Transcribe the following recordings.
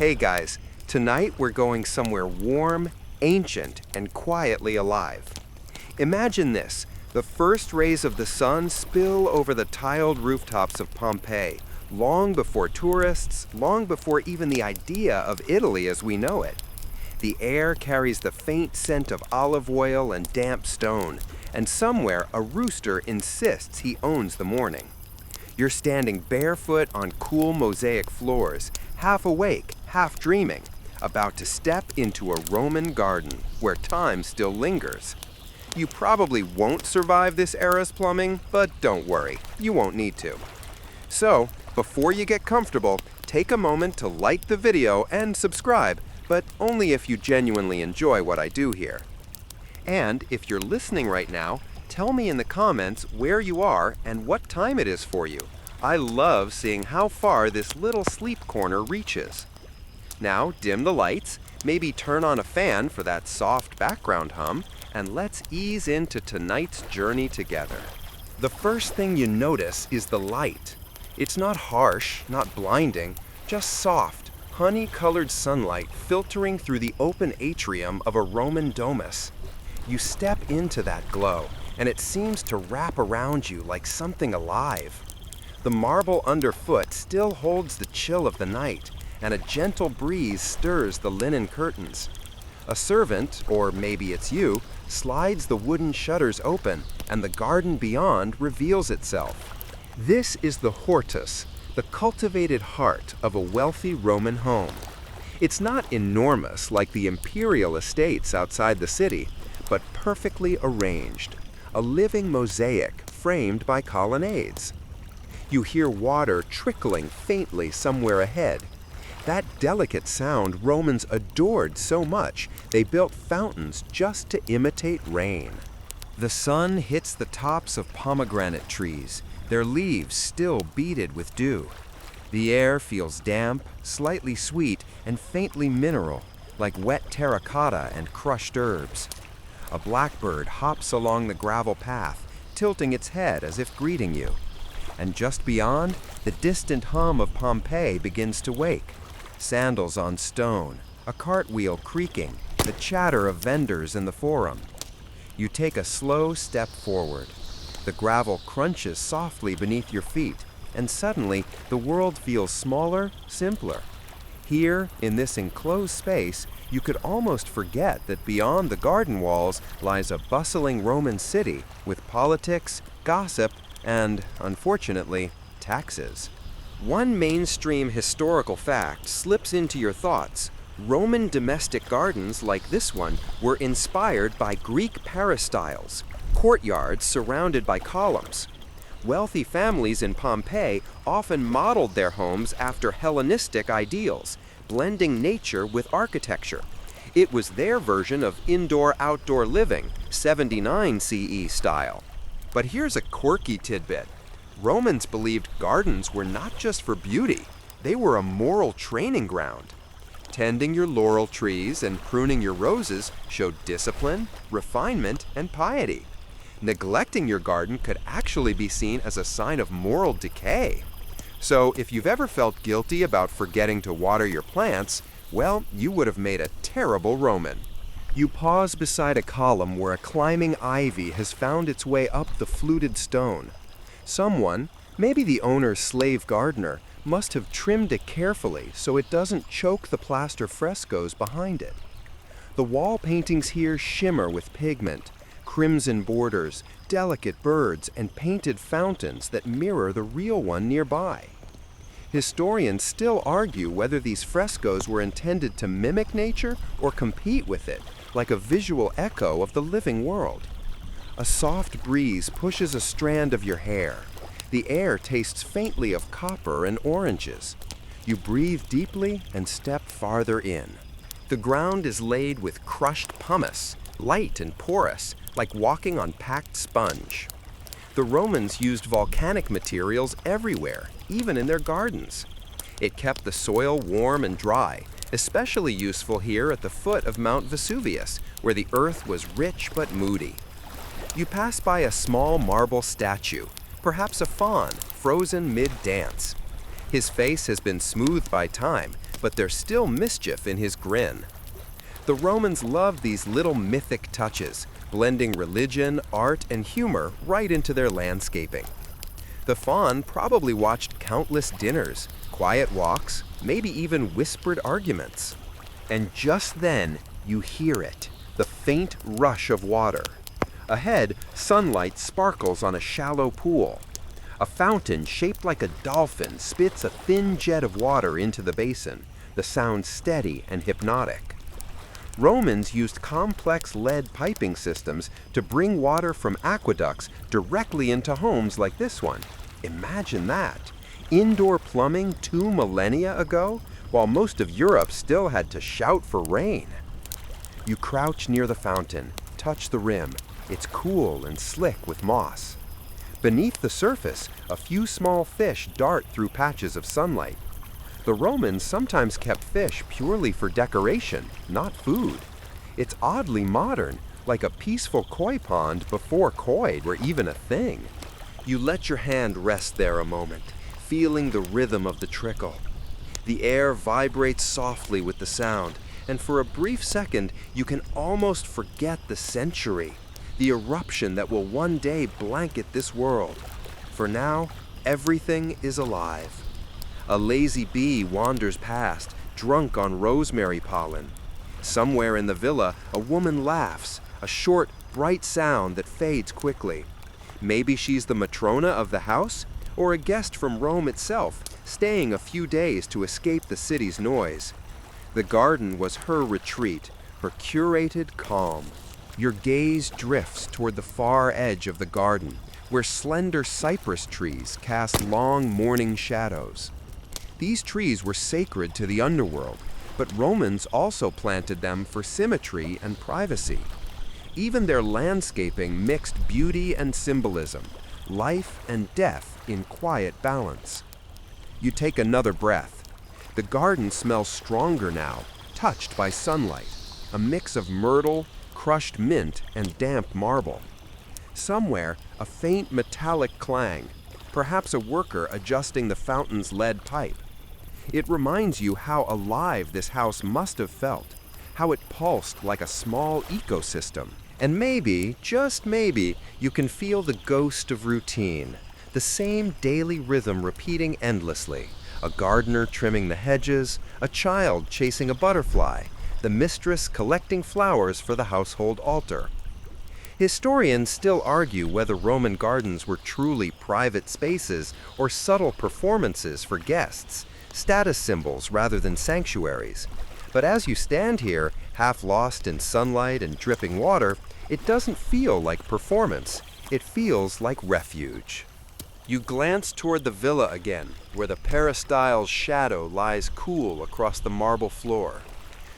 Hey guys, tonight we're going somewhere warm, ancient, and quietly alive. Imagine this: the first rays of the sun spill over the tiled rooftops of Pompeii, long before tourists, long before even the idea of Italy as we know it. The air carries the faint scent of olive oil and damp stone, and somewhere a rooster insists he owns the morning. You're standing barefoot on cool mosaic floors, half awake, half dreaming, about to step into a Roman garden where time still lingers. You probably won't survive this era's plumbing, but don't worry, you won't need to. So, before you get comfortable, take a moment to like the video and subscribe, but only if you genuinely enjoy what I do here. And if you're listening right now, tell me in the comments where you are and what time it is for you. I love seeing how far this little sleep corner reaches. Now dim the lights, maybe turn on a fan for that soft background hum, and let's ease into tonight's journey together. The first thing you notice is the light. It's not harsh, not blinding, just soft, honey-colored sunlight filtering through the open atrium of a Roman domus. You step into that glow, and it seems to wrap around you like something alive. The marble underfoot still holds the chill of the night, and a gentle breeze stirs the linen curtains. A servant, or maybe it's you, slides the wooden shutters open, and the garden beyond reveals itself. This is the hortus, the cultivated heart of a wealthy Roman home. It's not enormous like the imperial estates outside the city, but perfectly arranged, a living mosaic framed by colonnades. You hear water trickling faintly somewhere ahead. That delicate sound Romans adored so much, they built fountains just to imitate rain. The sun hits the tops of pomegranate trees, their leaves still beaded with dew. The air feels damp, slightly sweet, and faintly mineral, like wet terracotta and crushed herbs. A blackbird hops along the gravel path, tilting its head as if greeting you. And just beyond, the distant hum of Pompeii begins to wake. Sandals on stone, a cartwheel creaking, the chatter of vendors in the forum. You take a slow step forward. The gravel crunches softly beneath your feet, and suddenly the world feels smaller, simpler. Here, in this enclosed space, you could almost forget that beyond the garden walls lies a bustling Roman city with politics, gossip, and, unfortunately, taxes. One mainstream historical fact slips into your thoughts. Roman domestic gardens like this one were inspired by Greek peristyles, courtyards surrounded by columns. Wealthy families in Pompeii often modeled their homes after Hellenistic ideals, blending nature with architecture. It was their version of indoor-outdoor living, 79 CE style. But here's a quirky tidbit. Romans believed gardens were not just for beauty, they were a moral training ground. Tending your laurel trees and pruning your roses showed discipline, refinement, and piety. Neglecting your garden could actually be seen as a sign of moral decay. So if you've ever felt guilty about forgetting to water your plants, well, you would have made a terrible Roman. You pause beside a column where a climbing ivy has found its way up the fluted stone. Someone, maybe the owner's slave gardener, must have trimmed it carefully so it doesn't choke the plaster frescoes behind it. The wall paintings here shimmer with pigment, crimson borders, delicate birds, and painted fountains that mirror the real one nearby. Historians still argue whether these frescoes were intended to mimic nature or compete with it, like a visual echo of the living world. A soft breeze pushes a strand of your hair. The air tastes faintly of copper and oranges. You breathe deeply and step farther in. The ground is laid with crushed pumice, light and porous, like walking on packed sponge. The Romans used volcanic materials everywhere, even in their gardens. It kept the soil warm and dry, especially useful here at the foot of Mount Vesuvius, where the earth was rich but moody. You pass by a small marble statue, perhaps a faun, frozen mid-dance. His face has been smoothed by time, but there's still mischief in his grin. The Romans loved these little mythic touches, blending religion, art, and humor right into their landscaping. The faun probably watched countless dinners, quiet walks, maybe even whispered arguments. And just then, you hear it, the faint rush of water. Ahead, sunlight sparkles on a shallow pool. A fountain shaped like a dolphin spits a thin jet of water into the basin, the sound steady and hypnotic. Romans used complex lead piping systems to bring water from aqueducts directly into homes like this one. Imagine that! Indoor plumbing 2 millennia ago, while most of Europe still had to shout for rain. You crouch near the fountain, touch the rim. It's cool and slick with moss. Beneath the surface, a few small fish dart through patches of sunlight. The Romans sometimes kept fish purely for decoration, not food. It's oddly modern, like a peaceful koi pond before koi were even a thing. You let your hand rest there a moment, feeling the rhythm of the trickle. The air vibrates softly with the sound, and for a brief second, you can almost forget the century, the eruption that will one day blanket this world. For now, everything is alive. A lazy bee wanders past, drunk on rosemary pollen. Somewhere in the villa, a woman laughs, a short, bright sound that fades quickly. Maybe she's the matrona of the house, or a guest from Rome itself, staying a few days to escape the city's noise. The garden was her retreat, her curated calm. Your gaze drifts toward the far edge of the garden, where slender cypress trees cast long morning shadows. These trees were sacred to the underworld, but Romans also planted them for symmetry and privacy. Even their landscaping mixed beauty and symbolism, life and death in quiet balance. You take another breath. The garden smells stronger now, touched by sunlight, a mix of myrtle, crushed mint, and damp marble. Somewhere, a faint metallic clang, perhaps a worker adjusting the fountain's lead pipe. It reminds you how alive this house must have felt, how it pulsed like a small ecosystem. And maybe, just maybe, you can feel the ghost of routine, the same daily rhythm repeating endlessly. A gardener trimming the hedges, a child chasing a butterfly, the mistress collecting flowers for the household altar. Historians still argue whether Roman gardens were truly private spaces or subtle performances for guests, status symbols rather than sanctuaries. But as you stand here, half lost in sunlight and dripping water, it doesn't feel like performance. It feels like refuge. You glance toward the villa again, where the peristyle's shadow lies cool across the marble floor.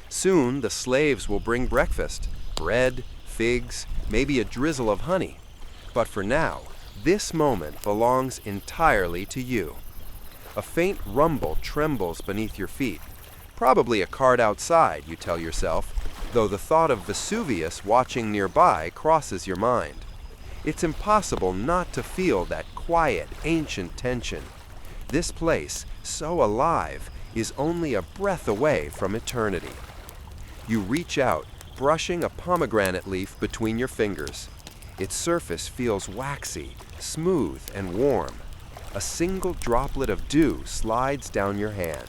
Soon the slaves will bring breakfast, bread, figs, maybe a drizzle of honey. But for now, this moment belongs entirely to you. A faint rumble trembles beneath your feet. Probably a cart outside, you tell yourself, though the thought of Vesuvius watching nearby crosses your mind. It's impossible not to feel that quiet, ancient tension. This place, so alive, is only a breath away from eternity. You reach out, brushing a pomegranate leaf between your fingers. Its surface feels waxy, smooth, and warm. A single droplet of dew slides down your hand.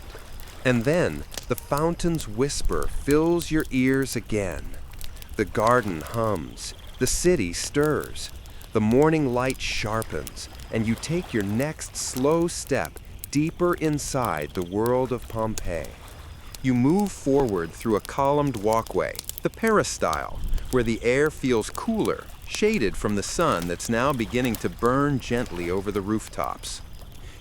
And then, the fountain's whisper fills your ears again. The garden hums, the city stirs, the morning light sharpens, and you take your next slow step deeper inside the world of Pompeii. You move forward through a columned walkway, the peristyle, where the air feels cooler, shaded from the sun that's now beginning to burn gently over the rooftops.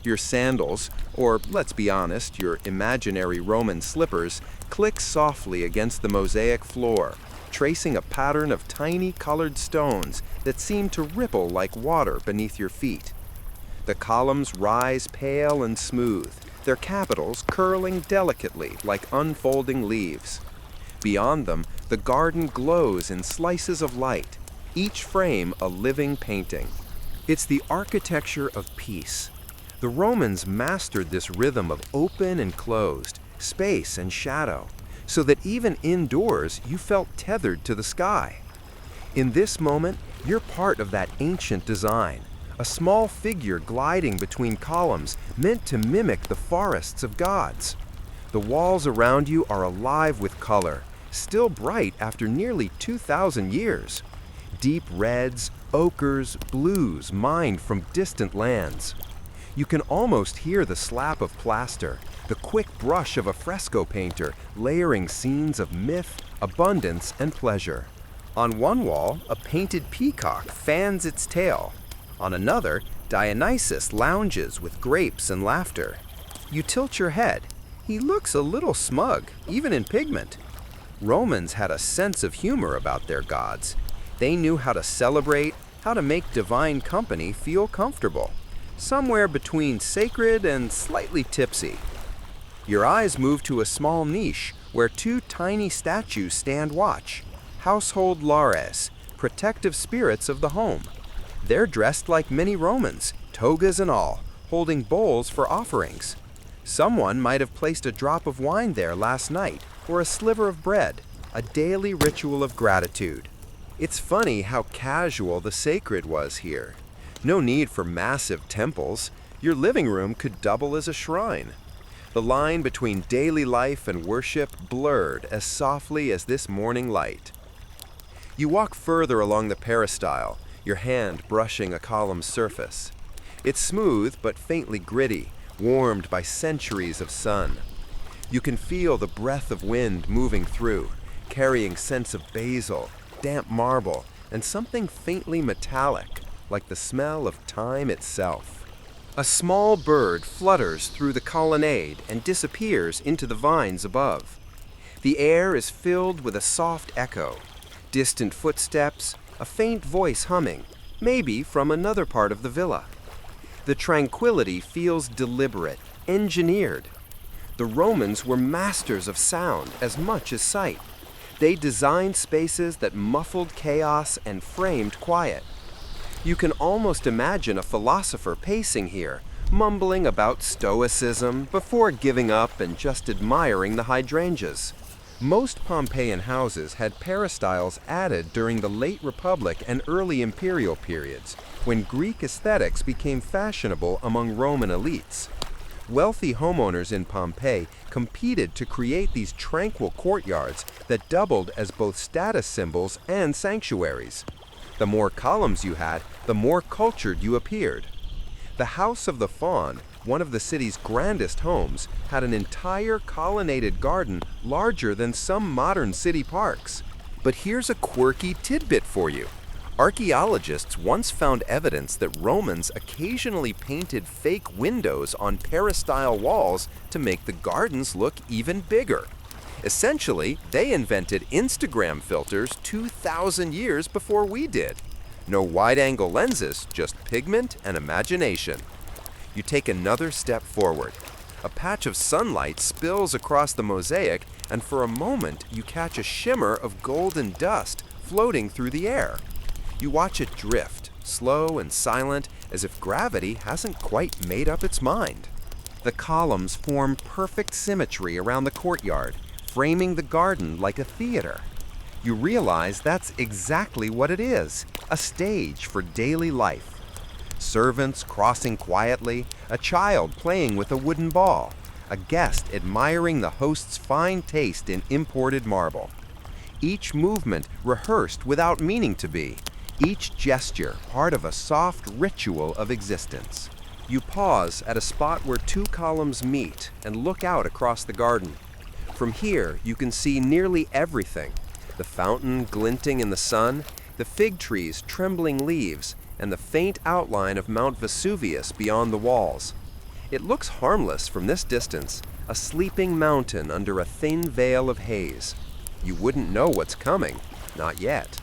Your sandals, or let's be honest, your imaginary Roman slippers, click softly against the mosaic floor, tracing a pattern of tiny colored stones that seem to ripple like water beneath your feet. The columns rise pale and smooth, their capitals curling delicately like unfolding leaves. Beyond them, the garden glows in slices of light, each frame a living painting. It's the architecture of peace. The Romans mastered this rhythm of open and closed, space and shadow, so that even indoors you felt tethered to the sky. In this moment, you're part of that ancient design, a small figure gliding between columns meant to mimic the forests of gods. The walls around you are alive with color, still bright after nearly 2,000 years. Deep reds, ochres, blues mined from distant lands. You can almost hear the slap of plaster, the quick brush of a fresco painter layering scenes of myth, abundance, and pleasure. On one wall, a painted peacock fans its tail. On another, Dionysus lounges with grapes and laughter. You tilt your head. He looks a little smug, even in pigment. Romans had a sense of humor about their gods. They knew how to celebrate, how to make divine company feel comfortable, somewhere between sacred and slightly tipsy. Your eyes move to a small niche where two tiny statues stand watch, household lares, protective spirits of the home. They're dressed like many Romans, togas and all, holding bowls for offerings. Someone might have placed a drop of wine there last night, or a sliver of bread, a daily ritual of gratitude. It's funny how casual the sacred was here. No need for massive temples. Your living room could double as a shrine. The line between daily life and worship blurred as softly as this morning light. You walk further along the peristyle, your hand brushing a column's surface. It's smooth but faintly gritty, warmed by centuries of sun. You can feel the breath of wind moving through, carrying scents of basil, damp marble, and something faintly metallic, like the smell of time itself. A small bird flutters through the colonnade and disappears into the vines above. The air is filled with a soft echo, distant footsteps, a faint voice humming, maybe from another part of the villa. The tranquility feels deliberate, engineered. The Romans were masters of sound as much as sight. They designed spaces that muffled chaos and framed quiet. You can almost imagine a philosopher pacing here, mumbling about stoicism before giving up and just admiring the hydrangeas. Most Pompeian houses had peristyles added during the late Republic and early Imperial periods, when Greek aesthetics became fashionable among Roman elites. Wealthy homeowners in Pompeii competed to create these tranquil courtyards that doubled as both status symbols and sanctuaries. The more columns you had, the more cultured you appeared. The House of the Faun, one of the city's grandest homes, had an entire colonnaded garden larger than some modern city parks. But here's a quirky tidbit for you. Archaeologists once found evidence that Romans occasionally painted fake windows on peristyle walls to make the gardens look even bigger. Essentially, they invented Instagram filters 2,000 years before we did. No wide-angle lenses, just pigment and imagination. You take another step forward. A patch of sunlight spills across the mosaic, and for a moment you catch a shimmer of golden dust floating through the air. You watch it drift, slow and silent, as if gravity hasn't quite made up its mind. The columns form perfect symmetry around the courtyard, framing the garden like a theater. You realize that's exactly what it is, a stage for daily life. Servants crossing quietly, a child playing with a wooden ball, a guest admiring the host's fine taste in imported marble. Each movement rehearsed without meaning to be, each gesture part of a soft ritual of existence. You pause at a spot where two columns meet and look out across the garden. From here, you can see nearly everything: the fountain glinting in the sun, the fig trees trembling leaves, and the faint outline of Mount Vesuvius beyond the walls. It looks harmless from this distance, a sleeping mountain under a thin veil of haze. You wouldn't know what's coming, not yet.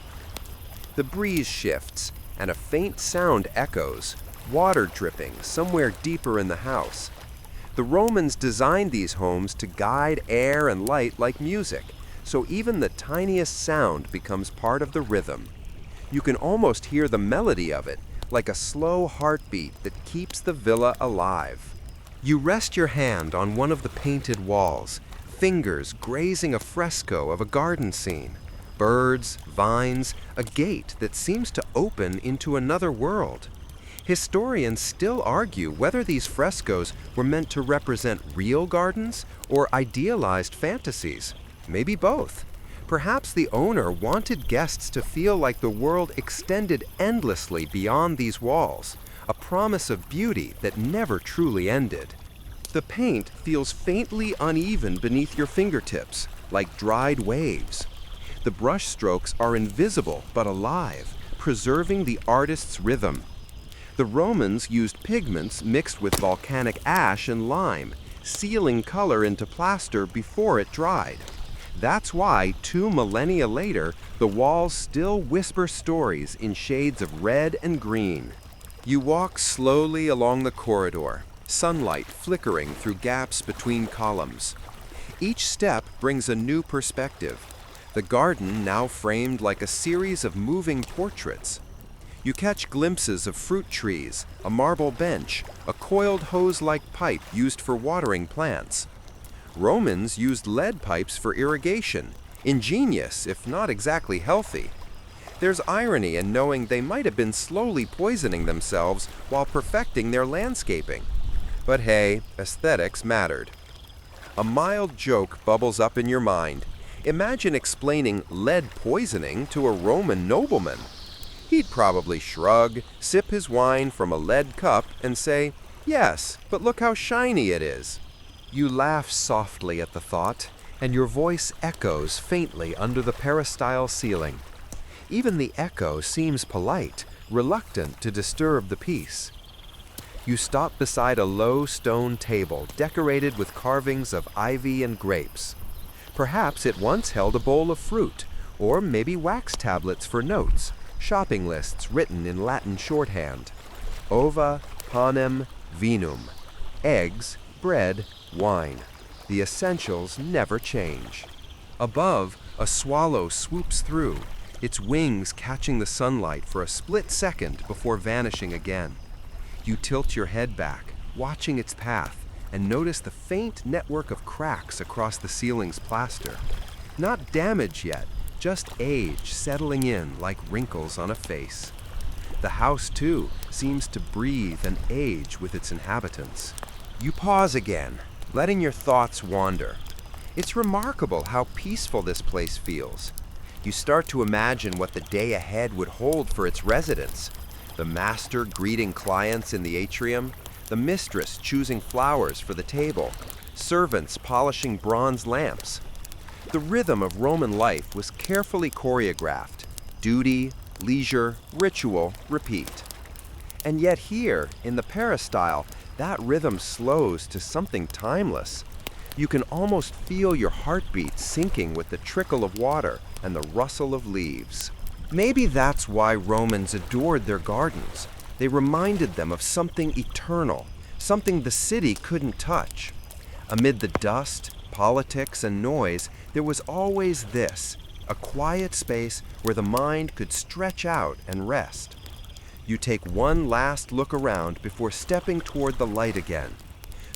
The breeze shifts, and a faint sound echoes, water dripping somewhere deeper in the house. The Romans designed these homes to guide air and light like music, so even the tiniest sound becomes part of the rhythm. You can almost hear the melody of it, like a slow heartbeat that keeps the villa alive. You rest your hand on one of the painted walls, fingers grazing a fresco of a garden scene. Birds, vines, a gate that seems to open into another world. Historians still argue whether these frescoes were meant to represent real gardens or idealized fantasies. Maybe both. Perhaps the owner wanted guests to feel like the world extended endlessly beyond these walls, a promise of beauty that never truly ended. The paint feels faintly uneven beneath your fingertips, like dried waves. The brush strokes are invisible but alive, preserving the artist's rhythm. The Romans used pigments mixed with volcanic ash and lime, sealing color into plaster before it dried. That's why, 2 millennia later, the walls still whisper stories in shades of red and green. You walk slowly along the corridor, sunlight flickering through gaps between columns. Each step brings a new perspective, the garden now framed like a series of moving portraits. You catch glimpses of fruit trees, a marble bench, a coiled hose-like pipe used for watering plants. Romans used lead pipes for irrigation, ingenious if not exactly healthy. There's irony in knowing they might have been slowly poisoning themselves while perfecting their landscaping. But hey, aesthetics mattered. A mild joke bubbles up in your mind. Imagine explaining lead poisoning to a Roman nobleman. He'd probably shrug, sip his wine from a lead cup, and say, "Yes, but look how shiny it is." You laugh softly at the thought, and your voice echoes faintly under the peristyle ceiling. Even the echo seems polite, reluctant to disturb the peace. You stop beside a low stone table decorated with carvings of ivy and grapes. Perhaps it once held a bowl of fruit, or maybe wax tablets for notes, shopping lists written in Latin shorthand. Ova, panem, vinum. Eggs, bread, wine. The essentials never change. Above, a swallow swoops through, its wings catching the sunlight for a split second before vanishing again. You tilt your head back, watching its path, and notice the faint network of cracks across the ceiling's plaster. Not damage yet, just age settling in like wrinkles on a face. The house, too, seems to breathe and age with its inhabitants. You pause again, letting your thoughts wander. It's remarkable how peaceful this place feels. You start to imagine what the day ahead would hold for its residents. The master greeting clients in the atrium, the mistress choosing flowers for the table, servants polishing bronze lamps. The rhythm of Roman life was carefully choreographed. Duty, leisure, ritual, repeat. And yet here, in the peristyle, that rhythm slows to something timeless. You can almost feel your heartbeat syncing with the trickle of water and the rustle of leaves. Maybe that's why Romans adored their gardens. They reminded them of something eternal, something the city couldn't touch. Amid the dust, politics, and noise, there was always this, a quiet space where the mind could stretch out and rest. You take one last look around before stepping toward the light again.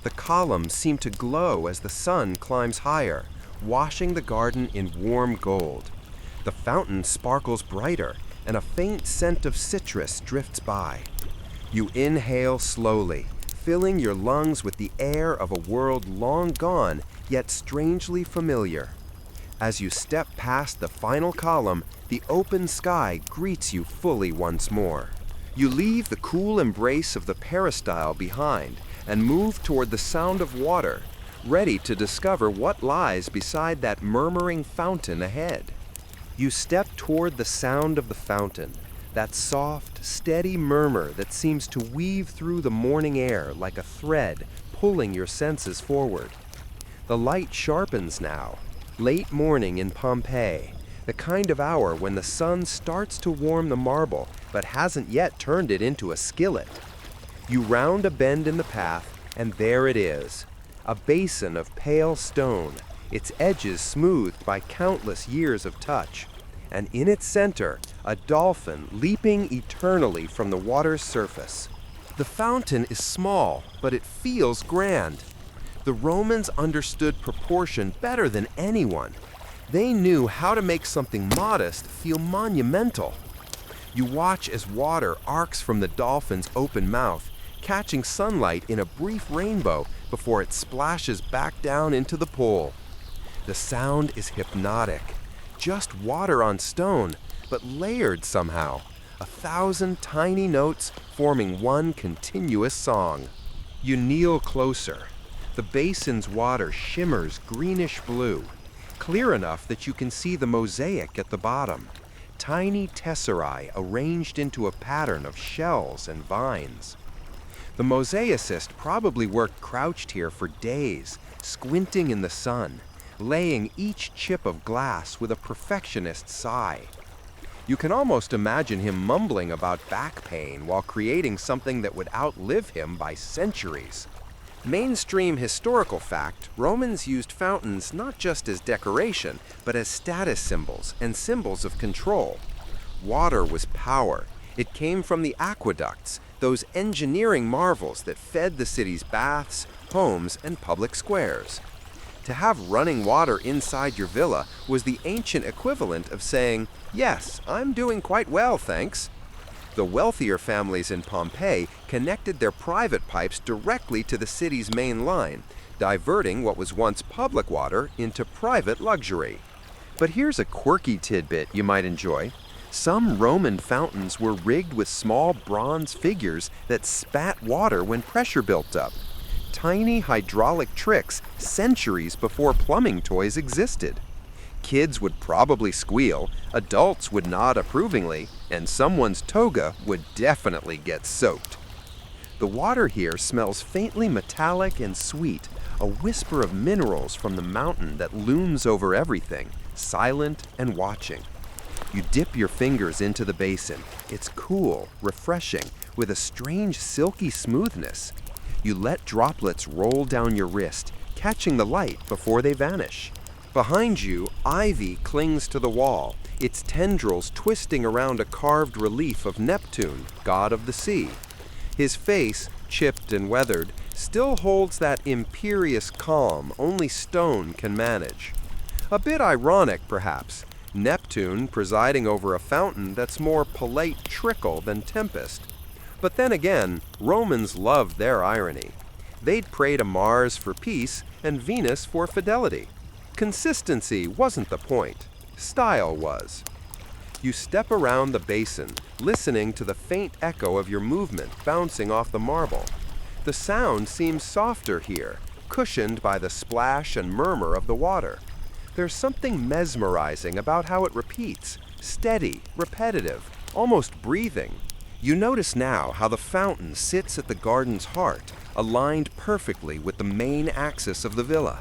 The columns seem to glow as the sun climbs higher, washing the garden in warm gold. The fountain sparkles brighter, and a faint scent of citrus drifts by. You inhale slowly, filling your lungs with the air of a world long gone, yet strangely familiar. As you step past the final column, the open sky greets you fully once more. You leave the cool embrace of the peristyle behind and move toward the sound of water, ready to discover what lies beside that murmuring fountain ahead. You step toward the sound of the fountain, that soft, steady murmur that seems to weave through the morning air like a thread, pulling your senses forward. The light sharpens now, late morning in Pompeii, the kind of hour when the sun starts to warm the marble but hasn't yet turned it into a skillet. You round a bend in the path, and there it is, a basin of pale stone, its edges smoothed by countless years of touch, and in its center, a dolphin leaping eternally from the water's surface. The fountain is small, but it feels grand. The Romans understood proportion better than anyone. They knew how to make something modest feel monumental. You watch as water arcs from the dolphin's open mouth, catching sunlight in a brief rainbow before it splashes back down into the pool. The sound is hypnotic. Just water on stone, but layered somehow. 1,000 tiny notes forming one continuous song. You kneel closer. The basin's water shimmers greenish blue, clear enough that you can see the mosaic at the bottom. Tiny tesserae arranged into a pattern of shells and vines. The mosaicist probably worked crouched here for days, squinting in the sun, laying each chip of glass with a perfectionist's sigh. You can almost imagine him mumbling about back pain while creating something that would outlive him by centuries. Mainstream historical fact, Romans used fountains not just as decoration, but as status symbols and symbols of control. Water was power. It came from the aqueducts, those engineering marvels that fed the city's baths, homes, and public squares. To have running water inside your villa was the ancient equivalent of saying, "Yes, I'm doing quite well, thanks." The wealthier families in Pompeii connected their private pipes directly to the city's main line, diverting what was once public water into private luxury. But here's a quirky tidbit you might enjoy. Some Roman fountains were rigged with small bronze figures that spat water when pressure built up. Tiny hydraulic tricks centuries before plumbing toys existed. Kids would probably squeal, adults would nod approvingly, and someone's toga would definitely get soaked. The water here smells faintly metallic and sweet, a whisper of minerals from the mountain that looms over everything, silent and watching. You dip your fingers into the basin. It's cool, refreshing, with a strange silky smoothness. You let droplets roll down your wrist, catching the light before they vanish. Behind you, ivy clings to the wall, its tendrils twisting around a carved relief of Neptune, god of the sea. His face, chipped and weathered, still holds that imperious calm only stone can manage. A bit ironic, perhaps, Neptune presiding over a fountain that's more polite trickle than tempest. But then again, Romans loved their irony. They'd pray to Mars for peace and Venus for fidelity. Consistency wasn't the point. Style was. You step around the basin, listening to the faint echo of your movement bouncing off the marble. The sound seems softer here, cushioned by the splash and murmur of the water. There's something mesmerizing about how it repeats, steady, repetitive, almost breathing. You notice now how the fountain sits at the garden's heart, aligned perfectly with the main axis of the villa.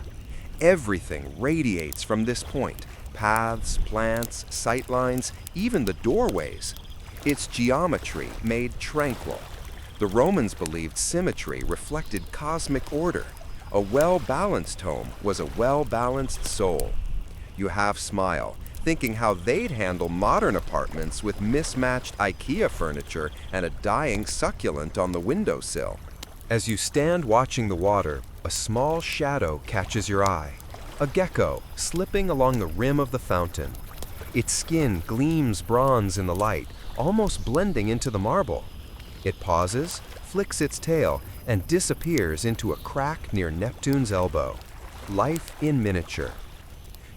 Everything radiates from this point: paths, plants, sightlines, even the doorways. It's geometry made tranquil. The Romans believed symmetry reflected cosmic order. A well-balanced home was a well-balanced soul. You half smile, thinking how they'd handle modern apartments with mismatched IKEA furniture and a dying succulent on the windowsill. As you stand watching the water, a small shadow catches your eye. A gecko slipping along the rim of the fountain. Its skin gleams bronze in the light, almost blending into the marble. It pauses, flicks its tail, and disappears into a crack near Neptune's elbow. Life in miniature.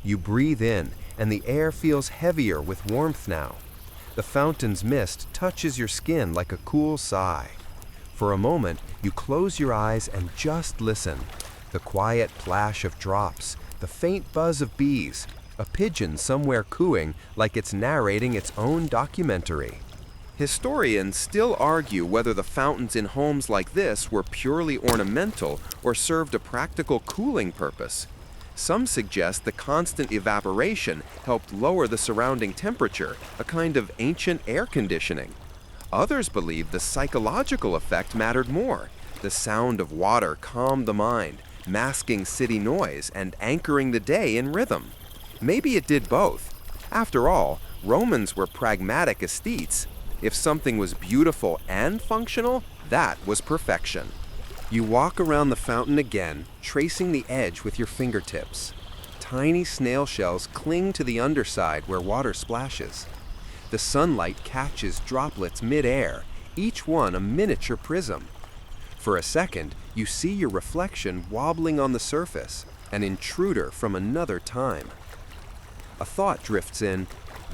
You breathe in, and the air feels heavier with warmth now. The fountain's mist touches your skin like a cool sigh. For a moment, you close your eyes and just listen. The quiet plash of drops, the faint buzz of bees, a pigeon somewhere cooing like it's narrating its own documentary. Historians still argue whether the fountains in homes like this were purely ornamental or served a practical cooling purpose. Some suggest the constant evaporation helped lower the surrounding temperature, a kind of ancient air conditioning. Others believe the psychological effect mattered more. The sound of water calmed the mind, masking city noise and anchoring the day in rhythm. Maybe it did both. After all, Romans were pragmatic aesthetes. If something was beautiful and functional, that was perfection. You walk around the fountain again, tracing the edge with your fingertips. Tiny snail shells cling to the underside where water splashes. The sunlight catches droplets mid-air, each one a miniature prism. For a second, you see your reflection wobbling on the surface, an intruder from another time. A thought drifts in.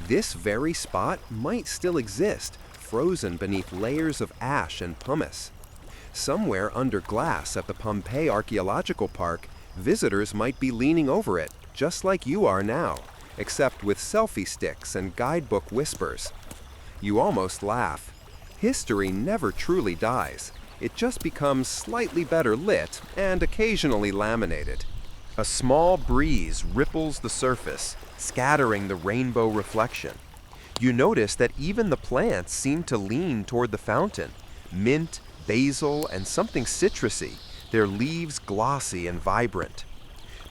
This very spot might still exist, frozen beneath layers of ash and pumice. Somewhere under glass at the Pompeii Archaeological Park, visitors might be leaning over it, just like you are now, except with selfie sticks and guidebook whispers. You almost laugh. History never truly dies. It just becomes slightly better lit and occasionally laminated. A small breeze ripples the surface, scattering the rainbow reflection. You notice that even the plants seem to lean toward the fountain. Mint, basil, and something citrusy, their leaves glossy and vibrant.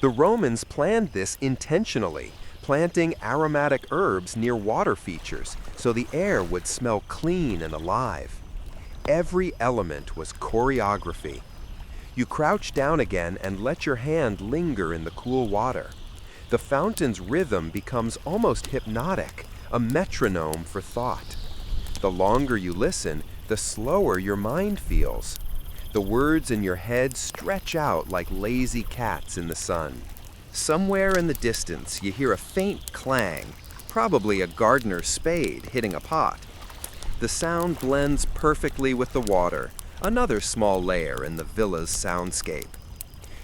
The Romans planned this intentionally, planting aromatic herbs near water features so the air would smell clean and alive. Every element was choreography. You crouch down again and let your hand linger in the cool water. The fountain's rhythm becomes almost hypnotic, a metronome for thought. The longer you listen, the slower your mind feels. The words in your head stretch out like lazy cats in the sun. Somewhere in the distance, you hear a faint clang, probably a gardener's spade hitting a pot. The sound blends perfectly with the water, another small layer in the villa's soundscape.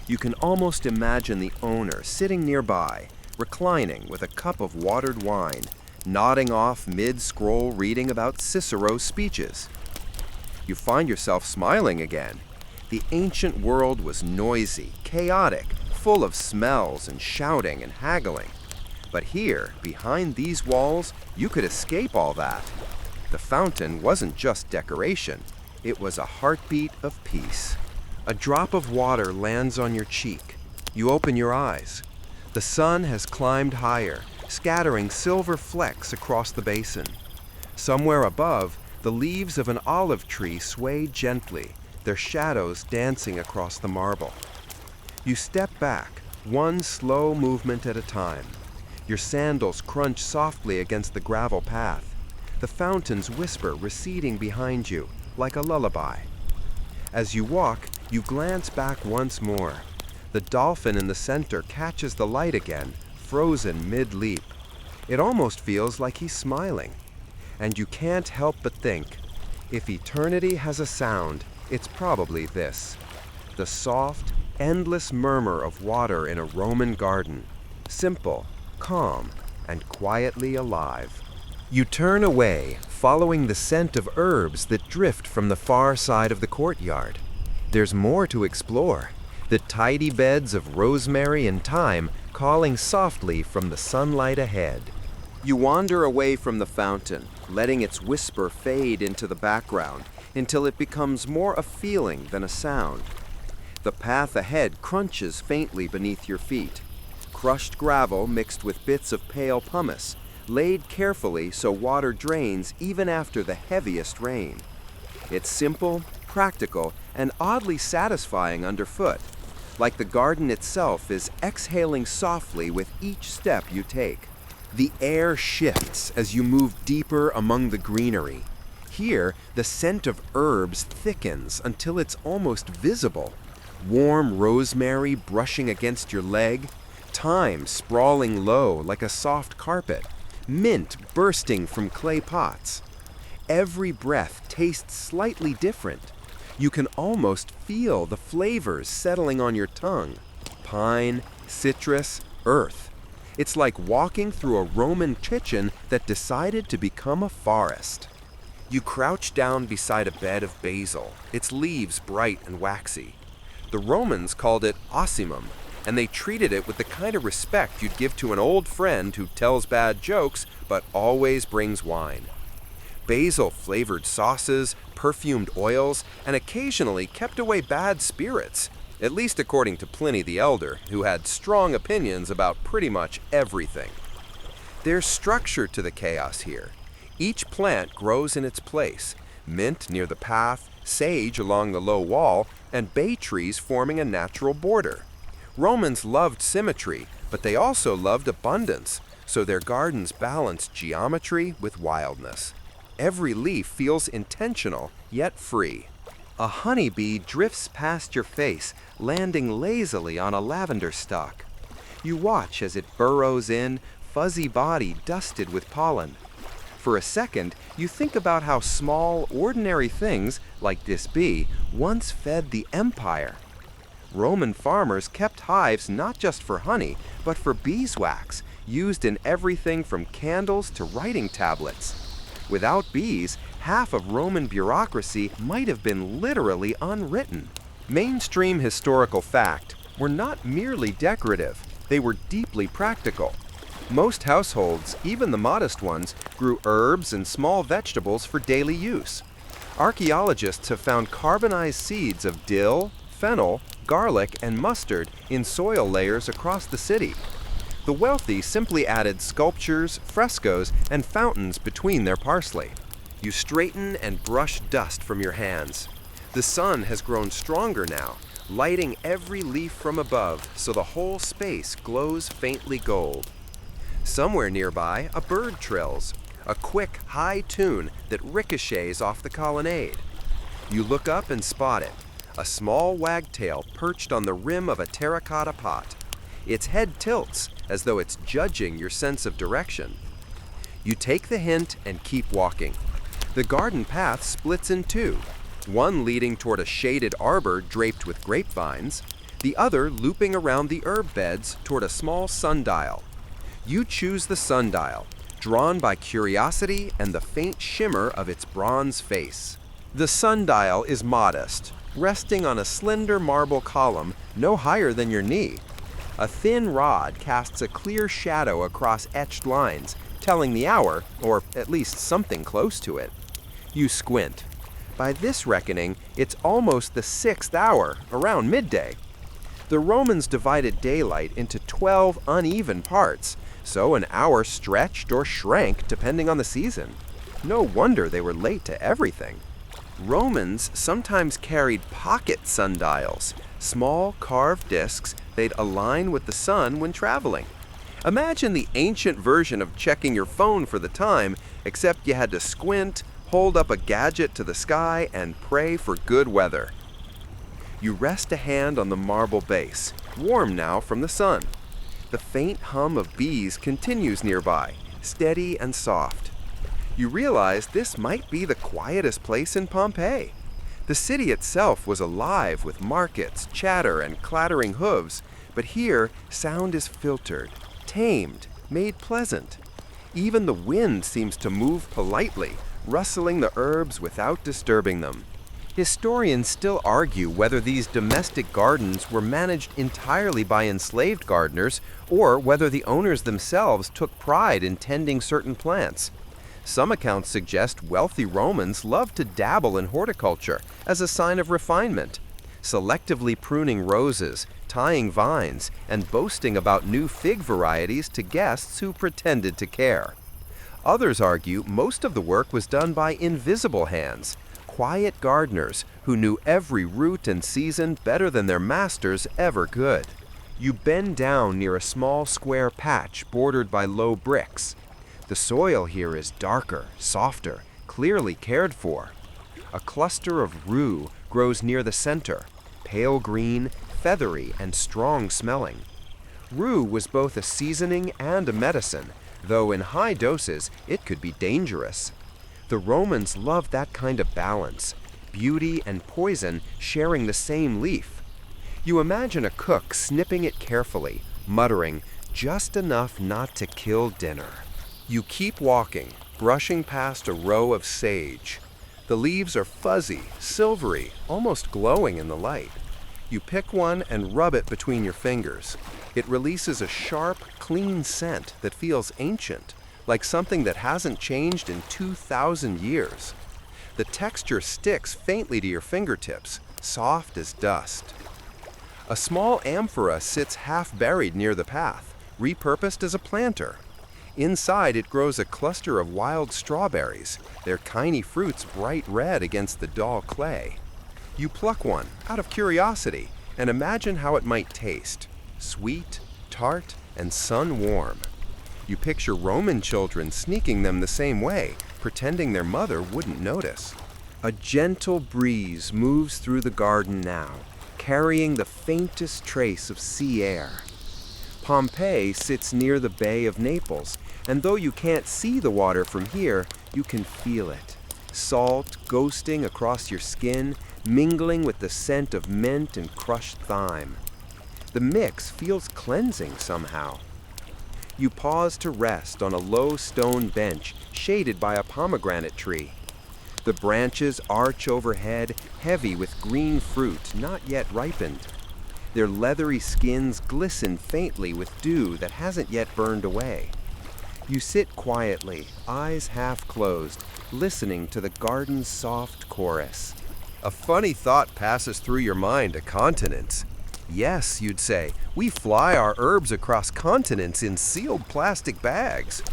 You can almost imagine the owner sitting nearby, reclining with a cup of watered wine, nodding off mid-scroll reading about Cicero's speeches. You find yourself smiling again. The ancient world was noisy, chaotic, full of smells and shouting and haggling. But here, behind these walls, you could escape all that. The fountain wasn't just decoration. It was a heartbeat of peace. A drop of water lands on your cheek. You open your eyes. The sun has climbed higher, scattering silver flecks across the basin. Somewhere above, the leaves of an olive tree sway gently, their shadows dancing across the marble. You step back, one slow movement at a time. Your sandals crunch softly against the gravel path. The fountain's whisper receding behind you, like a lullaby. As you walk, you glance back once more. The dolphin in the center catches the light again, frozen mid-leap. It almost feels like he's smiling. And you can't help but think, if eternity has a sound, it's probably this. The soft, endless murmur of water in a Roman garden. Simple, calm, and quietly alive. You turn away, following the scent of herbs that drift from the far side of the courtyard. There's more to explore. The tidy beds of rosemary and thyme calling softly from the sunlight ahead. You wander away from the fountain, letting its whisper fade into the background until it becomes more a feeling than a sound. The path ahead crunches faintly beneath your feet. Crushed gravel mixed with bits of pale pumice, laid carefully so water drains even after the heaviest rain. It's simple, practical, and oddly satisfying underfoot, like the garden itself is exhaling softly with each step you take. The air shifts as you move deeper among the greenery. Here, the scent of herbs thickens until it's almost visible. Warm rosemary brushing against your leg, thyme sprawling low like a soft carpet, mint bursting from clay pots. Every breath tastes slightly different. You can almost feel the flavors settling on your tongue. Pine, citrus, earth. It's like walking through a Roman kitchen that decided to become a forest. You crouch down beside a bed of basil, its leaves bright and waxy. The Romans called it ocimum, and they treated it with the kind of respect you'd give to an old friend who tells bad jokes but always brings wine. Basil-flavored sauces, perfumed oils, and occasionally kept away bad spirits, at least according to Pliny the Elder, who had strong opinions about pretty much everything. There's structure to the chaos here. Each plant grows in its place, mint near the path, sage along the low wall, and bay trees forming a natural border. Romans loved symmetry, but they also loved abundance, so their gardens balanced geometry with wildness. Every leaf feels intentional, yet free. A honeybee drifts past your face, landing lazily on a lavender stalk. You watch as it burrows in, fuzzy body dusted with pollen. For a second, you think about how small, ordinary things, like this bee, once fed the empire. Roman farmers kept hives not just for honey, but for beeswax, used in everything from candles to writing tablets. Without bees, half of Roman bureaucracy might have been literally unwritten. Mainstream historical fact were not merely decorative, they were deeply practical. Most households, even the modest ones, grew herbs and small vegetables for daily use. Archaeologists have found carbonized seeds of dill, fennel, garlic, and mustard in soil layers across the city. The wealthy simply added sculptures, frescoes, and fountains between their parsley. You straighten and brush dust from your hands. The sun has grown stronger now, lighting every leaf from above so the whole space glows faintly gold. Somewhere nearby, a bird trills, a quick, high tune that ricochets off the colonnade. You look up and spot it, a small wagtail perched on the rim of a terracotta pot. Its head tilts as though it's judging your sense of direction. You take the hint and keep walking. The garden path splits in two, one leading toward a shaded arbor draped with grapevines, the other looping around the herb beds toward a small sundial. You choose the sundial, drawn by curiosity and the faint shimmer of its bronze face. The sundial is modest, resting on a slender marble column no higher than your knee. A thin rod casts a clear shadow across etched lines, telling the hour, or at least something close to it. You squint. By this reckoning, it's almost the 6th hour, around midday. The Romans divided daylight into 12 uneven parts, so an hour stretched or shrank depending on the season. No wonder they were late to everything. Romans sometimes carried pocket sundials, small carved discs they'd align with the sun when traveling. Imagine the ancient version of checking your phone for the time, except you had to squint, hold up a gadget to the sky, and pray for good weather. You rest a hand on the marble base, warm now from the sun. The faint hum of bees continues nearby, steady and soft. You realize this might be the quietest place in Pompeii. The city itself was alive with markets, chatter, and clattering hooves, but here sound is filtered, tamed, made pleasant. Even the wind seems to move politely, rustling the herbs without disturbing them. Historians still argue whether these domestic gardens were managed entirely by enslaved gardeners or whether the owners themselves took pride in tending certain plants. Some accounts suggest wealthy Romans loved to dabble in horticulture as a sign of refinement, selectively pruning roses, tying vines, and boasting about new fig varieties to guests who pretended to care. Others argue most of the work was done by invisible hands, quiet gardeners who knew every root and season better than their masters ever could. You bend down near a small square patch bordered by low bricks. The soil here is darker, softer, clearly cared for. A cluster of rue grows near the center, pale green, feathery, and strong smelling. Rue was both a seasoning and a medicine, though in high doses it could be dangerous. The Romans loved that kind of balance, beauty and poison sharing the same leaf. You imagine a cook snipping it carefully, muttering, "Just enough not to kill dinner." You keep walking, brushing past a row of sage. The leaves are fuzzy, silvery, almost glowing in the light. You pick one and rub it between your fingers. It releases a sharp, clean scent that feels ancient, like something that hasn't changed in 2,000 years. The texture sticks faintly to your fingertips, soft as dust. A small amphora sits half buried near the path, repurposed as a planter. Inside, it grows a cluster of wild strawberries, their tiny fruits bright red against the dull clay. You pluck one out of curiosity and imagine how it might taste: sweet, tart, and sun-warm. You picture Roman children sneaking them the same way, pretending their mother wouldn't notice. A gentle breeze moves through the garden now, carrying the faintest trace of sea air. Pompeii sits near the Bay of Naples, and though you can't see the water from here, you can feel it. Salt ghosting across your skin, mingling with the scent of mint and crushed thyme. The mix feels cleansing somehow. You pause to rest on a low stone bench shaded by a pomegranate tree. The branches arch overhead, heavy with green fruit not yet ripened. Their leathery skins glisten faintly with dew that hasn't yet burned away. You sit quietly, eyes half closed, listening to the garden's soft chorus. A funny thought passes through your mind: a continent. Yes, you'd say, we fly our herbs across continents in sealed plastic bags.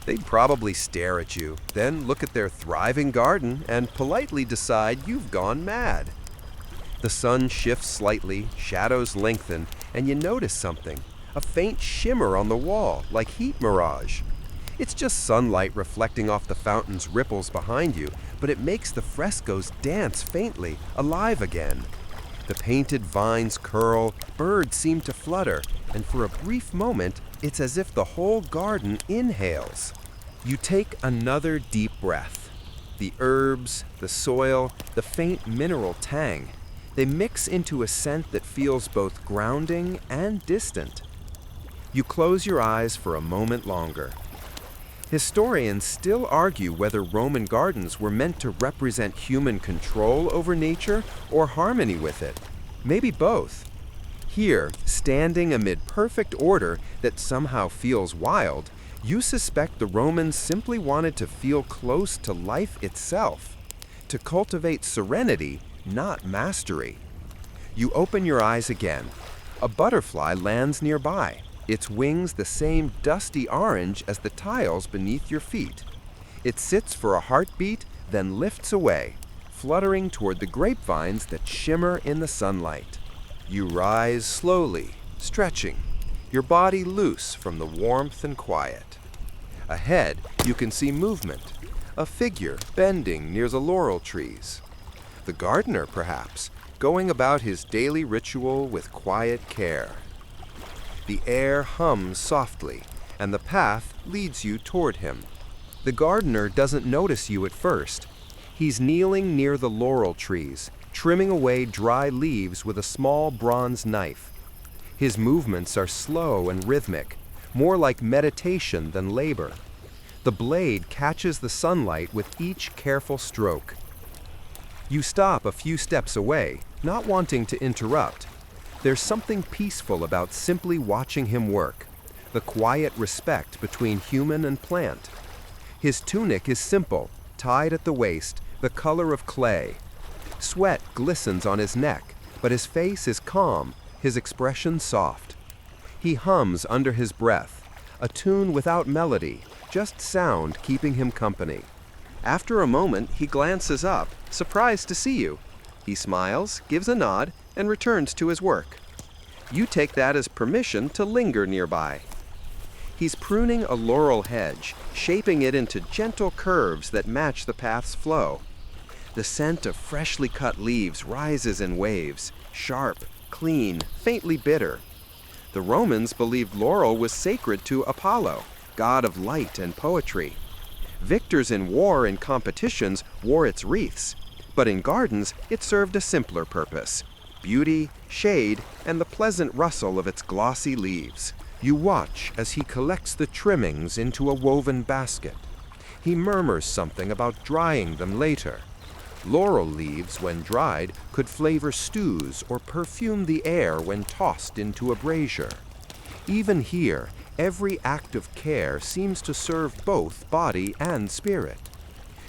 They'd probably stare at you, then look at their thriving garden and politely decide you've gone mad. The sun shifts slightly, shadows lengthen, and you notice something: a faint shimmer on the wall, like heat mirage. It's just sunlight reflecting off the fountain's ripples behind you, but it makes the frescoes dance faintly, alive again. The painted vines curl, birds seem to flutter, and for a brief moment, it's as if the whole garden inhales. You take another deep breath. The herbs, the soil, the faint mineral tang, they mix into a scent that feels both grounding and distant. You close your eyes for a moment longer. Historians still argue whether Roman gardens were meant to represent human control over nature or harmony with it. Maybe both. Here, standing amid perfect order that somehow feels wild, you suspect the Romans simply wanted to feel close to life itself, to cultivate serenity, not mastery. You open your eyes again. A butterfly lands nearby, its wings the same dusty orange as the tiles beneath your feet. It sits for a heartbeat, then lifts away, fluttering toward the grapevines that shimmer in the sunlight. You rise slowly, stretching, your body loose from the warmth and quiet. Ahead, you can see movement, a figure bending near the laurel trees. The gardener, perhaps, going about his daily ritual with quiet care. The air hums softly, and the path leads you toward him. The gardener doesn't notice you at first. He's kneeling near the laurel trees, trimming away dry leaves with a small bronze knife. His movements are slow and rhythmic, more like meditation than labor. The blade catches the sunlight with each careful stroke. You stop a few steps away, not wanting to interrupt. There's something peaceful about simply watching him work, the quiet respect between human and plant. His tunic is simple, tied at the waist, the color of clay. Sweat glistens on his neck, but his face is calm, his expression soft. He hums under his breath, a tune without melody, just sound keeping him company. After a moment, he glances up, surprised to see you. He smiles, gives a nod, and returns to his work. You take that as permission to linger nearby. He's pruning a laurel hedge, shaping it into gentle curves that match the path's flow. The scent of freshly cut leaves rises in waves, sharp, clean, faintly bitter. The Romans believed laurel was sacred to Apollo, god of light and poetry. Victors in war and competitions wore its wreaths, but in gardens it served a simpler purpose: beauty, shade, and the pleasant rustle of its glossy leaves. You watch as he collects the trimmings into a woven basket. He murmurs something about drying them later. Laurel leaves, when dried, could flavor stews or perfume the air when tossed into a brazier. Even here, every act of care seems to serve both body and spirit.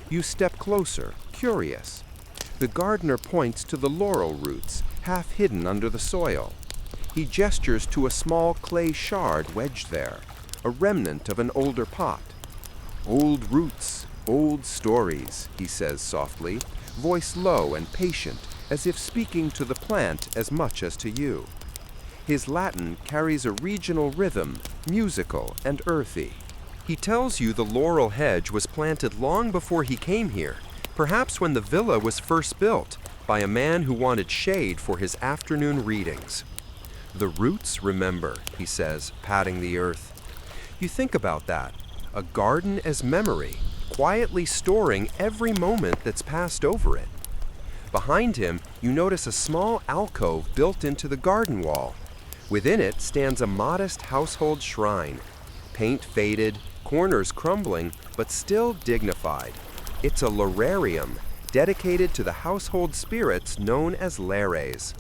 You step closer, curious. The gardener points to the laurel roots, half hidden under the soil. He gestures to a small clay shard wedged there. a remnant of an older pot. "Old roots, old stories," he says softly, voice low and patient, as if speaking to the plant as much as to you. His Latin carries a regional rhythm, musical and earthy. He tells you the laurel hedge was planted long before he came here, perhaps when the villa was first built, by a man who wanted shade for his afternoon readings. "The roots remember," he says, patting the earth. You think about that, a garden as memory, quietly storing every moment that's passed over it. Behind him, you notice a small alcove built into the garden wall. Within it stands a modest household shrine, paint faded, corners crumbling, but still dignified. It's a lararium, dedicated to the household spirits known as lares.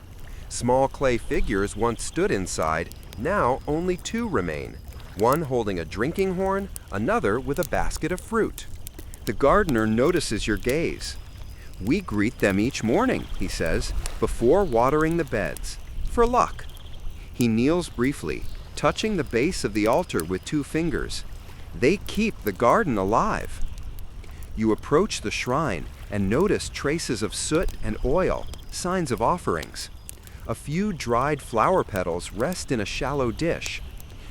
Small clay figures once stood inside, now only two remain, one holding a drinking horn, another with a basket of fruit. The gardener notices your gaze. "We greet them each morning," he says, "before watering the beds, for luck." He kneels briefly, touching the base of the altar with two fingers. They keep the garden alive. You approach the shrine and notice traces of soot and oil, signs of offerings. A few dried flower petals rest in a shallow dish.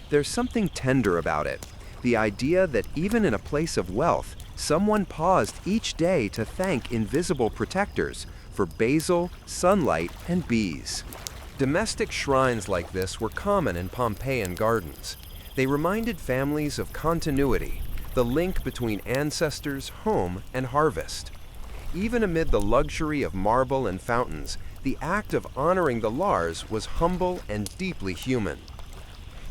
There's something tender about it, the idea that even in a place of wealth, someone paused each day to thank invisible protectors for basil, sunlight, and bees. Domestic shrines like this were common in Pompeian gardens. They reminded families of continuity, the link between ancestors, home, and harvest. Even amid the luxury of marble and fountains, the act of honoring the Lars was humble and deeply human.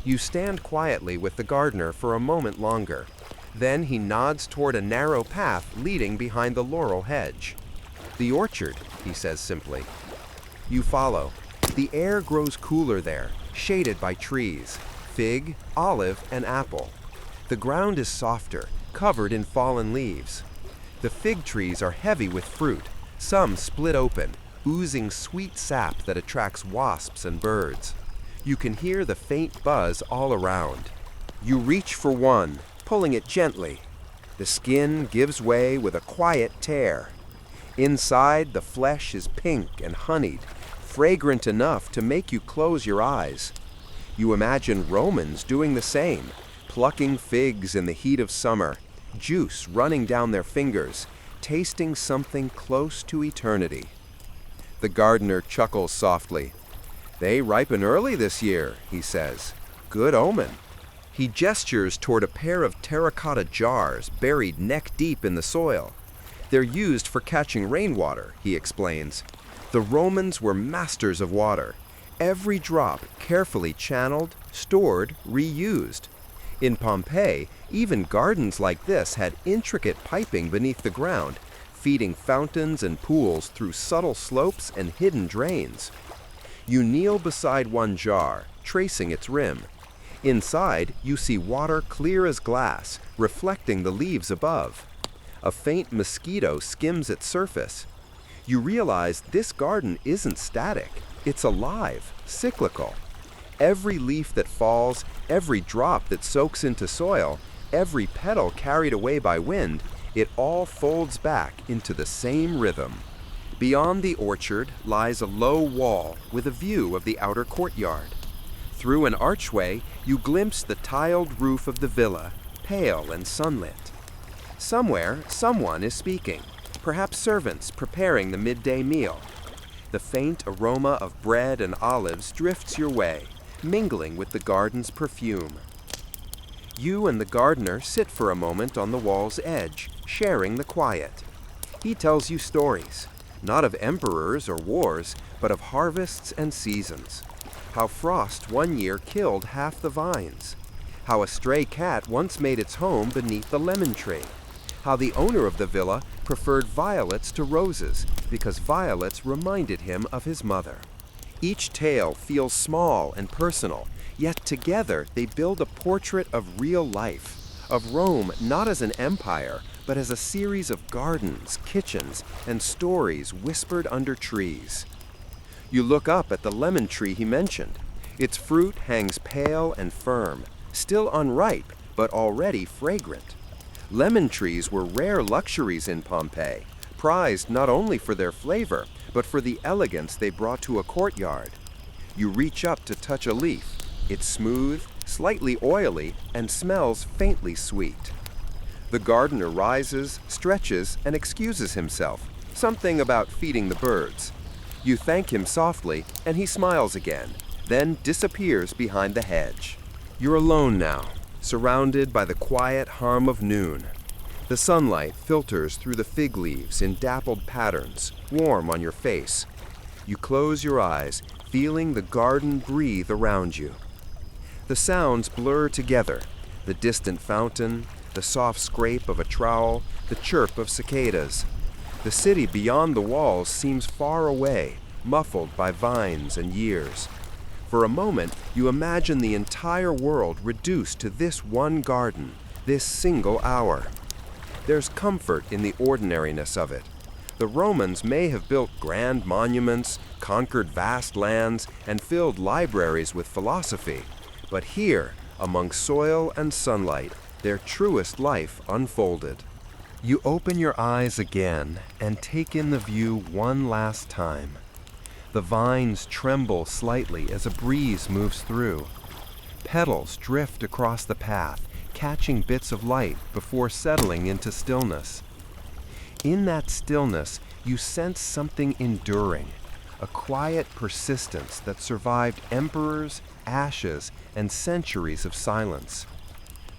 You stand quietly with the gardener for a moment longer. Then he nods toward a narrow path leading behind the laurel hedge. "The orchard," he says simply. You follow. The air grows cooler there, shaded by trees, fig, olive, and apple. The ground is softer, covered in fallen leaves. The fig trees are heavy with fruit, some split open, oozing sweet sap that attracts wasps and birds. You can hear the faint buzz all around. You reach for one, pulling it gently. The skin gives way with a quiet tear. Inside, the flesh is pink and honeyed, fragrant enough to make you close your eyes. You imagine Romans doing the same, plucking figs in the heat of summer, juice running down their fingers, tasting something close to eternity. The gardener chuckles softly. "They ripen early this year," he says. "Good omen." He gestures toward a pair of terracotta jars buried neck-deep in the soil. "They're used for catching rainwater," he explains. "The Romans were masters of water. Every drop carefully channeled, stored, reused. In Pompeii, even gardens like this had intricate piping beneath the ground, feeding fountains and pools through subtle slopes and hidden drains." You kneel beside one jar, tracing its rim. Inside, you see water clear as glass, reflecting the leaves above. A faint mosquito skims its surface. You realize this garden isn't static. It's alive, cyclical. Every leaf that falls, every drop that soaks into soil, every petal carried away by wind, it all folds back into the same rhythm. Beyond the orchard lies a low wall with a view of the outer courtyard. Through an archway, you glimpse the tiled roof of the villa, pale and sunlit. Somewhere, someone is speaking, perhaps servants preparing the midday meal. The faint aroma of bread and olives drifts your way, mingling with the garden's perfume. You and the gardener sit for a moment on the wall's edge, sharing the quiet. He tells you stories, not of emperors or wars, but of harvests and seasons. How frost one year killed half the vines. How a stray cat once made its home beneath the lemon tree. How the owner of the villa preferred violets to roses because violets reminded him of his mother. Each tale feels small and personal, yet together they build a portrait of real life, of Rome not as an empire, but as a series of gardens, kitchens, and stories whispered under trees. You look up at the lemon tree he mentioned. Its fruit hangs pale and firm, still unripe, but already fragrant. Lemon trees were rare luxuries in Pompeii, prized not only for their flavor, but for the elegance they brought to a courtyard. You reach up to touch a leaf. It's smooth, slightly oily, and smells faintly sweet. The gardener rises, stretches, and excuses himself, something about feeding the birds. You thank him softly, and he smiles again, then disappears behind the hedge. You're alone now, surrounded by the quiet hum of noon. The sunlight filters through the fig leaves in dappled patterns, warm on your face. You close your eyes, feeling the garden breathe around you. The sounds blur together, the distant fountain, the soft scrape of a trowel, the chirp of cicadas. The city beyond the walls seems far away, muffled by vines and years. For a moment, you imagine the entire world reduced to this one garden, this single hour. There's comfort in the ordinariness of it. The Romans may have built grand monuments, conquered vast lands, and filled libraries with philosophy, but here, among soil and sunlight, their truest life unfolded. You open your eyes again and take in the view one last time. The vines tremble slightly as a breeze moves through. Petals drift across the path, catching bits of light before settling into stillness. In that stillness, you sense something enduring, a quiet persistence that survived emperors, ashes, and centuries of silence.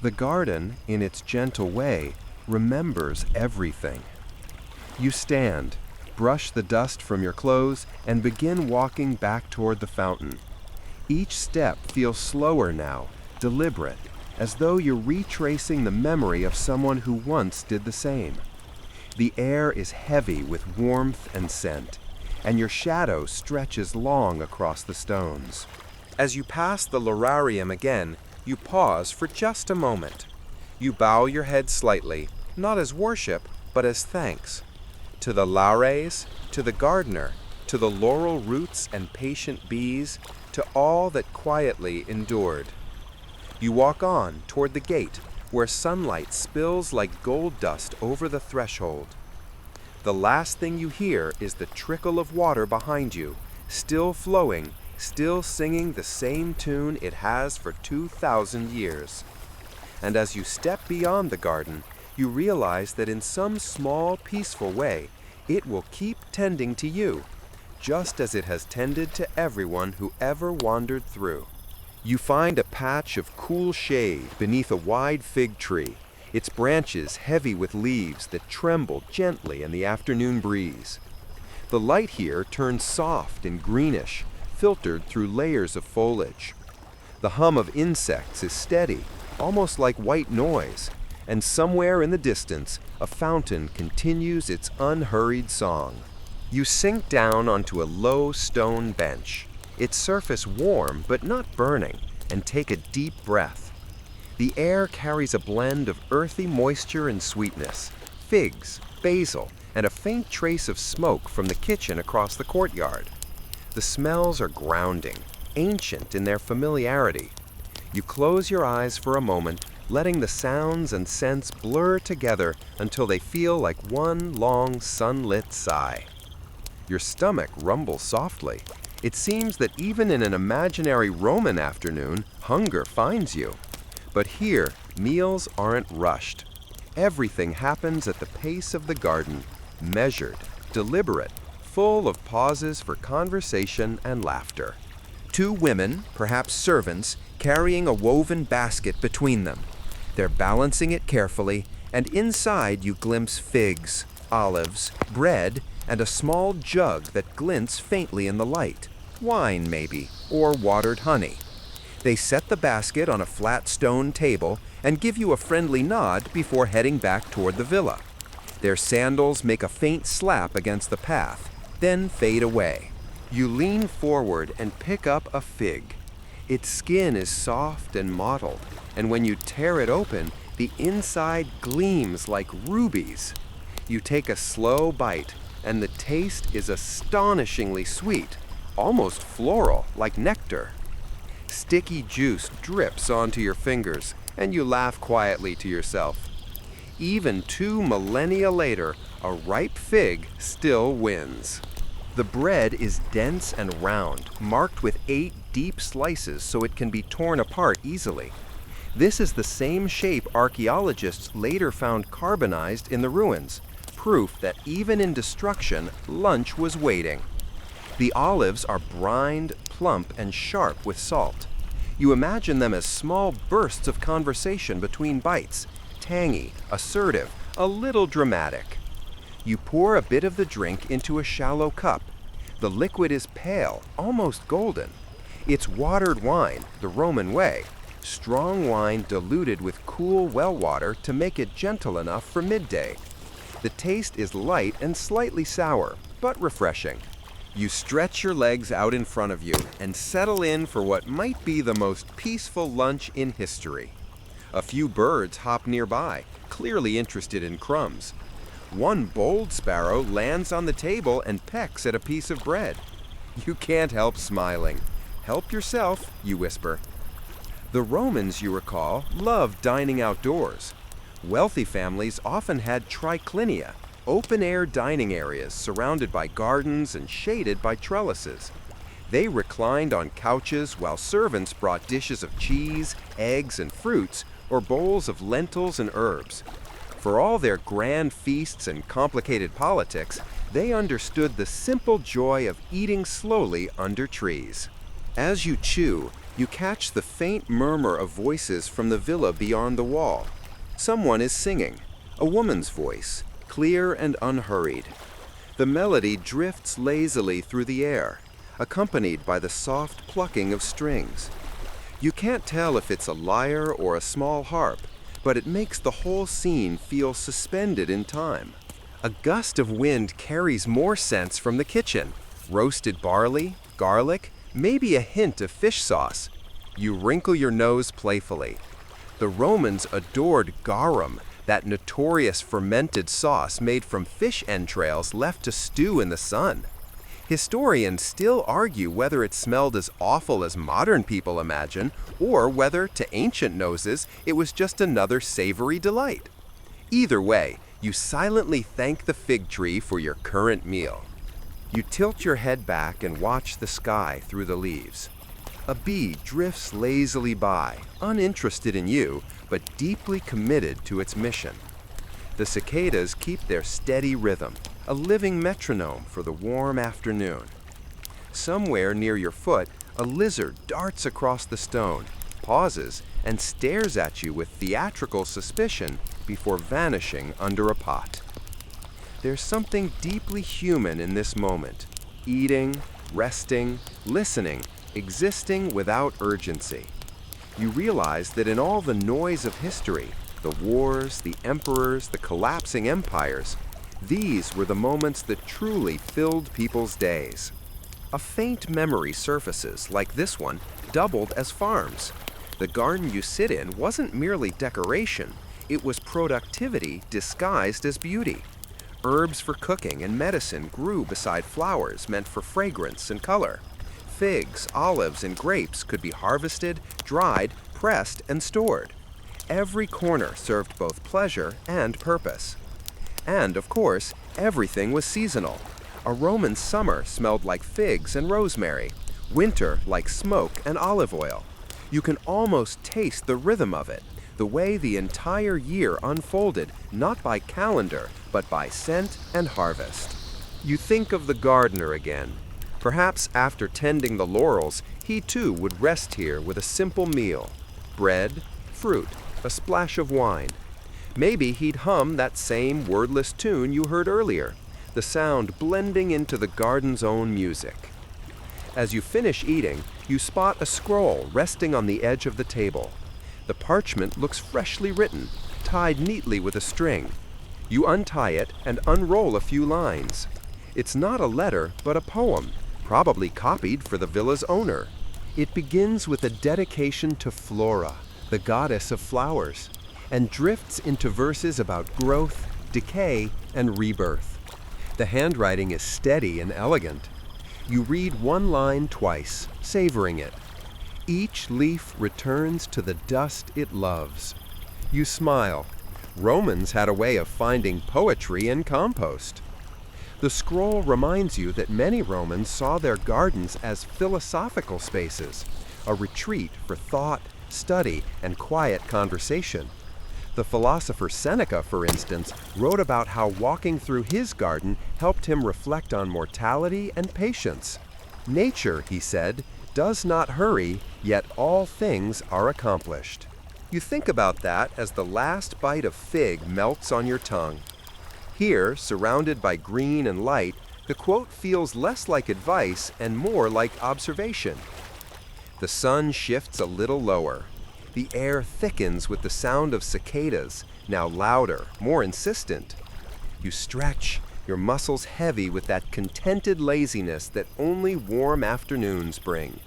The garden, in its gentle way, remembers everything. You stand, brush the dust from your clothes, and begin walking back toward the fountain. Each step feels slower now, deliberate, as though you're retracing the memory of someone who once did the same. The air is heavy with warmth and scent, and your shadow stretches long across the stones. As you pass the lararium again, you pause for just a moment. You bow your head slightly, not as worship, but as thanks. To the lares, to the gardener, to the laurel roots and patient bees, to all that quietly endured. You walk on toward the gate, where sunlight spills like gold dust over the threshold. The last thing you hear is the trickle of water behind you, still flowing, still singing the same tune it has for 2,000 years. And as you step beyond the garden, you realize that in some small, peaceful way, it will keep tending to you, just as it has tended to everyone who ever wandered through. You find a patch of cool shade beneath a wide fig tree, its branches heavy with leaves that tremble gently in the afternoon breeze. The light here turns soft and greenish, filtered through layers of foliage. The hum of insects is steady, almost like white noise, and somewhere in the distance, a fountain continues its unhurried song. You sink down onto a low stone bench, its surface warm but not burning, and take a deep breath. The air carries a blend of earthy moisture and sweetness, figs, basil, and a faint trace of smoke from the kitchen across the courtyard. The smells are grounding, ancient in their familiarity. You close your eyes for a moment, letting the sounds and scents blur together until they feel like one long sunlit sigh. Your stomach rumbles softly. It seems that even in an imaginary Roman afternoon, hunger finds you. But here, meals aren't rushed. Everything happens at the pace of the garden, measured, deliberate, full of pauses for conversation and laughter. Two women, perhaps servants, carrying a woven basket between them. They're balancing it carefully, and inside you glimpse figs, olives, bread, and a small jug that glints faintly in the light. Wine, maybe, or watered honey. They set the basket on a flat stone table and give you a friendly nod before heading back toward the villa. Their sandals make a faint slap against the path, then fade away. You lean forward and pick up a fig. Its skin is soft and mottled, and when you tear it open, the inside gleams like rubies. You take a slow bite, and the taste is astonishingly sweet, almost floral, like nectar. Sticky juice drips onto your fingers, and you laugh quietly to yourself. Even 2 millennia later, a ripe fig still wins. The bread is dense and round, marked with 8 deep slices so it can be torn apart easily. This is the same shape archaeologists later found carbonized in the ruins, proof that even in destruction, lunch was waiting. The olives are brined, plump, and sharp with salt. You imagine them as small bursts of conversation between bites, tangy, assertive, a little dramatic. You pour a bit of the drink into a shallow cup. The liquid is pale, almost golden. It's watered wine, the Roman way, strong wine diluted with cool well water to make it gentle enough for midday. The taste is light and slightly sour, but refreshing. You stretch your legs out in front of you and settle in for what might be the most peaceful lunch in history. A few birds hop nearby, clearly interested in crumbs. One bold sparrow lands on the table and pecks at a piece of bread. You can't help smiling. "Help yourself," you whisper. The Romans, you recall, loved dining outdoors. Wealthy families often had triclinia, open-air dining areas surrounded by gardens and shaded by trellises. They reclined on couches while servants brought dishes of cheese, eggs, and fruits, or bowls of lentils and herbs. For all their grand feasts and complicated politics, they understood the simple joy of eating slowly under trees. As you chew, you catch the faint murmur of voices from the villa beyond the wall. Someone is singing, a woman's voice, clear and unhurried. The melody drifts lazily through the air, accompanied by the soft plucking of strings. You can't tell if it's a lyre or a small harp, but it makes the whole scene feel suspended in time. A gust of wind carries more scents from the kitchen. Roasted barley, garlic, maybe a hint of fish sauce. You wrinkle your nose playfully. The Romans adored garum, that notorious fermented sauce made from fish entrails left to stew in the sun. Historians still argue whether it smelled as awful as modern people imagine, or whether, to ancient noses, it was just another savory delight. Either way, you silently thank the fig tree for your current meal. You tilt your head back and watch the sky through the leaves. A bee drifts lazily by, uninterested in you, but deeply committed to its mission. The cicadas keep their steady rhythm, a living metronome for the warm afternoon. Somewhere near your foot, a lizard darts across the stone, pauses, and stares at you with theatrical suspicion before vanishing under a pot. There's something deeply human in this moment, eating, resting, listening, existing without urgency. You realize that in all the noise of history, the wars, the emperors, the collapsing empires, these were the moments that truly filled people's days. A faint memory surfaces, like this one, doubled as farms. The garden you sit in wasn't merely decoration, it was productivity disguised as beauty. Herbs for cooking and medicine grew beside flowers meant for fragrance and color. Figs, olives, and grapes could be harvested, dried, pressed, and stored. Every corner served both pleasure and purpose. And, of course, everything was seasonal. A Roman summer smelled like figs and rosemary, winter like smoke and olive oil. You can almost taste the rhythm of it, the way the entire year unfolded, not by calendar, but by scent and harvest. You think of the gardener again. Perhaps after tending the laurels, he too would rest here with a simple meal. Bread, fruit, a splash of wine. Maybe he'd hum that same wordless tune you heard earlier, the sound blending into the garden's own music. As you finish eating, you spot a scroll resting on the edge of the table. The parchment looks freshly written, tied neatly with a string. You untie it and unroll a few lines. It's not a letter, but a poem, probably copied for the villa's owner. It begins with a dedication to Flora, the goddess of flowers, and drifts into verses about growth, decay, and rebirth. The handwriting is steady and elegant. You read one line twice, savoring it. Each leaf returns to the dust it loves. You smile. Romans had a way of finding poetry in compost. The scroll reminds you that many Romans saw their gardens as philosophical spaces, a retreat for thought, study, and quiet conversation. The philosopher Seneca, for instance, wrote about how walking through his garden helped him reflect on mortality and patience. Nature, he said, does not hurry, yet all things are accomplished. You think about that as the last bite of fig melts on your tongue. Here, surrounded by green and light, the quote feels less like advice and more like observation. The sun shifts a little lower. The air thickens with the sound of cicadas, now louder, more insistent. You stretch, your muscles heavy with that contented laziness that only warm afternoons bring.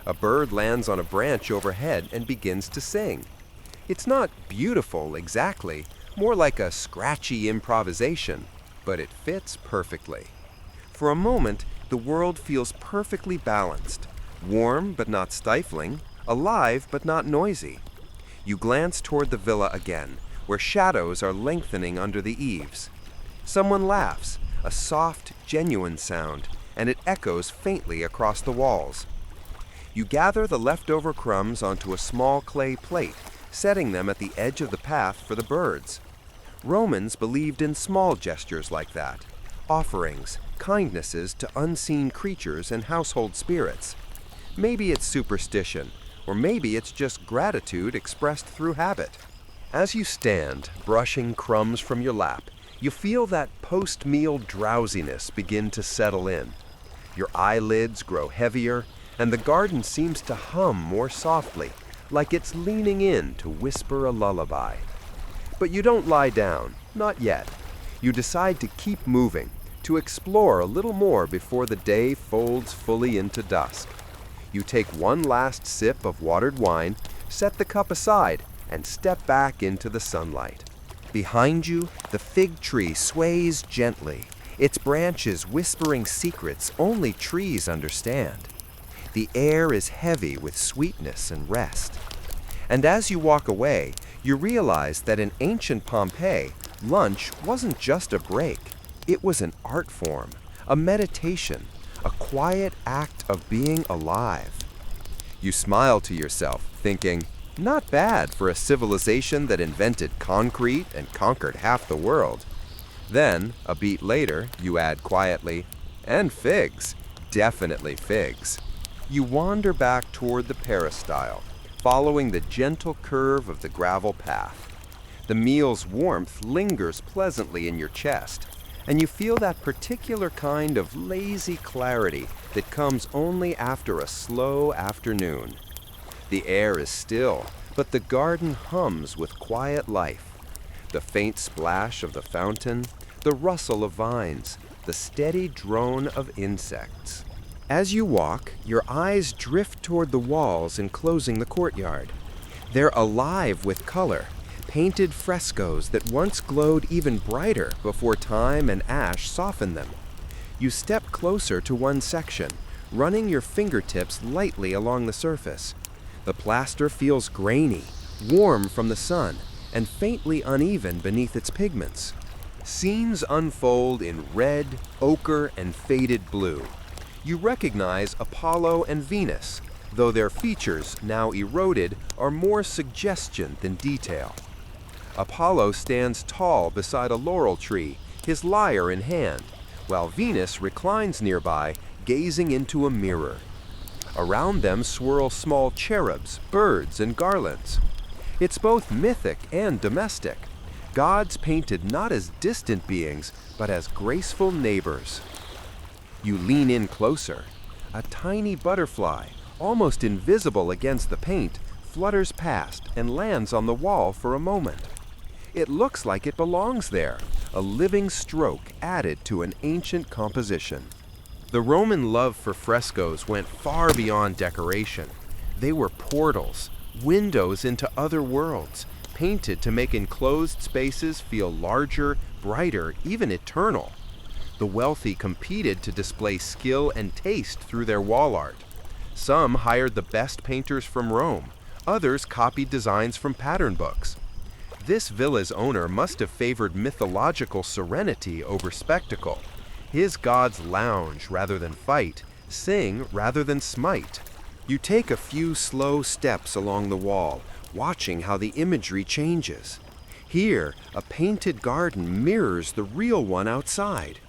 A bird lands on a branch overhead and begins to sing. It's not beautiful exactly, more like a scratchy improvisation, but it fits perfectly. For a moment, the world feels perfectly balanced, warm but not stifling, alive but not noisy. You glance toward the villa again, where shadows are lengthening under the eaves. Someone laughs, a soft, genuine sound, and it echoes faintly across the walls. You gather the leftover crumbs onto a small clay plate, setting them at the edge of the path for the birds. Romans believed in small gestures like that, offerings, kindnesses to unseen creatures and household spirits. Maybe it's superstition, or maybe it's just gratitude expressed through habit. As you stand, brushing crumbs from your lap, you feel that post-meal drowsiness begin to settle in. Your eyelids grow heavier, and the garden seems to hum more softly, like it's leaning in to whisper a lullaby. But you don't lie down, not yet. You decide to keep moving, to explore a little more before the day folds fully into dusk. You take one last sip of watered wine, set the cup aside, and step back into the sunlight. Behind you, the fig tree sways gently, its branches whispering secrets only trees understand. The air is heavy with sweetness and rest. And as you walk away, you realize that in ancient Pompeii, lunch wasn't just a break. It was an art form, a meditation, a quiet act of being alive. You smile to yourself, thinking, not bad for a civilization that invented concrete and conquered half the world. Then, a beat later, you add quietly, and figs, definitely figs. You wander back toward the peristyle, following the gentle curve of the gravel path. The meal's warmth lingers pleasantly in your chest, and you feel that particular kind of lazy clarity that comes only after a slow afternoon. The air is still, but the garden hums with quiet life. The faint splash of the fountain, the rustle of vines, the steady drone of insects. As you walk, your eyes drift toward the walls enclosing the courtyard. They're alive with color, painted frescoes that once glowed even brighter before time and ash softened them. You step closer to one section, running your fingertips lightly along the surface. The plaster feels grainy, warm from the sun, and faintly uneven beneath its pigments. Scenes unfold in red, ochre, and faded blue. You recognize Apollo and Venus, though their features, now eroded, are more suggestion than detail. Apollo stands tall beside a laurel tree, his lyre in hand, while Venus reclines nearby, gazing into a mirror. Around them swirl small cherubs, birds, and garlands. It's both mythic and domestic. Gods painted not as distant beings, but as graceful neighbors. You lean in closer. A tiny butterfly, almost invisible against the paint, flutters past and lands on the wall for a moment. It looks like it belongs there, a living stroke added to an ancient composition. The Roman love for frescoes went far beyond decoration. They were portals, windows into other worlds, painted to make enclosed spaces feel larger, brighter, even eternal. The wealthy competed to display skill and taste through their wall art. Some hired the best painters from Rome, others copied designs from pattern books. This villa's owner must have favored mythological serenity over spectacle. His gods lounge rather than fight, sing rather than smite. You take a few slow steps along the wall, watching how the imagery changes. Here, a painted garden mirrors the real one outside.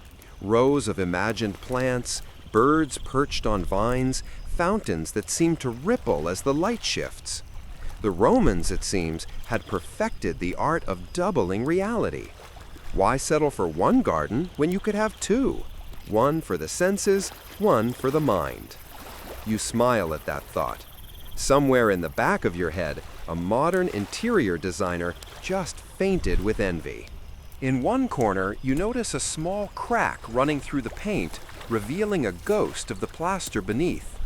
Rows of imagined plants, birds perched on vines, fountains that seem to ripple as the light shifts. The Romans, it seems, had perfected the art of doubling reality. Why settle for one garden when you could have two? One for the senses, one for the mind. You smile at that thought. Somewhere in the back of your head, a modern interior designer just fainted with envy. In one corner, you notice a small crack running through the paint, revealing a ghost of the plaster beneath.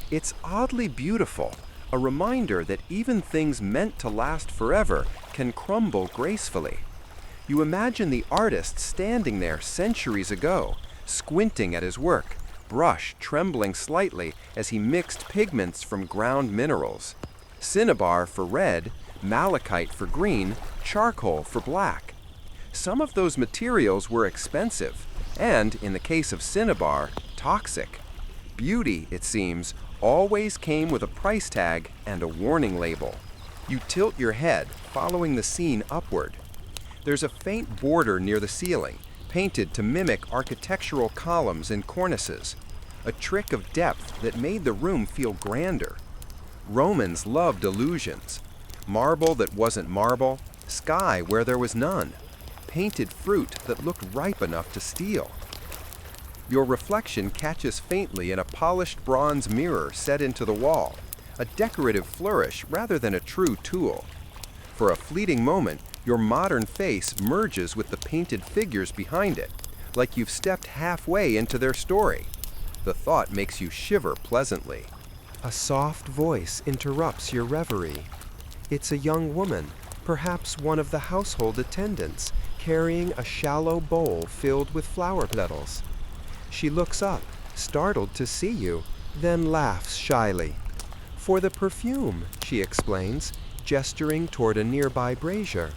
It's oddly beautiful, a reminder that even things meant to last forever can crumble gracefully. You imagine the artist standing there centuries ago, squinting at his work, brush trembling slightly as he mixed pigments from ground minerals. Cinnabar for red, malachite for green, charcoal for black. Some of those materials were expensive, and, in the case of cinnabar, toxic. Beauty, it seems, always came with a price tag and a warning label. You tilt your head, following the scene upward. There's a faint border near the ceiling, painted to mimic architectural columns and cornices, a trick of depth that made the room feel grander. Romans loved illusions. Marble that wasn't marble, sky where there was none, painted fruit that looked ripe enough to steal. Your reflection catches faintly in a polished bronze mirror set into the wall, a decorative flourish rather than a true tool. For a fleeting moment, your modern face merges with the painted figures behind it, like you've stepped halfway into their story. The thought makes you shiver pleasantly. A soft voice interrupts your reverie. It's a young woman, perhaps one of the household attendants, carrying a shallow bowl filled with flower petals. She looks up, startled to see you, then laughs shyly. "For the perfume," she explains, gesturing toward a nearby brazier.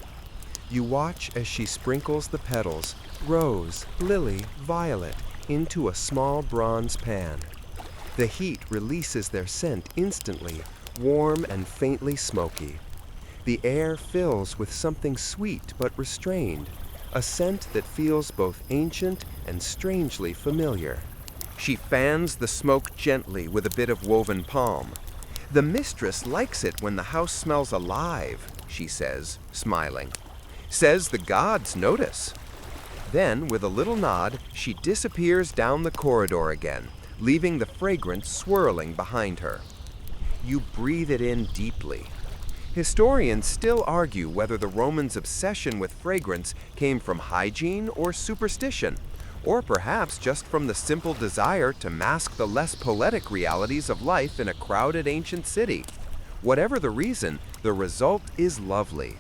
You watch as she sprinkles the petals, rose, lily, violet, into a small bronze pan. The heat releases their scent instantly, warm and faintly smoky. The air fills with something sweet but restrained, a scent that feels both ancient and strangely familiar. She fans the smoke gently with a bit of woven palm. "The mistress likes it when the house smells alive," she says, smiling. "Says the gods notice." Then, with a little nod, she disappears down the corridor again, leaving the fragrance swirling behind her. You breathe it in deeply. Historians still argue whether the Romans' obsession with fragrance came from hygiene or superstition, or perhaps just from the simple desire to mask the less poetic realities of life in a crowded ancient city. Whatever the reason, the result is lovely.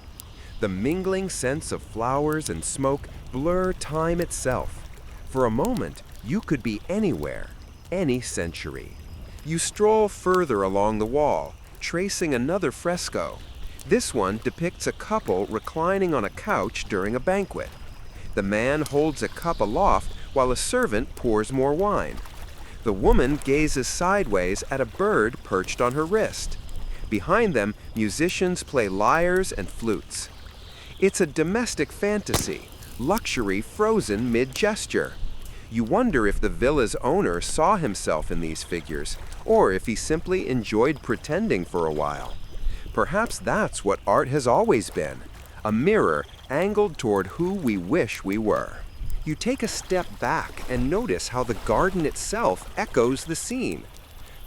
The mingling scents of flowers and smoke blur time itself. For a moment, you could be anywhere, any century. You stroll further along the wall, tracing another fresco. This one depicts a couple reclining on a couch during a banquet. The man holds a cup aloft while a servant pours more wine. The woman gazes sideways at a bird perched on her wrist. Behind them, musicians play lyres and flutes. It's a domestic fantasy, luxury frozen mid-gesture. You wonder if the villa's owner saw himself in these figures, or if he simply enjoyed pretending for a while. Perhaps that's what art has always been, a mirror angled toward who we wish we were. You take a step back and notice how the garden itself echoes the scene.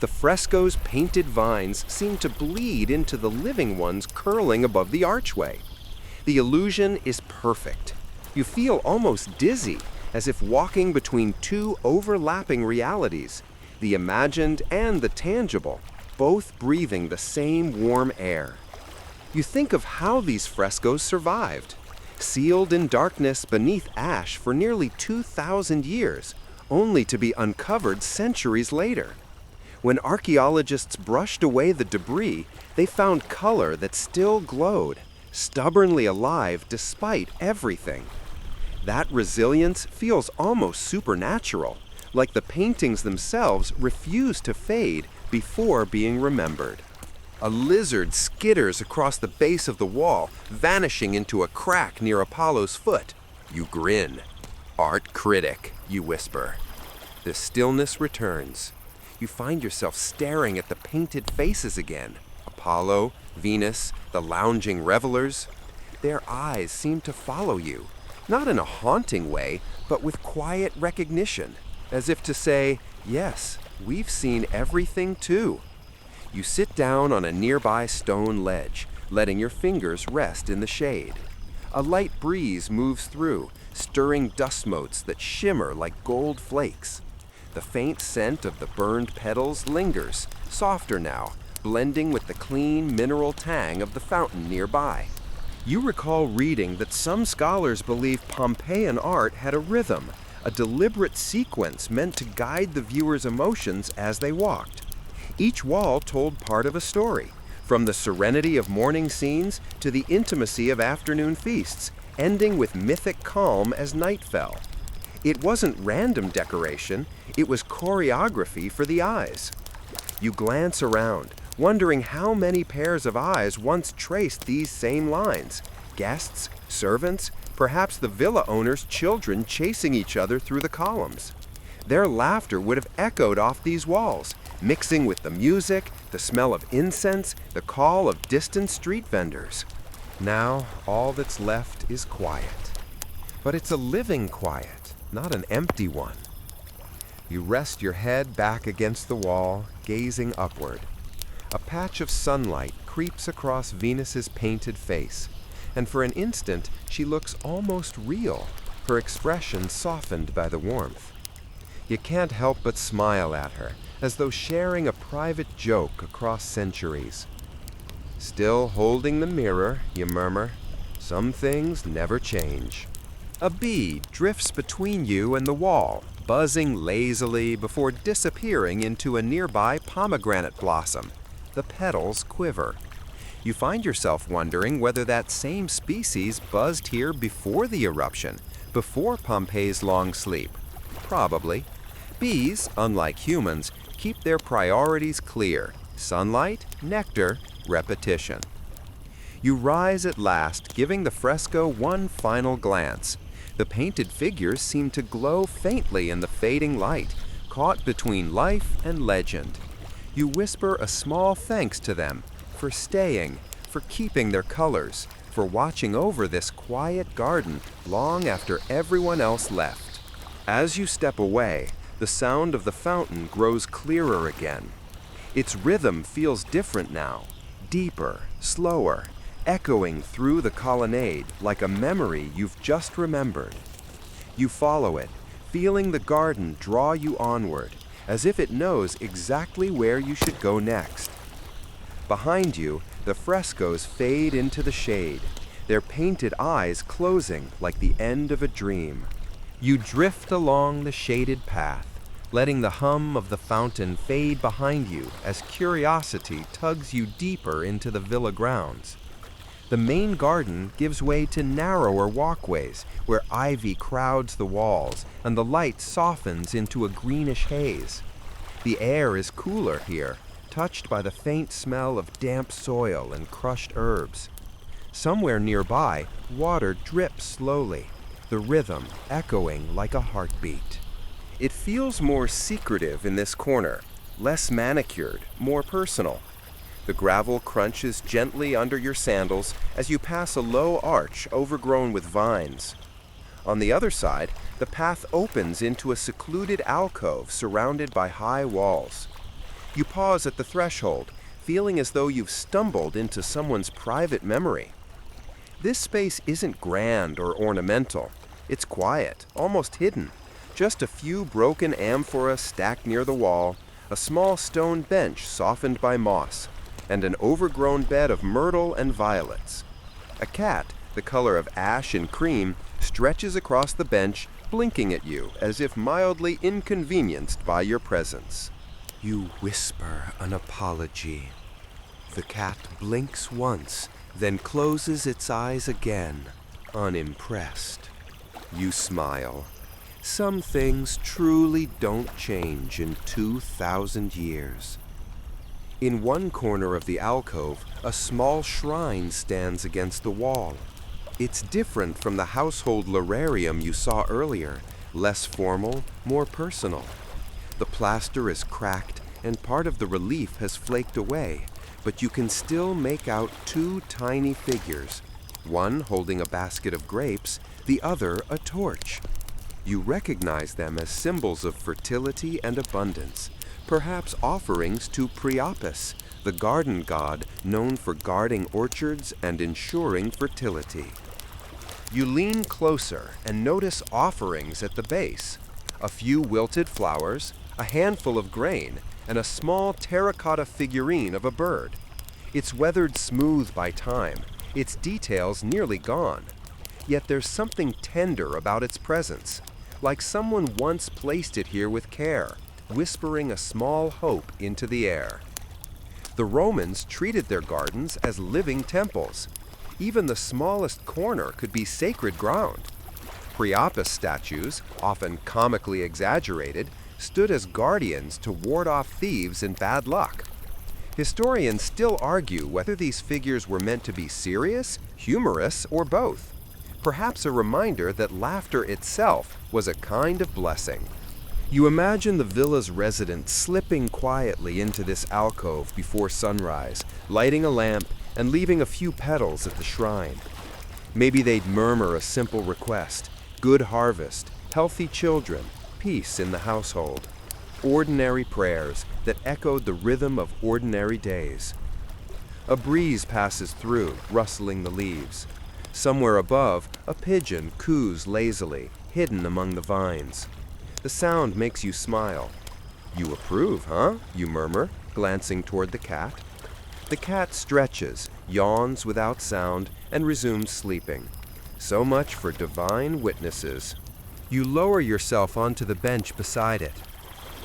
The fresco's painted vines seem to bleed into the living ones curling above the archway. The illusion is perfect. You feel almost dizzy, as if walking between two overlapping realities, the imagined and the tangible, both breathing the same warm air. You think of how these frescoes survived, sealed in darkness beneath ash for nearly 2,000 years, only to be uncovered centuries later. When archaeologists brushed away the debris, they found color that still glowed, stubbornly alive despite everything. That resilience feels almost supernatural, like the paintings themselves refuse to fade before being remembered. A lizard skitters across the base of the wall, vanishing into a crack near Apollo's foot. You grin. "Art critic," you whisper. The stillness returns. You find yourself staring at the painted faces again. Apollo, Venus, the lounging revelers. Their eyes seem to follow you, not in a haunting way, but with quiet recognition, as if to say, "Yes, we've seen everything too." You sit down on a nearby stone ledge, letting your fingers rest in the shade. A light breeze moves through, stirring dust motes that shimmer like gold flakes. The faint scent of the burned petals lingers, softer now, blending with the clean mineral tang of the fountain nearby. You recall reading that some scholars believe Pompeian art had a rhythm, a deliberate sequence meant to guide the viewer's emotions as they walked. Each wall told part of a story, from the serenity of morning scenes to the intimacy of afternoon feasts, ending with mythic calm as night fell. It wasn't random decoration, it was choreography for the eyes. You glance around, wondering how many pairs of eyes once traced these same lines. Guests, servants, perhaps the villa owner's children chasing each other through the columns. Their laughter would have echoed off these walls, mixing with the music, the smell of incense, the call of distant street vendors. Now, all that's left is quiet. But it's a living quiet, not an empty one. You rest your head back against the wall, gazing upward. A patch of sunlight creeps across Venus's painted face, and for an instant she looks almost real, her expression softened by the warmth. You can't help but smile at her, as though sharing a private joke across centuries. Still holding the mirror, you murmur, "Some things never change." A bee drifts between you and the wall, buzzing lazily before disappearing into a nearby pomegranate blossom. The petals quiver. You find yourself wondering whether that same species buzzed here before the eruption, before Pompeii's long sleep. Probably. Bees, unlike humans, keep their priorities clear: sunlight, nectar, repetition. You rise at last, giving the fresco one final glance. The painted figures seem to glow faintly in the fading light, caught between life and legend. You whisper a small thanks to them for staying, for keeping their colors, for watching over this quiet garden long after everyone else left. As you step away, the sound of the fountain grows clearer again. Its rhythm feels different now, deeper, slower, echoing through the colonnade like a memory you've just remembered. You follow it, feeling the garden draw you onward, as if it knows exactly where you should go next. Behind you, the frescoes fade into the shade, their painted eyes closing like the end of a dream. You drift along the shaded path, letting the hum of the fountain fade behind you as curiosity tugs you deeper into the villa grounds. The main garden gives way to narrower walkways where ivy crowds the walls and the light softens into a greenish haze. The air is cooler here, touched by the faint smell of damp soil and crushed herbs. Somewhere nearby, water drips slowly, the rhythm echoing like a heartbeat. It feels more secretive in this corner, less manicured, more personal. The gravel crunches gently under your sandals as you pass a low arch overgrown with vines. On the other side, the path opens into a secluded alcove surrounded by high walls. You pause at the threshold, feeling as though you've stumbled into someone's private memory. This space isn't grand or ornamental. It's quiet, almost hidden. Just a few broken amphoras stacked near the wall, a small stone bench softened by moss, and an overgrown bed of myrtle and violets. A cat, the color of ash and cream, stretches across the bench, blinking at you as if mildly inconvenienced by your presence. You whisper an apology. The cat blinks once, then closes its eyes again, unimpressed. You smile. Some things truly don't change in 2,000 years. In one corner of the alcove, a small shrine stands against the wall. It's different from the household lararium you saw earlier, less formal, more personal. The plaster is cracked and part of the relief has flaked away, but you can still make out two tiny figures, one holding a basket of grapes, the other a torch. You recognize them as symbols of fertility and abundance, perhaps offerings to Priapus, the garden god known for guarding orchards and ensuring fertility. You lean closer and notice offerings at the base, a few wilted flowers, a handful of grain, and a small terracotta figurine of a bird. It's weathered smooth by time, its details nearly gone. Yet there's something tender about its presence, like someone once placed it here with care, whispering a small hope into the air. The Romans treated their gardens as living temples. Even the smallest corner could be sacred ground. Priapus statues, often comically exaggerated, stood as guardians to ward off thieves and bad luck. Historians still argue whether these figures were meant to be serious, humorous, or both. Perhaps a reminder that laughter itself was a kind of blessing. You imagine the villa's resident slipping quietly into this alcove before sunrise, lighting a lamp and leaving a few petals at the shrine. Maybe they'd murmur a simple request: good harvest, healthy children, peace in the household. Ordinary prayers that echoed the rhythm of ordinary days. A breeze passes through, rustling the leaves. Somewhere above, a pigeon coos lazily, hidden among the vines. The sound makes you smile. You approve, huh? You murmur, glancing toward the cat. The cat stretches, yawns without sound, and resumes sleeping. So much for divine witnesses. You lower yourself onto the bench beside it.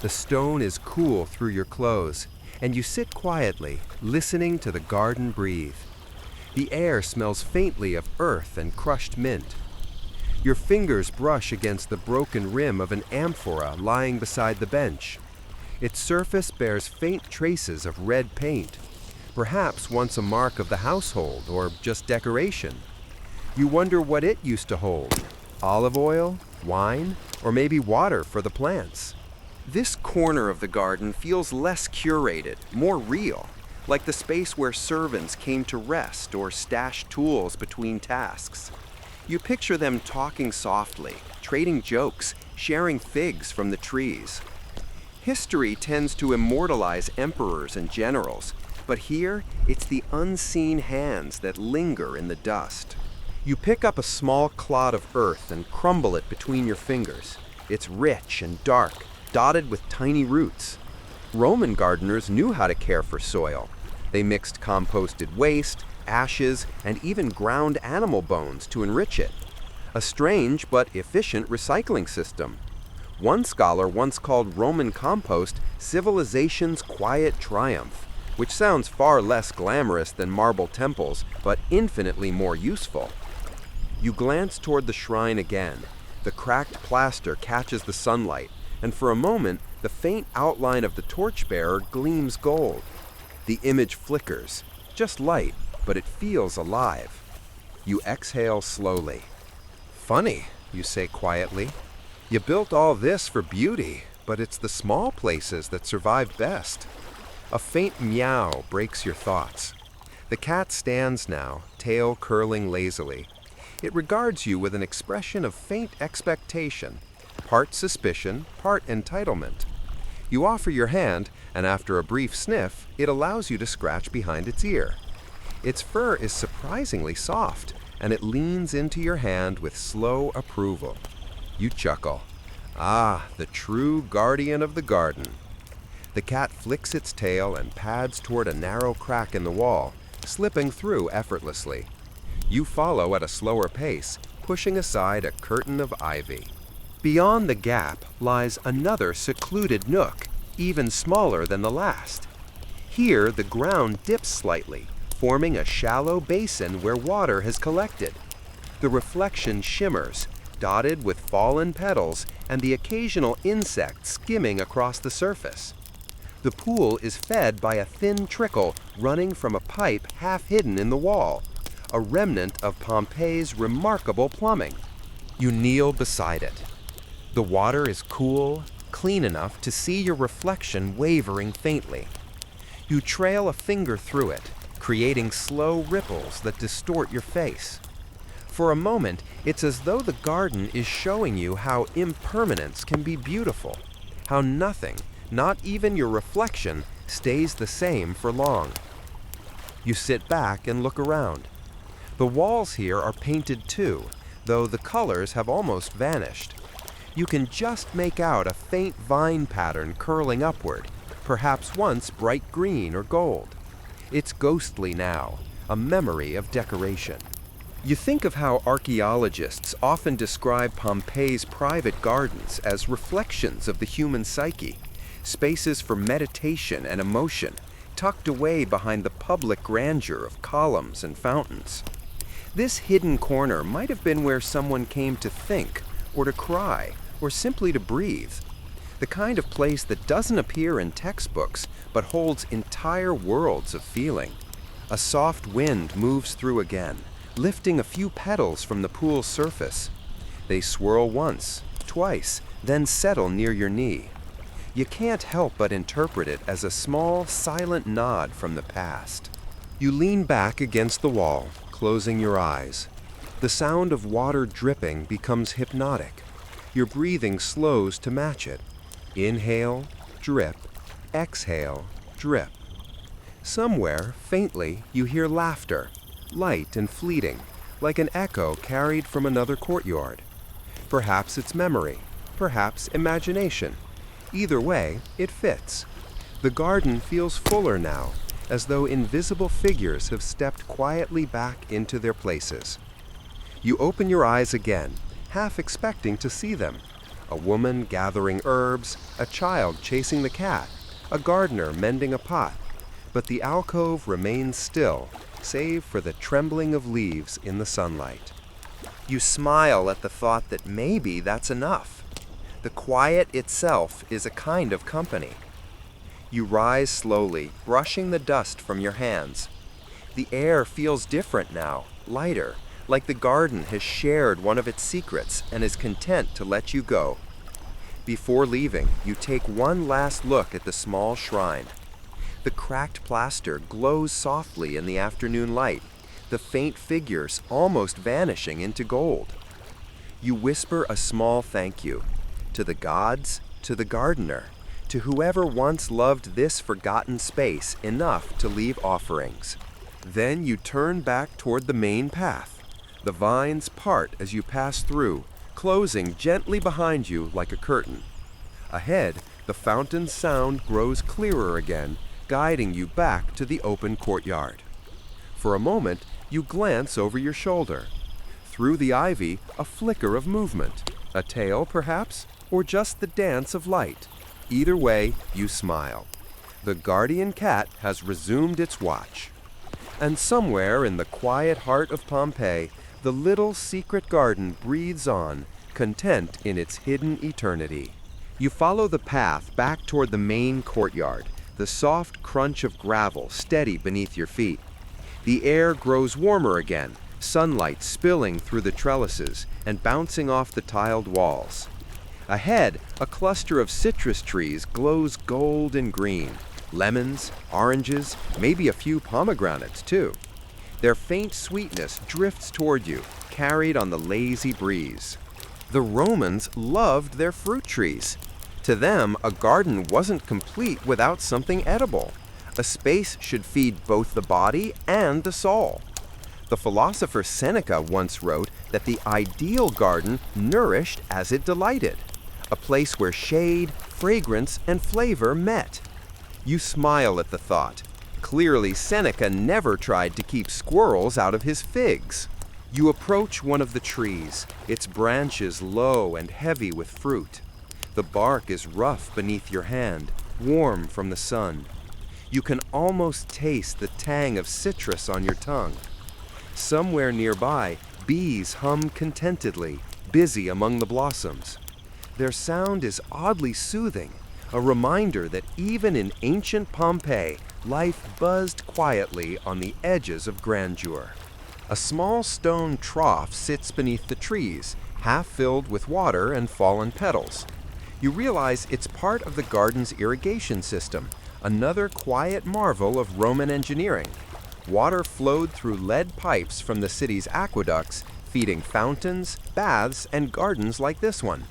The stone is cool through your clothes, and you sit quietly, listening to the garden breathe. The air smells faintly of earth and crushed mint. Your fingers brush against the broken rim of an amphora lying beside the bench. Its surface bears faint traces of red paint, perhaps once a mark of the household or just decoration. You wonder what it used to hold: olive oil, wine, or maybe water for the plants. This corner of the garden feels less curated, more real, like the space where servants came to rest or stash tools between tasks. You picture them talking softly, trading jokes, sharing figs from the trees. History tends to immortalize emperors and generals, but here it's the unseen hands that linger in the dust. You pick up a small clod of earth and crumble it between your fingers. It's rich and dark, dotted with tiny roots. Roman gardeners knew how to care for soil. They mixed composted waste, ashes, and even ground animal bones to enrich it. A strange but efficient recycling system. One scholar once called Roman compost civilization's quiet triumph, which sounds far less glamorous than marble temples, but infinitely more useful. You glance toward the shrine again. The cracked plaster catches the sunlight, and for a moment, the faint outline of the torchbearer gleams gold. The image flickers, just light, but it feels alive. You exhale slowly. Funny, you say quietly. You built all this for beauty, but it's the small places that survive best. A faint meow breaks your thoughts. The cat stands now, tail curling lazily. It regards you with an expression of faint expectation, part suspicion, part entitlement. You offer your hand, and after a brief sniff, it allows you to scratch behind its ear. Its fur is surprisingly soft, and it leans into your hand with slow approval. You chuckle. Ah, the true guardian of the garden. The cat flicks its tail and pads toward a narrow crack in the wall, slipping through effortlessly. You follow at a slower pace, pushing aside a curtain of ivy. Beyond the gap lies another secluded nook, even smaller than the last. Here, the ground dips slightly, forming a shallow basin where water has collected. The reflection shimmers, dotted with fallen petals and the occasional insect skimming across the surface. The pool is fed by a thin trickle running from a pipe half hidden in the wall, a remnant of Pompeii's remarkable plumbing. You kneel beside it. The water is cool, clean enough to see your reflection wavering faintly. You trail a finger through it, creating slow ripples that distort your face. For a moment, it's as though the garden is showing you how impermanence can be beautiful, how nothing, not even your reflection, stays the same for long. You sit back and look around. The walls here are painted too, though the colors have almost vanished. You can just make out a faint vine pattern curling upward, perhaps once bright green or gold. It's ghostly now, a memory of decoration. You think of how archaeologists often describe Pompeii's private gardens as reflections of the human psyche, spaces for meditation and emotion, tucked away behind the public grandeur of columns and fountains. This hidden corner might have been where someone came to think, or to cry, or simply to breathe. The kind of place that doesn't appear in textbooks, but holds entire worlds of feeling. A soft wind moves through again, lifting a few petals from the pool's surface. They swirl once, twice, then settle near your knee. You can't help but interpret it as a small, silent nod from the past. You lean back against the wall, closing your eyes. The sound of water dripping becomes hypnotic. Your breathing slows to match it. Inhale, drip, exhale, drip. Somewhere, faintly, you hear laughter, light and fleeting, like an echo carried from another courtyard. Perhaps it's memory, perhaps imagination. Either way, it fits. The garden feels fuller now, as though invisible figures have stepped quietly back into their places. You open your eyes again, half expecting to see them. A woman gathering herbs, a child chasing the cat, a gardener mending a pot. But the alcove remains still, save for the trembling of leaves in the sunlight. You smile at the thought that maybe that's enough. The quiet itself is a kind of company. You rise slowly, brushing the dust from your hands. The air feels different now, lighter, like the garden has shared one of its secrets and is content to let you go. Before leaving, you take one last look at the small shrine. The cracked plaster glows softly in the afternoon light, the faint figures almost vanishing into gold. You whisper a small thank you to the gods, to the gardener, to whoever once loved this forgotten space enough to leave offerings. Then you turn back toward the main path. The vines part as you pass through, closing gently behind you like a curtain. Ahead, the fountain's sound grows clearer again, guiding you back to the open courtyard. For a moment, you glance over your shoulder. Through the ivy, a flicker of movement, a tail perhaps, or just the dance of light. Either way, you smile. The guardian cat has resumed its watch. And somewhere in the quiet heart of Pompeii, the little secret garden breathes on, content in its hidden eternity. You follow the path back toward the main courtyard, the soft crunch of gravel steady beneath your feet. The air grows warmer again, sunlight spilling through the trellises and bouncing off the tiled walls. Ahead, a cluster of citrus trees glows gold and green. Lemons, oranges, maybe a few pomegranates too. Their faint sweetness drifts toward you, carried on the lazy breeze. The Romans loved their fruit trees. To them, a garden wasn't complete without something edible. A space should feed both the body and the soul. The philosopher Seneca once wrote that the ideal garden nourished as it delighted, a place where shade, fragrance, and flavor met. You smile at the thought. Clearly, Seneca never tried to keep squirrels out of his figs. You approach one of the trees, its branches low and heavy with fruit. The bark is rough beneath your hand, warm from the sun. You can almost taste the tang of citrus on your tongue. Somewhere nearby, bees hum contentedly, busy among the blossoms. Their sound is oddly soothing, a reminder that even in ancient Pompeii, life buzzed quietly on the edges of grandeur. A small stone trough sits beneath the trees, half filled with water and fallen petals. You realize it's part of the garden's irrigation system, another quiet marvel of Roman engineering. Water flowed through lead pipes from the city's aqueducts, feeding fountains, baths, and gardens like this one.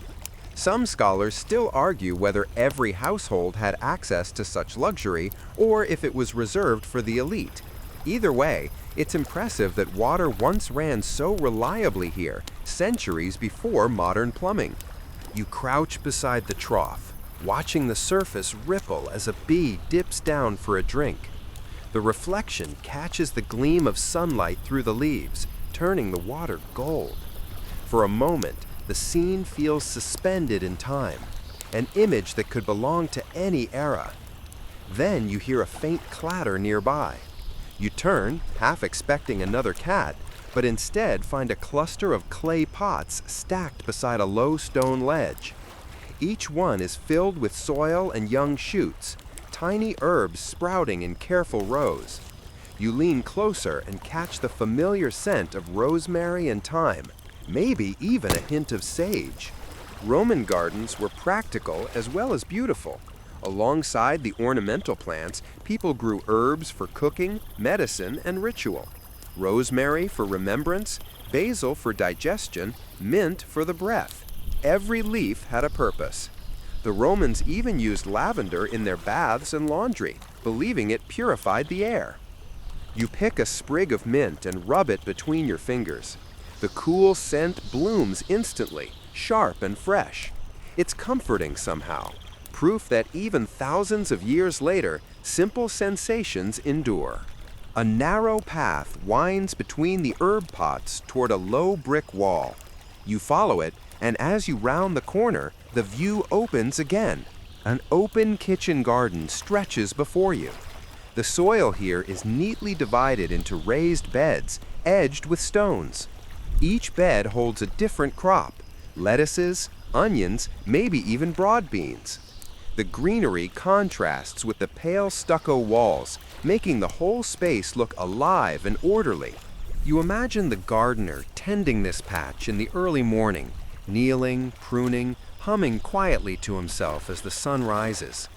Some scholars still argue whether every household had access to such luxury or if it was reserved for the elite. Either way, it's impressive that water once ran so reliably here, centuries before modern plumbing. You crouch beside the trough, watching the surface ripple as a bee dips down for a drink. The reflection catches the gleam of sunlight through the leaves, turning the water gold. For a moment, the scene feels suspended in time, an image that could belong to any era. Then you hear a faint clatter nearby. You turn, half expecting another cat, but instead find a cluster of clay pots stacked beside a low stone ledge. Each one is filled with soil and young shoots, tiny herbs sprouting in careful rows. You lean closer and catch the familiar scent of rosemary and thyme, maybe even a hint of sage. Roman gardens were practical as well as beautiful. Alongside the ornamental plants, people grew herbs for cooking, medicine, and ritual. Rosemary for remembrance, basil for digestion, mint for the breath. Every leaf had a purpose. The Romans even used lavender in their baths and laundry, believing it purified the air. You pick a sprig of mint and rub it between your fingers. The cool scent blooms instantly, sharp and fresh. It's comforting somehow, proof that even thousands of years later, simple sensations endure. A narrow path winds between the herb pots toward a low brick wall. You follow it, and as you round the corner, the view opens again. An open kitchen garden stretches before you. The soil here is neatly divided into raised beds, edged with stones. Each bed holds a different crop: lettuces, onions, maybe even broad beans. The greenery contrasts with the pale stucco walls, making the whole space look alive and orderly. You imagine the gardener tending this patch in the early morning, kneeling, pruning, humming quietly to himself as the sun rises.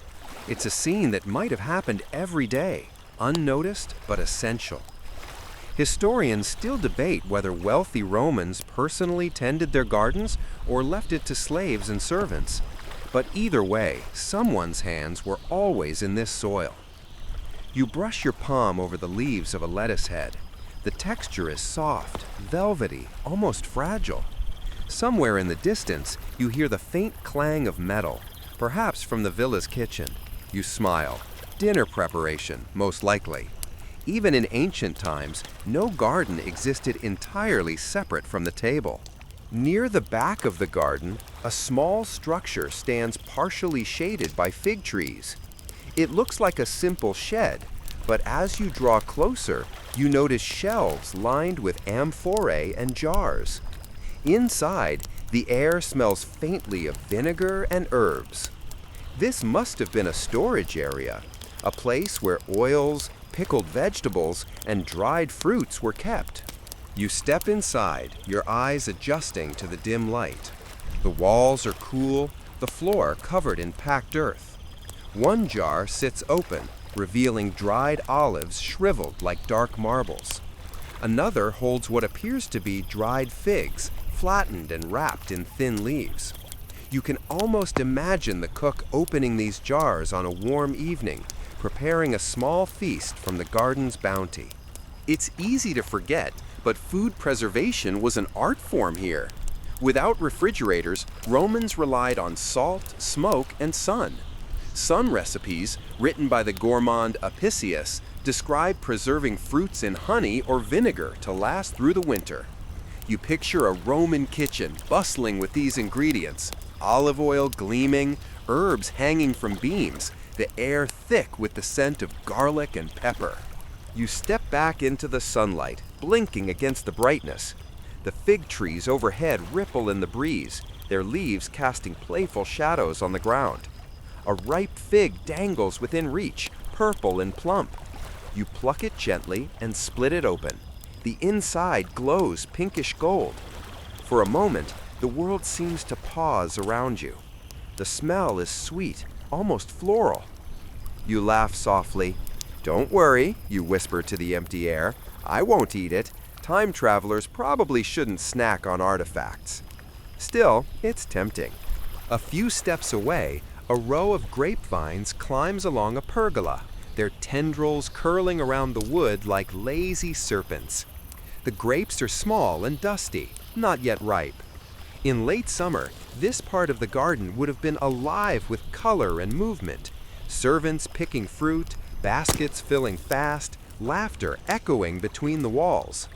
It's a scene that might have happened every day, unnoticed but essential. Historians still debate whether wealthy Romans personally tended their gardens or left it to slaves and servants. But either way, someone's hands were always in this soil. You brush your palm over the leaves of a lettuce head. The texture is soft, velvety, almost fragile. Somewhere in the distance, you hear the faint clang of metal, perhaps from the villa's kitchen. You smile. Dinner preparation, most likely. Even in ancient times, no garden existed entirely separate from the table. Near the back of the garden, a small structure stands partially shaded by fig trees. It looks like a simple shed, but as you draw closer, you notice shelves lined with amphorae and jars. Inside, the air smells faintly of vinegar and herbs. This must have been a storage area, a place where oils, pickled vegetables, and dried fruits were kept. You step inside, your eyes adjusting to the dim light. The walls are cool, the floor covered in packed earth. One jar sits open, revealing dried olives shriveled like dark marbles. Another holds what appears to be dried figs, flattened and wrapped in thin leaves. You can almost imagine the cook opening these jars on a warm evening, preparing a small feast from the garden's bounty. It's easy to forget, but food preservation was an art form here. Without refrigerators, Romans relied on salt, smoke, and sun. Some recipes, written by the gourmand Apicius, describe preserving fruits in honey or vinegar to last through the winter. You picture a Roman kitchen bustling with these ingredients: olive oil gleaming, herbs hanging from beams, the air thick with the scent of garlic and pepper. You step back into the sunlight, blinking against the brightness. The fig trees overhead ripple in the breeze, their leaves casting playful shadows on the ground. A ripe fig dangles within reach, purple and plump. You pluck it gently and split it open. The inside glows pinkish gold. For a moment, the world seems to pause around you. The smell is sweet, almost floral. You laugh softly. "Don't worry," you whisper to the empty air. "I won't eat it. Time travelers probably shouldn't snack on artifacts." Still, it's tempting. A few steps away, a row of grapevines climbs along a pergola, their tendrils curling around the wood like lazy serpents. The grapes are small and dusty, not yet ripe. In late summer, this part of the garden would have been alive with color and movement. Servants picking fruit, baskets filling fast, laughter echoing between the walls.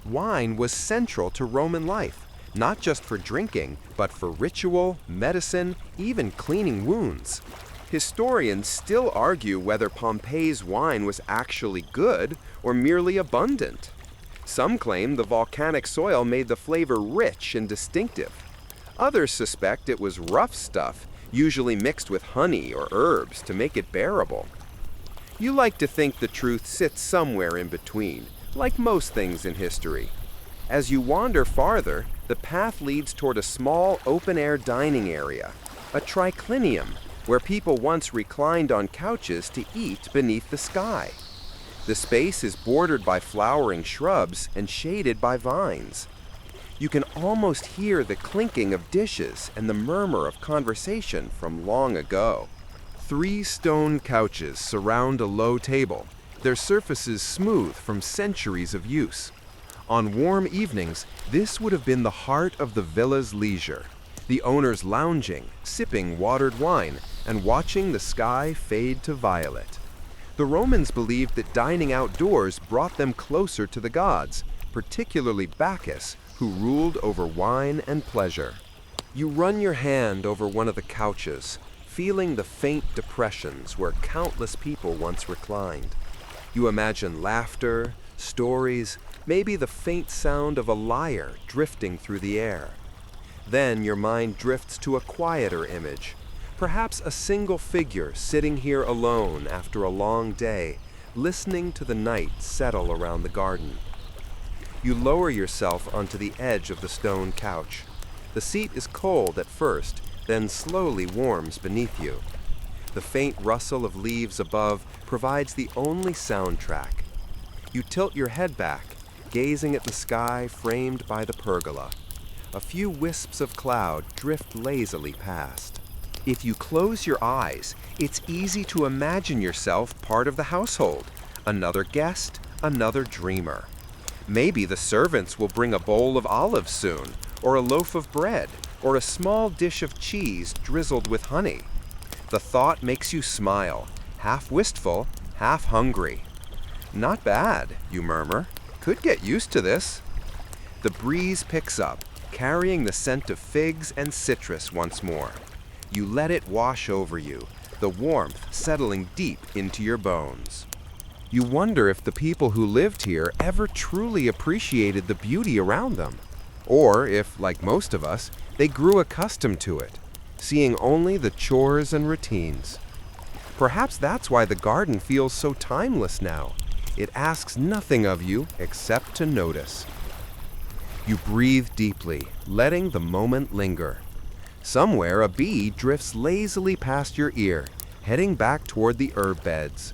Wine was central to Roman life, not just for drinking, but for ritual, medicine, even cleaning wounds. Historians still argue whether Pompeii's wine was actually good or merely abundant. Some claim the volcanic soil made the flavor rich and distinctive. Others suspect it was rough stuff, usually mixed with honey or herbs to make it bearable. You like to think the truth sits somewhere in between, like most things in history. As you wander farther, the path leads toward a small open-air dining area, a triclinium, where people once reclined on couches to eat beneath the sky. The space is bordered by flowering shrubs and shaded by vines. You can almost hear the clinking of dishes and the murmur of conversation from long ago. 3 stone couches surround a low table, their surfaces smooth from centuries of use. On warm evenings, this would have been the heart of the villa's leisure, the owners lounging, sipping watered wine, and watching the sky fade to violet. The Romans believed that dining outdoors brought them closer to the gods, particularly Bacchus, who ruled over wine and pleasure. You run your hand over one of the couches, feeling the faint depressions where countless people once reclined. You imagine laughter, stories, maybe the faint sound of a lyre drifting through the air. Then your mind drifts to a quieter image, perhaps a single figure sitting here alone after a long day, listening to the night settle around the garden. You lower yourself onto the edge of the stone couch. The seat is cold at first, then slowly warms beneath you. The faint rustle of leaves above provides the only soundtrack. You tilt your head back, gazing at the sky framed by the pergola. A few wisps of cloud drift lazily past. If you close your eyes, it's easy to imagine yourself part of the household, another guest, another dreamer. Maybe the servants will bring a bowl of olives soon, or a loaf of bread, or a small dish of cheese drizzled with honey. The thought makes you smile, half wistful, half hungry. "Not bad," you murmur. "Could get used to this." The breeze picks up, carrying the scent of figs and citrus once more. You let it wash over you, the warmth settling deep into your bones. You wonder if the people who lived here ever truly appreciated the beauty around them, or if, like most of us, they grew accustomed to it, seeing only the chores and routines. Perhaps that's why the garden feels so timeless now. It asks nothing of you except to notice. You breathe deeply, letting the moment linger. Somewhere a bee drifts lazily past your ear, heading back toward the herb beds.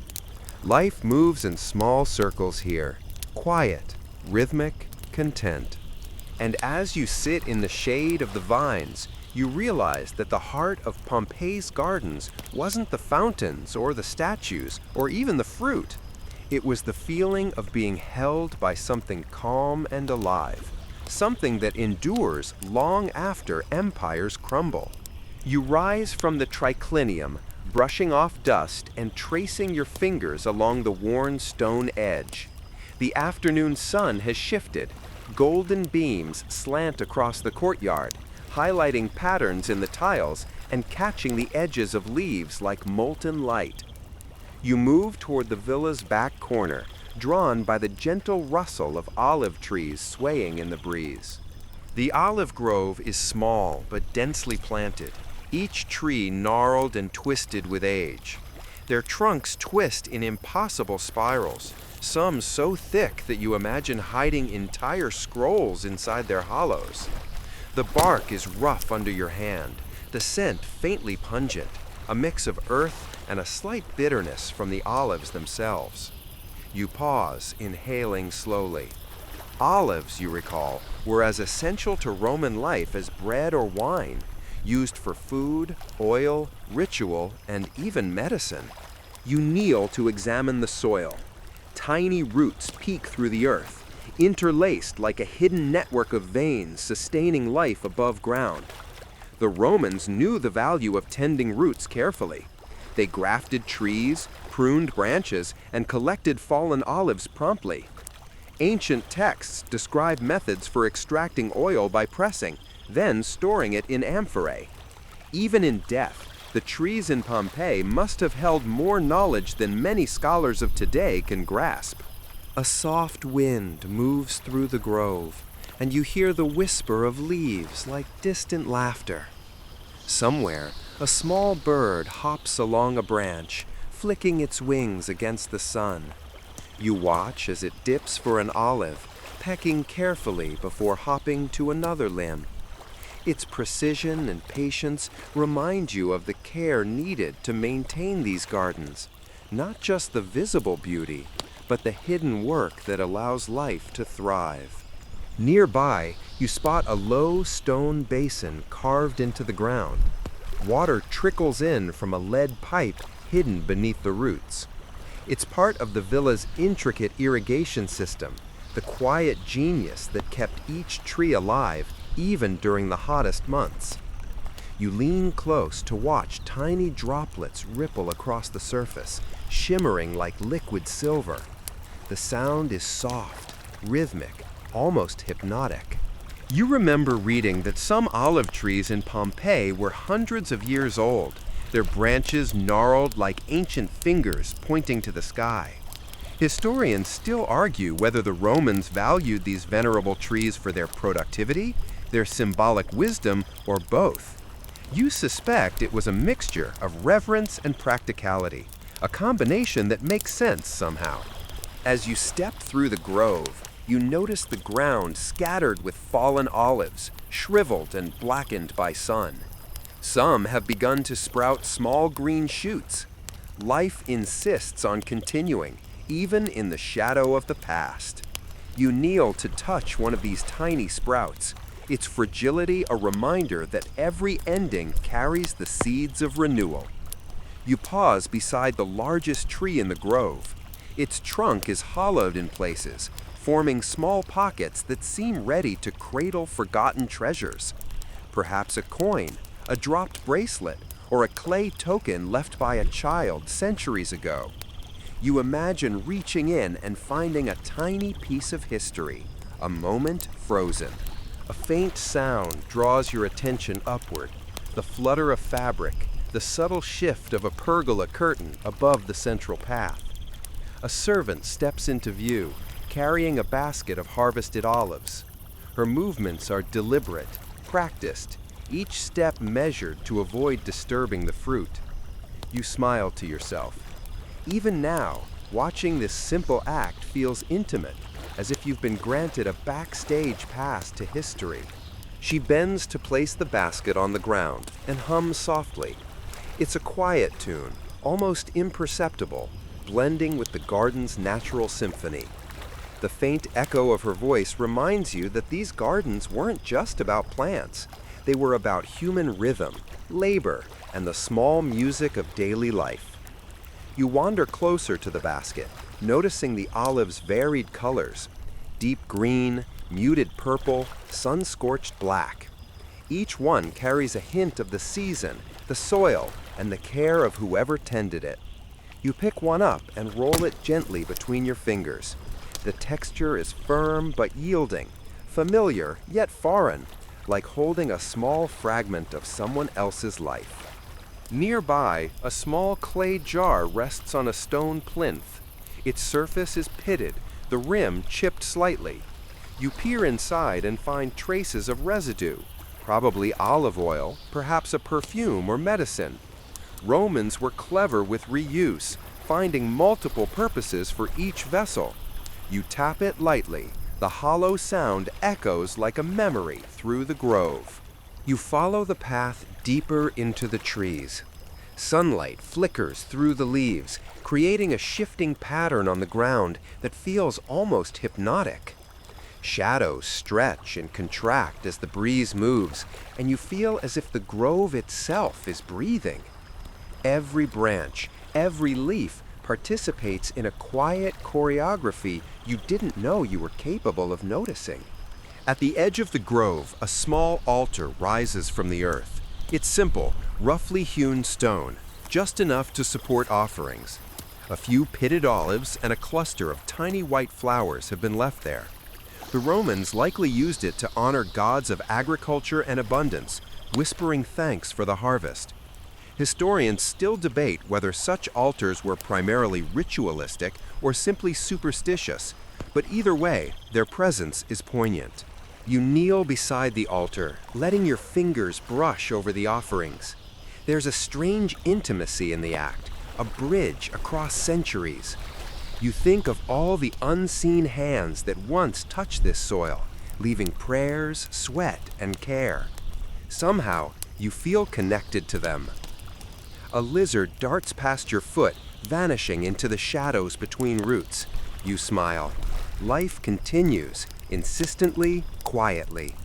Life moves in small circles here, quiet, rhythmic, content. And as you sit in the shade of the vines, you realize that the heart of Pompeii's gardens wasn't the fountains or the statues or even the fruit. It was the feeling of being held by something calm and alive, something that endures long after empires crumble. You rise from the triclinium, brushing off dust and tracing your fingers along the worn stone edge. The afternoon sun has shifted. Golden beams slant across the courtyard, highlighting patterns in the tiles and catching the edges of leaves like molten light. You move toward the villa's back corner, drawn by the gentle rustle of olive trees swaying in the breeze. The olive grove is small but densely planted, each tree gnarled and twisted with age. Their trunks twist in impossible spirals, some so thick that you imagine hiding entire scrolls inside their hollows. The bark is rough under your hand, the scent faintly pungent, a mix of earth and a slight bitterness from the olives themselves. You pause, inhaling slowly. Olives, you recall, were as essential to Roman life as bread or wine, used for food, oil, ritual, and even medicine. You kneel to examine the soil. Tiny roots peek through the earth, interlaced like a hidden network of veins sustaining life above ground. The Romans knew the value of tending roots carefully. They grafted trees, pruned branches, and collected fallen olives promptly. Ancient texts describe methods for extracting oil by pressing, then storing it in amphorae. Even in death, the trees in Pompeii must have held more knowledge than many scholars of today can grasp. A soft wind moves through the grove, and you hear the whisper of leaves like distant laughter. Somewhere, a small bird hops along a branch, flicking its wings against the sun. You watch as it dips for an olive, pecking carefully before hopping to another limb. Its precision and patience remind you of the care needed to maintain these gardens, not just the visible beauty, but the hidden work that allows life to thrive. Nearby, you spot a low stone basin carved into the ground. Water trickles in from a lead pipe hidden beneath the roots. It's part of the villa's intricate irrigation system, the quiet genius that kept each tree alive even during the hottest months. You lean close to watch tiny droplets ripple across the surface, shimmering like liquid silver. The sound is soft, rhythmic, almost hypnotic. You remember reading that some olive trees in Pompeii were hundreds of years old, their branches gnarled like ancient fingers pointing to the sky. Historians still argue whether the Romans valued these venerable trees for their productivity, their symbolic wisdom, or both. You suspect it was a mixture of reverence and practicality, a combination that makes sense somehow. As you step through the grove, you notice the ground scattered with fallen olives, shriveled and blackened by sun. Some have begun to sprout small green shoots. Life insists on continuing, even in the shadow of the past. You kneel to touch one of these tiny sprouts, its fragility a reminder that every ending carries the seeds of renewal. You pause beside the largest tree in the grove. Its trunk is hollowed in places, forming small pockets that seem ready to cradle forgotten treasures. Perhaps a coin, a dropped bracelet, or a clay token left by a child centuries ago. You imagine reaching in and finding a tiny piece of history, a moment frozen. A faint sound draws your attention upward, the flutter of fabric, the subtle shift of a pergola curtain above the central path. A servant steps into view, carrying a basket of harvested olives. Her movements are deliberate, practiced, each step measured to avoid disturbing the fruit. You smile to yourself. Even now, watching this simple act feels intimate, as if you've been granted a backstage pass to history. She bends to place the basket on the ground and hums softly. It's a quiet tune, almost imperceptible, blending with the garden's natural symphony. The faint echo of her voice reminds you that these gardens weren't just about plants. They were about human rhythm, labor, and the small music of daily life. You wander closer to the basket, noticing the olive's varied colors: deep green, muted purple, sun-scorched black. Each one carries a hint of the season, the soil, and the care of whoever tended it. You pick one up and roll it gently between your fingers. The texture is firm but yielding, familiar yet foreign, like holding a small fragment of someone else's life. Nearby, a small clay jar rests on a stone plinth. Its surface is pitted, the rim chipped slightly. You peer inside and find traces of residue, probably olive oil, perhaps a perfume or medicine. Romans were clever with reuse, finding multiple purposes for each vessel. You tap it lightly. The hollow sound echoes like a memory through the grove. You follow the path deeper into the trees. Sunlight flickers through the leaves, creating a shifting pattern on the ground that feels almost hypnotic. Shadows stretch and contract as the breeze moves, and you feel as if the grove itself is breathing. Every branch, every leaf participates in a quiet choreography you didn't know you were capable of noticing. At the edge of the grove, a small altar rises from the earth. It's simple, roughly hewn stone, just enough to support offerings. A few pitted olives and a cluster of tiny white flowers have been left there. The Romans likely used it to honor gods of agriculture and abundance, whispering thanks for the harvest. Historians still debate whether such altars were primarily ritualistic or simply superstitious, but either way, their presence is poignant. You kneel beside the altar, letting your fingers brush over the offerings. There's a strange intimacy in the act, a bridge across centuries. You think of all the unseen hands that once touched this soil, leaving prayers, sweat, and care. Somehow, you feel connected to them. A lizard darts past your foot, vanishing into the shadows between roots. You smile. Life continues, insistently, quietly.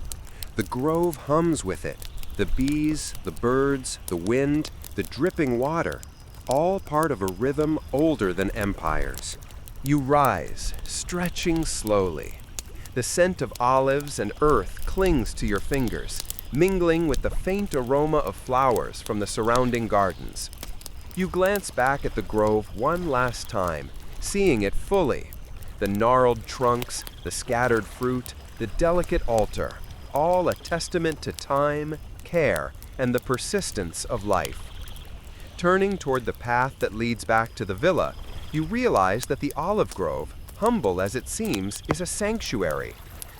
The grove hums with it. The bees, the birds, the wind, the dripping water, all part of a rhythm older than empires. You rise, stretching slowly. The scent of olives and earth clings to your fingers, mingling with the faint aroma of flowers from the surrounding gardens. You glance back at the grove one last time, seeing it fully. The gnarled trunks, the scattered fruit, the delicate altar, all a testament to time, care, and the persistence of life. Turning toward the path that leads back to the villa, you realize that the olive grove, humble as it seems, is a sanctuary.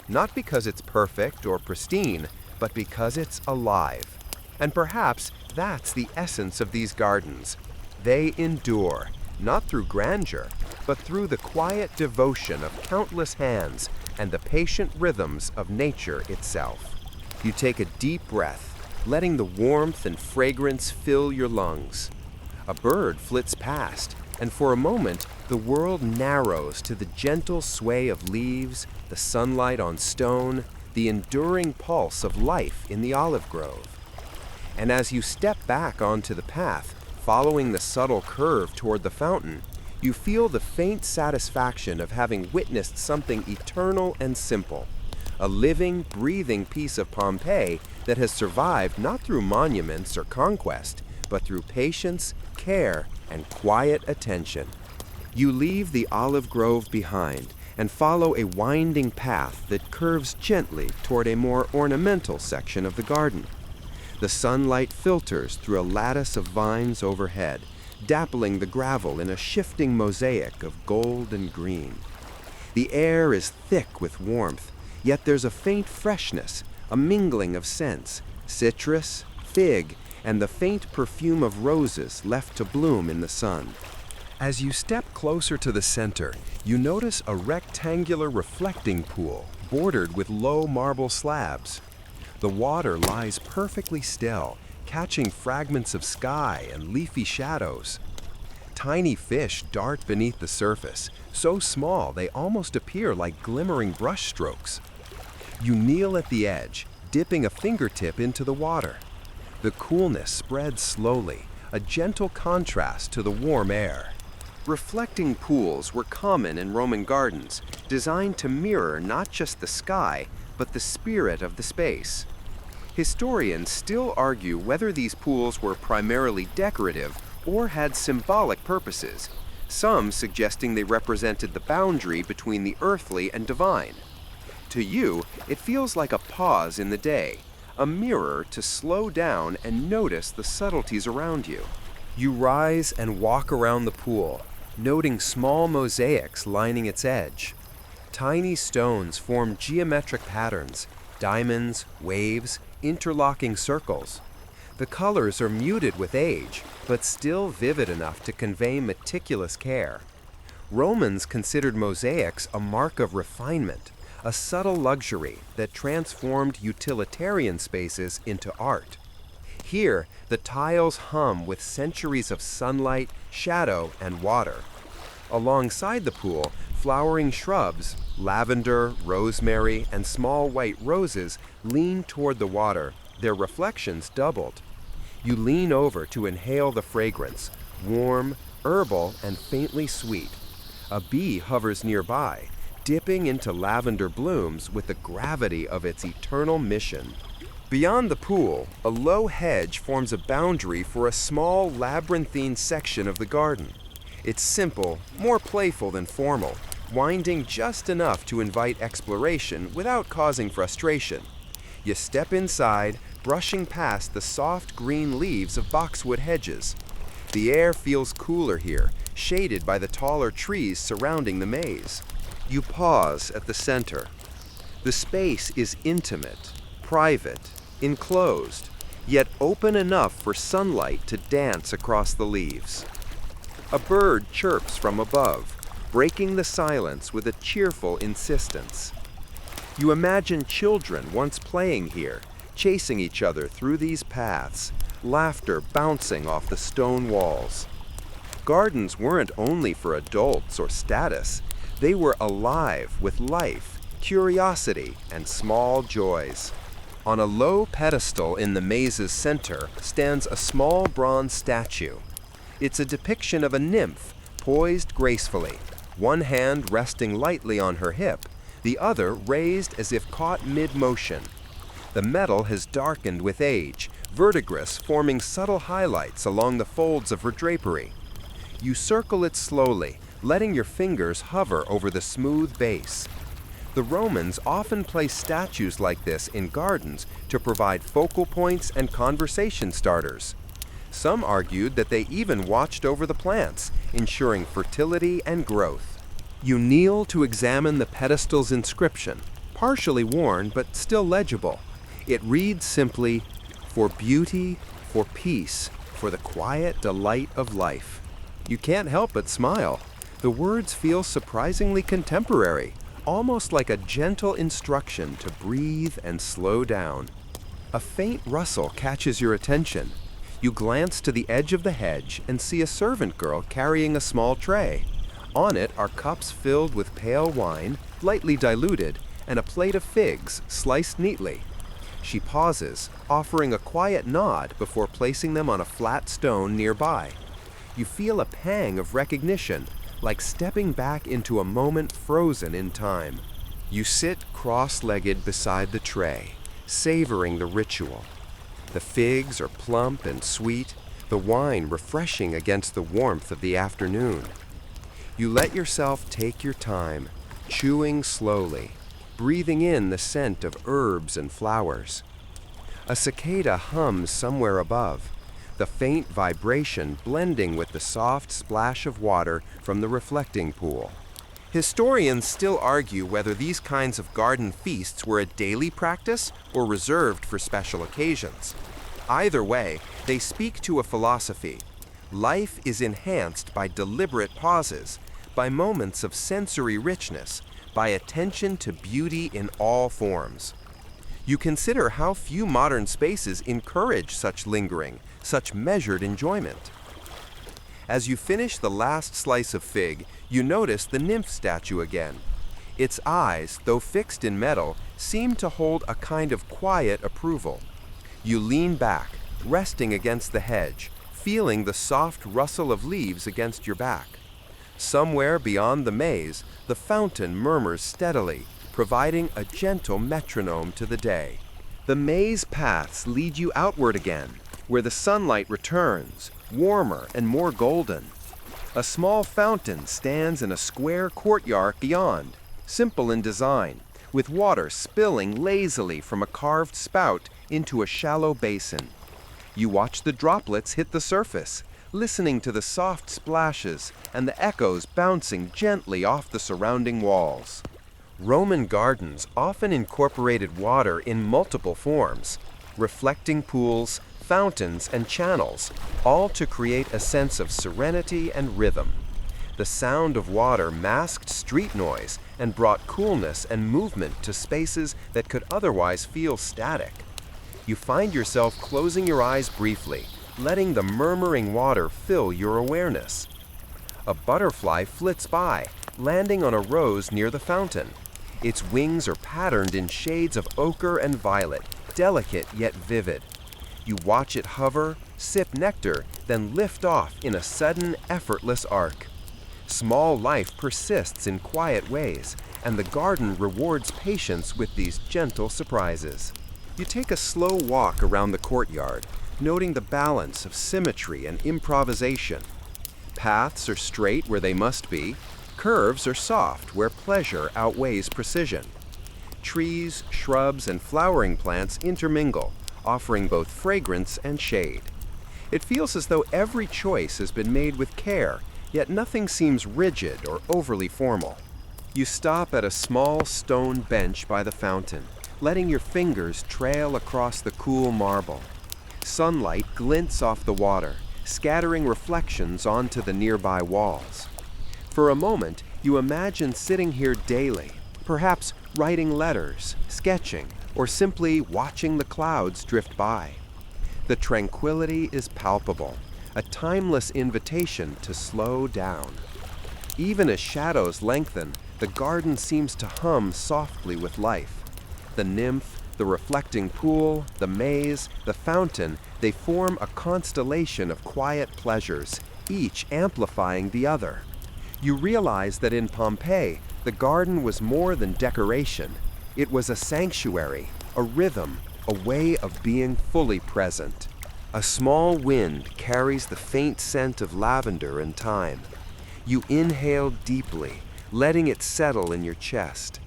Not because it's perfect or pristine, but because it's alive. And perhaps that's the essence of these gardens. They endure, not through grandeur, but through the quiet devotion of countless hands and the patient rhythms of nature itself. You take a deep breath, letting the warmth and fragrance fill your lungs. A bird flits past, and for a moment, the world narrows to the gentle sway of leaves, the sunlight on stone, the enduring pulse of life in the olive grove. And as you step back onto the path, following the subtle curve toward the fountain, you feel the faint satisfaction of having witnessed something eternal and simple, a living, breathing piece of Pompeii that has survived not through monuments or conquest, but through patience, care, and quiet attention. You leave the olive grove behind and follow a winding path that curves gently toward a more ornamental section of the garden. The sunlight filters through a lattice of vines overhead, dappling the gravel in a shifting mosaic of gold and green. The air is thick with warmth, yet there's a faint freshness, a mingling of scents, citrus, fig, and the faint perfume of roses left to bloom in the sun. As you step closer to the center, you notice a rectangular reflecting pool bordered with low marble slabs. The water lies perfectly still, catching fragments of sky and leafy shadows. Tiny fish dart beneath the surface, so small they almost appear like glimmering brushstrokes. You kneel at the edge, dipping a fingertip into the water. The coolness spreads slowly, a gentle contrast to the warm air. Reflecting pools were common in Roman gardens, designed to mirror not just the sky, but the spirit of the space. Historians still argue whether these pools were primarily decorative or had symbolic purposes, some suggesting they represented the boundary between the earthly and divine. To you, it feels like a pause in the day, a mirror to slow down and notice the subtleties around you. You rise and walk around the pool, noting small mosaics lining its edge. Tiny stones form geometric patterns, diamonds, waves, interlocking circles. The colors are muted with age, but still vivid enough to convey meticulous care. Romans considered mosaics a mark of refinement, a subtle luxury that transformed utilitarian spaces into art. Here, the tiles hum with centuries of sunlight, shadow, and water. Alongside the pool, flowering shrubs, lavender, rosemary, and small white roses lean toward the water, their reflections doubled. You lean over to inhale the fragrance, warm, herbal, and faintly sweet. A bee hovers nearby, dipping into lavender blooms with the gravity of its eternal mission. Beyond the pool, a low hedge forms a boundary for a small labyrinthine section of the garden. It's simple, more playful than formal, winding just enough to invite exploration without causing frustration. You step inside, brushing past the soft green leaves of boxwood hedges. The air feels cooler here, shaded by the taller trees surrounding the maze. You pause at the center. The space is intimate, private, enclosed, yet open enough for sunlight to dance across the leaves. A bird chirps from above, breaking the silence with a cheerful insistence. You imagine children once playing here, chasing each other through these paths, laughter bouncing off the stone walls. Gardens weren't only for adults or status, they were alive with life, curiosity, and small joys. On a low pedestal in the maze's center stands a small bronze statue. It's a depiction of a nymph, poised gracefully, one hand resting lightly on her hip, the other raised as if caught mid-motion. The metal has darkened with age, verdigris forming subtle highlights along the folds of her drapery. You circle it slowly, letting your fingers hover over the smooth base. The Romans often placed statues like this in gardens to provide focal points and conversation starters. Some argued that they even watched over the plants, ensuring fertility and growth. You kneel to examine the pedestal's inscription, partially worn but still legible. It reads simply, "For beauty, for peace, for the quiet delight of life." You can't help but smile. The words feel surprisingly contemporary, almost like a gentle instruction to breathe and slow down. A faint rustle catches your attention. You glance to the edge of the hedge and see a servant girl carrying a small tray. On it are cups filled with pale wine, lightly diluted, and a plate of figs sliced neatly. She pauses, offering a quiet nod before placing them on a flat stone nearby. You feel a pang of recognition, like stepping back into a moment frozen in time. You sit cross-legged beside the tray, savoring the ritual. The figs are plump and sweet, the wine refreshing against the warmth of the afternoon. You let yourself take your time, chewing slowly, breathing in the scent of herbs and flowers. A cicada hums somewhere above, the faint vibration blending with the soft splash of water from the reflecting pool. Historians still argue whether these kinds of garden feasts were a daily practice or reserved for special occasions. Either way, they speak to a philosophy. Life is enhanced by deliberate pauses, by moments of sensory richness, by attention to beauty in all forms. You consider how few modern spaces encourage such lingering, such measured enjoyment. As you finish the last slice of fig, you notice the nymph statue again. Its eyes, though fixed in metal, seem to hold a kind of quiet approval. You lean back, resting against the hedge, feeling the soft rustle of leaves against your back. Somewhere beyond the maze, the fountain murmurs steadily, providing a gentle metronome to the day. The maze paths lead you outward again, where the sunlight returns, warmer and more golden. A small fountain stands in a square courtyard beyond, simple in design, with water spilling lazily from a carved spout into a shallow basin. You watch the droplets hit the surface, listening to the soft splashes and the echoes bouncing gently off the surrounding walls. Roman gardens often incorporated water in multiple forms, reflecting pools, fountains, and channels, all to create a sense of serenity and rhythm. The sound of water masked street noise and brought coolness and movement to spaces that could otherwise feel static. You find yourself closing your eyes briefly, letting the murmuring water fill your awareness. A butterfly flits by, landing on a rose near the fountain. Its wings are patterned in shades of ochre and violet, delicate yet vivid. You watch it hover, sip nectar, then lift off in a sudden, effortless arc. Small life persists in quiet ways, and the garden rewards patience with these gentle surprises. You take a slow walk around the courtyard, noting the balance of symmetry and improvisation. Paths are straight where they must be, curves are soft where pleasure outweighs precision. Trees, shrubs, and flowering plants intermingle, offering both fragrance and shade. It feels as though every choice has been made with care, yet nothing seems rigid or overly formal. You stop at a small stone bench by the fountain, letting your fingers trail across the cool marble. Sunlight glints off the water, scattering reflections onto the nearby walls. For a moment, you imagine sitting here daily, perhaps writing letters, sketching, or simply watching the clouds drift by. The tranquility is palpable, a timeless invitation to slow down. Even as shadows lengthen, the garden seems to hum softly with life. The nymph, the reflecting pool, the maze, the fountain, they form a constellation of quiet pleasures, each amplifying the other. You realize that in Pompeii, the garden was more than decoration. It was a sanctuary, a rhythm, a way of being fully present. A small wind carries the faint scent of lavender and thyme. You inhale deeply, letting it settle in your chest.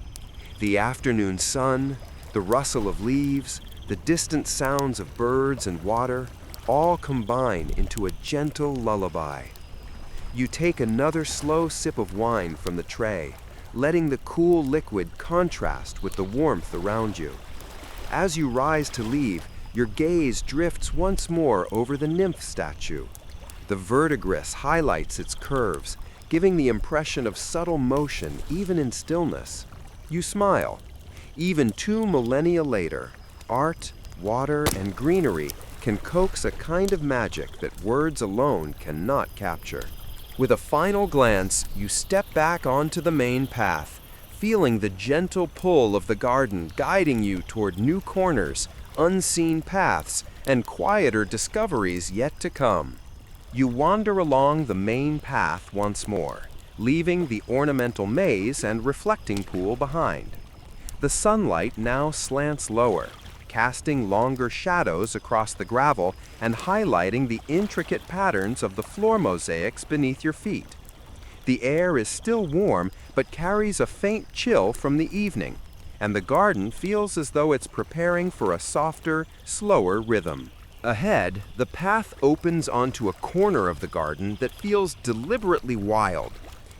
The afternoon sun, the rustle of leaves, the distant sounds of birds and water, all combine into a gentle lullaby. You take another slow sip of wine from the tray, letting the cool liquid contrast with the warmth around you. As you rise to leave, your gaze drifts once more over the nymph statue. The verdigris highlights its curves, giving the impression of subtle motion even in stillness. You smile. Even 2 millennia later, art, water, and greenery can coax a kind of magic that words alone cannot capture. With a final glance, you step back onto the main path, feeling the gentle pull of the garden guiding you toward new corners, unseen paths, and quieter discoveries yet to come. You wander along the main path once more, leaving the ornamental maze and reflecting pool behind. The sunlight now slants lower, casting longer shadows across the gravel and highlighting the intricate patterns of the floor mosaics beneath your feet. The air is still warm, but carries a faint chill from the evening, and the garden feels as though it's preparing for a softer, slower rhythm. Ahead, the path opens onto a corner of the garden that feels deliberately wild.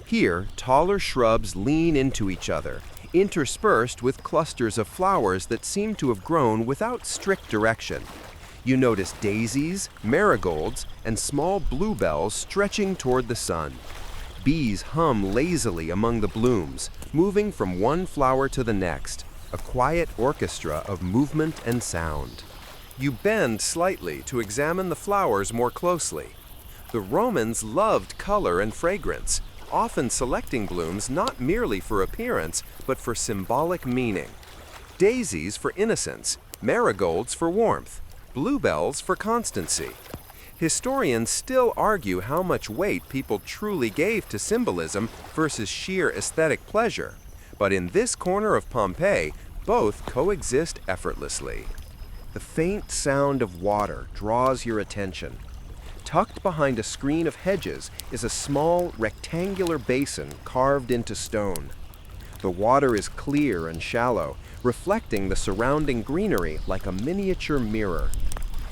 Here, taller shrubs lean into each other, interspersed with clusters of flowers that seem to have grown without strict direction. You notice daisies, marigolds, and small bluebells stretching toward the sun. Bees hum lazily among the blooms, moving from one flower to the next, a quiet orchestra of movement and sound. You bend slightly to examine the flowers more closely. The Romans loved color and fragrance, often selecting blooms not merely for appearance, but for symbolic meaning. Daisies for innocence, marigolds for warmth, bluebells for constancy. Historians still argue how much weight people truly gave to symbolism versus sheer aesthetic pleasure, but in this corner of Pompeii, both coexist effortlessly. The faint sound of water draws your attention. Tucked behind a screen of hedges is a small, rectangular basin carved into stone. The water is clear and shallow, reflecting the surrounding greenery like a miniature mirror.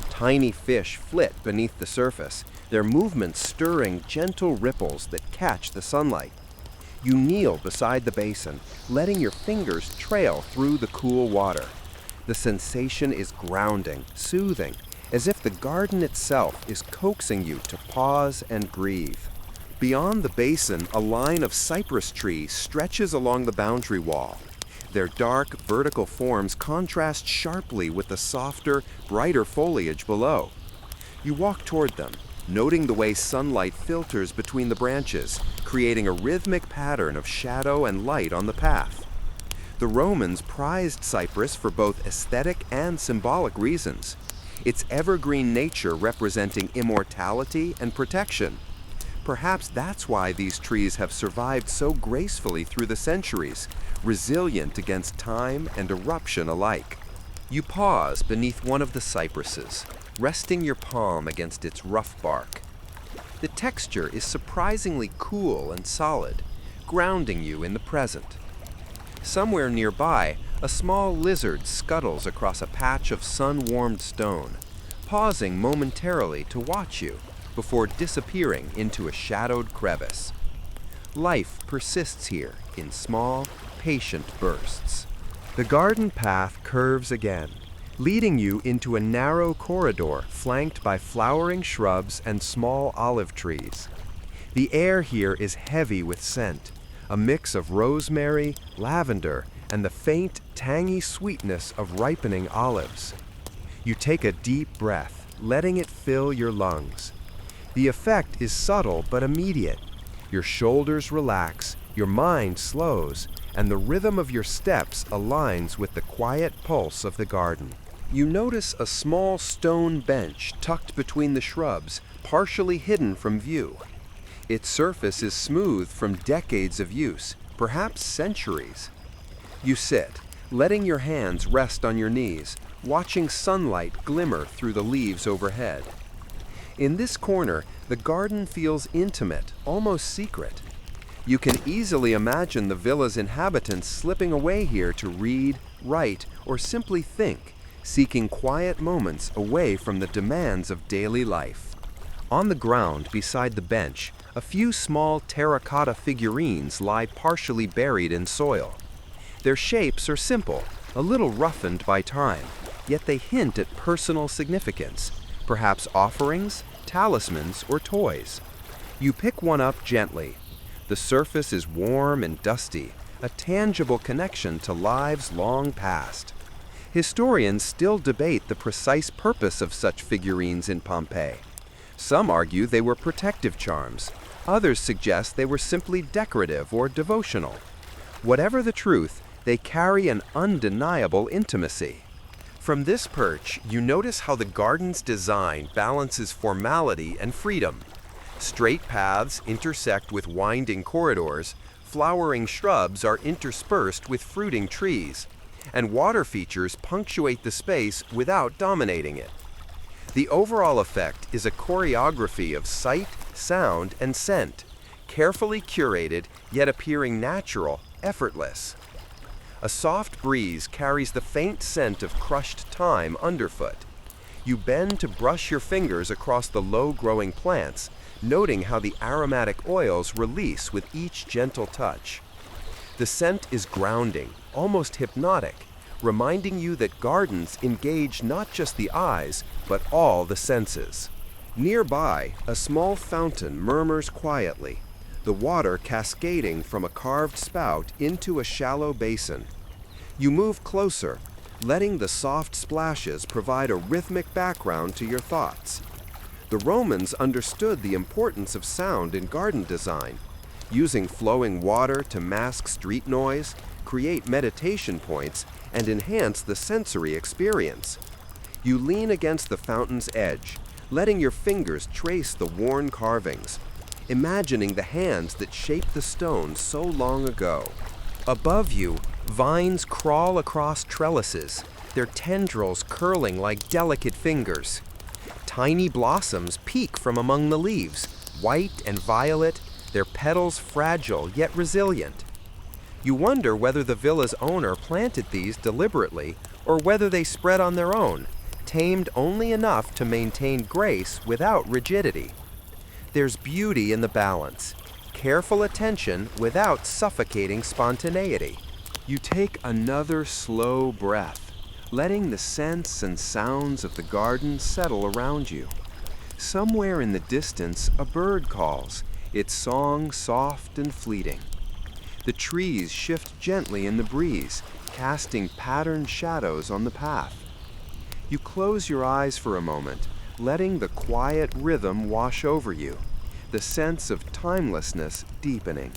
Tiny fish flit beneath the surface, their movements stirring gentle ripples that catch the sunlight. You kneel beside the basin, letting your fingers trail through the cool water. The sensation is grounding, soothing, as if the garden itself is coaxing you to pause and breathe. Beyond the basin, a line of cypress trees stretches along the boundary wall. Their dark, vertical forms contrast sharply with the softer, brighter foliage below. You walk toward them, noting the way sunlight filters between the branches, creating a rhythmic pattern of shadow and light on the path. The Romans prized cypress for both aesthetic and symbolic reasons, its evergreen nature representing immortality and protection. Perhaps that's why these trees have survived so gracefully through the centuries, resilient against time and eruption alike. You pause beneath one of the cypresses, resting your palm against its rough bark. The texture is surprisingly cool and solid, grounding you in the present. Somewhere nearby, a small lizard scuttles across a patch of sun-warmed stone, pausing momentarily to watch you before disappearing into a shadowed crevice. Life persists here in small, patient bursts. The garden path curves again, leading you into a narrow corridor flanked by flowering shrubs and small olive trees. The air here is heavy with scent, a mix of rosemary, lavender, and the faint, tangy sweetness of ripening olives. You take a deep breath, letting it fill your lungs. The effect is subtle but immediate. Your shoulders relax, your mind slows, and the rhythm of your steps aligns with the quiet pulse of the garden. You notice a small stone bench tucked between the shrubs, partially hidden from view. Its surface is smooth from decades of use, perhaps centuries. You sit, letting your hands rest on your knees, watching sunlight glimmer through the leaves overhead. In this corner, the garden feels intimate, almost secret. You can easily imagine the villa's inhabitants slipping away here to read, write, or simply think, seeking quiet moments away from the demands of daily life. On the ground beside the bench, a few small terracotta figurines lie partially buried in soil. Their shapes are simple, a little roughened by time, yet they hint at personal significance, perhaps offerings, talismans, or toys. You pick one up gently. The surface is warm and dusty, a tangible connection to lives long past. Historians still debate the precise purpose of such figurines in Pompeii. Some argue they were protective charms. Others suggest they were simply decorative or devotional. Whatever the truth, they carry an undeniable intimacy. From this perch, you notice how the garden's design balances formality and freedom. Straight paths intersect with winding corridors, flowering shrubs are interspersed with fruiting trees, and water features punctuate the space without dominating it. The overall effect is a choreography of sight, sound, and scent, carefully curated yet appearing natural, effortless. A soft breeze carries the faint scent of crushed thyme underfoot. You bend to brush your fingers across the low-growing plants, noting how the aromatic oils release with each gentle touch. The scent is grounding, almost hypnotic, reminding you that gardens engage not just the eyes, but all the senses. Nearby, a small fountain murmurs quietly, the water cascading from a carved spout into a shallow basin. You move closer, letting the soft splashes provide a rhythmic background to your thoughts. The Romans understood the importance of sound in garden design, using flowing water to mask street noise, create meditation points, and enhance the sensory experience. You lean against the fountain's edge, letting your fingers trace the worn carvings, imagining the hands that shaped the stone so long ago. Above you, vines crawl across trellises, their tendrils curling like delicate fingers. Tiny blossoms peek from among the leaves, white and violet, their petals fragile yet resilient. You wonder whether the villa's owner planted these deliberately or whether they spread on their own, tamed only enough to maintain grace without rigidity. There's beauty in the balance, careful attention without suffocating spontaneity. You take another slow breath, letting the scents and sounds of the garden settle around you. Somewhere in the distance, a bird calls, its song soft and fleeting. The trees shift gently in the breeze, casting patterned shadows on the path. You close your eyes for a moment, letting the quiet rhythm wash over you, the sense of timelessness deepening.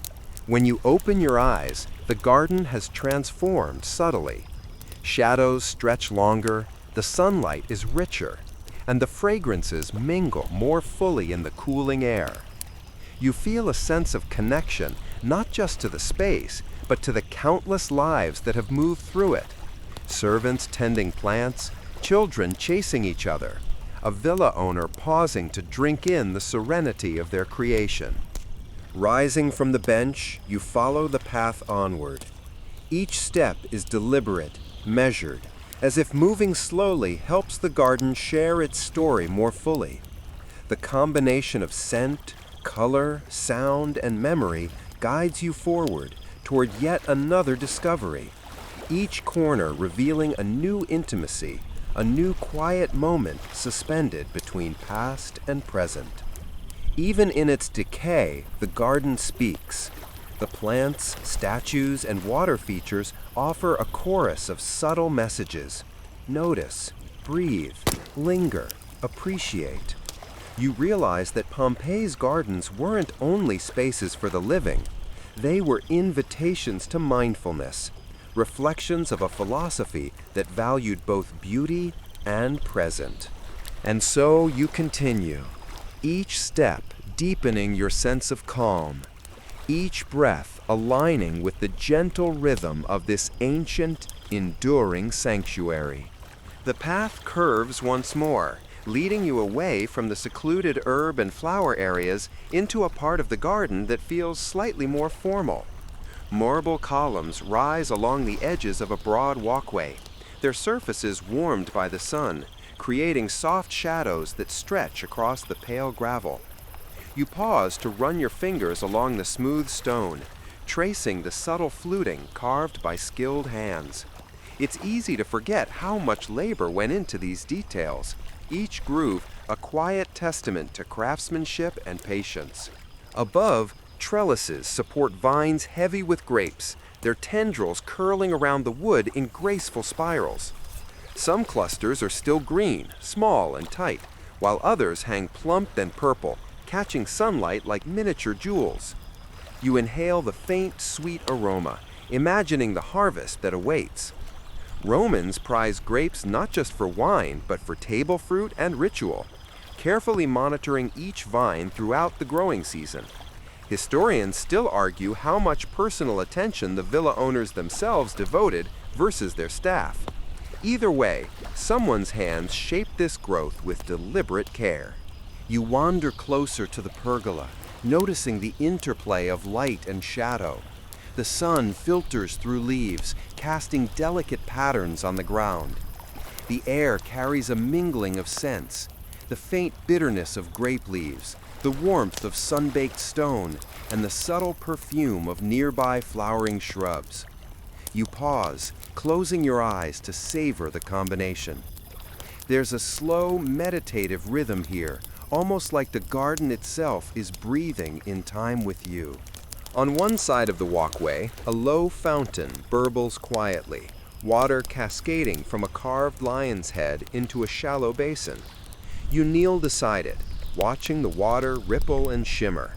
When you open your eyes, the garden has transformed subtly. Shadows stretch longer, the sunlight is richer, and the fragrances mingle more fully in the cooling air. You feel a sense of connection, not just to the space, but to the countless lives that have moved through it. Servants tending plants, children chasing each other, a villa owner pausing to drink in the serenity of their creation. Rising from the bench, you follow the path onward. Each step is deliberate, measured, as if moving slowly helps the garden share its story more fully. The combination of scent, color, sound, and memory guides you forward toward yet another discovery, each corner revealing a new intimacy, a new quiet moment suspended between past and present. Even in its decay, the garden speaks. The plants, statues, and water features offer a chorus of subtle messages. Notice, breathe, linger, appreciate. You realize that Pompeii's gardens weren't only spaces for the living. They were invitations to mindfulness, reflections of a philosophy that valued both beauty and present. And so you continue, each step deepening your sense of calm, each breath aligning with the gentle rhythm of this ancient, enduring sanctuary. The path curves once more, leading you away from the secluded herb and flower areas into a part of the garden that feels slightly more formal. Marble columns rise along the edges of a broad walkway, their surfaces warmed by the sun, creating soft shadows that stretch across the pale gravel. You pause to run your fingers along the smooth stone, tracing the subtle fluting carved by skilled hands. It's easy to forget how much labor went into these details, each groove a quiet testament to craftsmanship and patience. Above, trellises support vines heavy with grapes, their tendrils curling around the wood in graceful spirals. Some clusters are still green, small and tight, while others hang plump and purple, catching sunlight like miniature jewels. You inhale the faint, sweet aroma, imagining the harvest that awaits. Romans prize grapes not just for wine, but for table fruit and ritual, carefully monitoring each vine throughout the growing season. Historians still argue how much personal attention the villa owners themselves devoted versus their staff. Either way, someone's hands shaped this growth with deliberate care. You wander closer to the pergola, noticing the interplay of light and shadow. The sun filters through leaves, casting delicate patterns on the ground. The air carries a mingling of scents, the faint bitterness of grape leaves, the warmth of sun-baked stone, and the subtle perfume of nearby flowering shrubs. You pause, closing your eyes to savor the combination. There's a slow, meditative rhythm here, almost like the garden itself is breathing in time with you. On one side of the walkway, a low fountain burbles quietly, water cascading from a carved lion's head into a shallow basin. You kneel beside it, watching the water ripple and shimmer.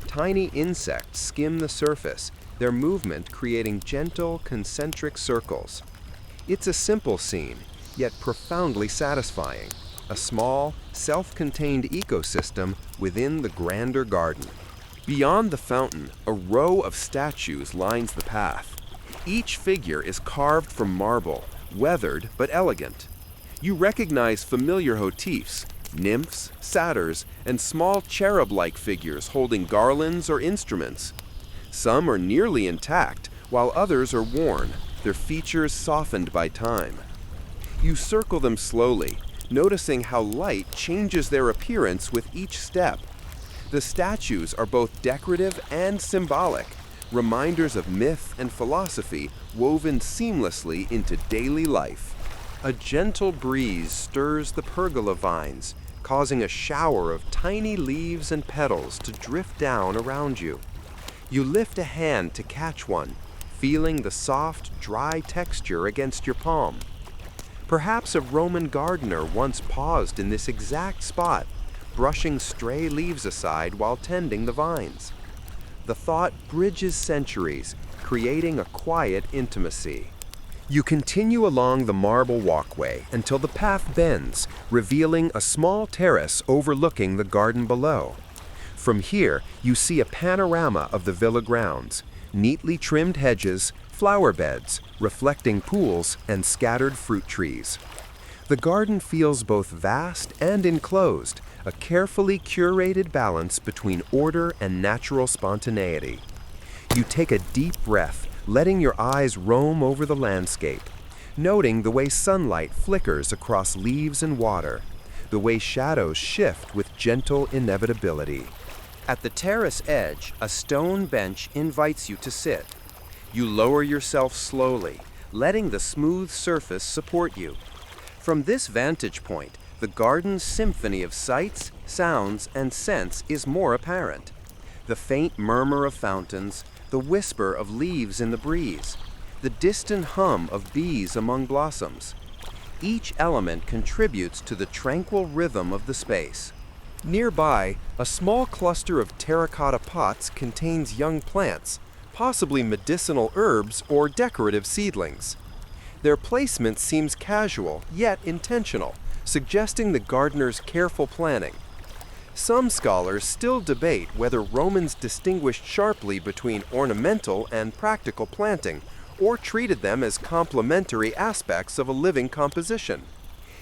Tiny insects skim the surface, their movement creating gentle, concentric circles. It's a simple scene, yet profoundly satisfying. A small, self-contained ecosystem within the grander garden. Beyond the fountain, a row of statues lines the path. Each figure is carved from marble, weathered but elegant. You recognize familiar motifs, nymphs, satyrs, and small cherub-like figures holding garlands or instruments. Some are nearly intact, while others are worn, their features softened by time. You circle them slowly, noticing how light changes their appearance with each step. The statues are both decorative and symbolic, reminders of myth and philosophy woven seamlessly into daily life. A gentle breeze stirs the pergola vines, causing a shower of tiny leaves and petals to drift down around you. You lift a hand to catch one, feeling the soft, dry texture against your palm. Perhaps a Roman gardener once paused in this exact spot, brushing stray leaves aside while tending the vines. The thought bridges centuries, creating a quiet intimacy. You continue along the marble walkway until the path bends, revealing a small terrace overlooking the garden below. From here, you see a panorama of the villa grounds, neatly trimmed hedges, flower beds, reflecting pools, and scattered fruit trees. The garden feels both vast and enclosed, a carefully curated balance between order and natural spontaneity. You take a deep breath, letting your eyes roam over the landscape, noting the way sunlight flickers across leaves and water, the way shadows shift with gentle inevitability. At the terrace edge, a stone bench invites you to sit. You lower yourself slowly, letting the smooth surface support you. From this vantage point, the garden's symphony of sights, sounds, and scents is more apparent. The faint murmur of fountains, the whisper of leaves in the breeze, the distant hum of bees among blossoms. Each element contributes to the tranquil rhythm of the space. Nearby, a small cluster of terracotta pots contains young plants, possibly medicinal herbs or decorative seedlings. Their placement seems casual, yet intentional, suggesting the gardener's careful planning. Some scholars still debate whether Romans distinguished sharply between ornamental and practical planting, or treated them as complementary aspects of a living composition.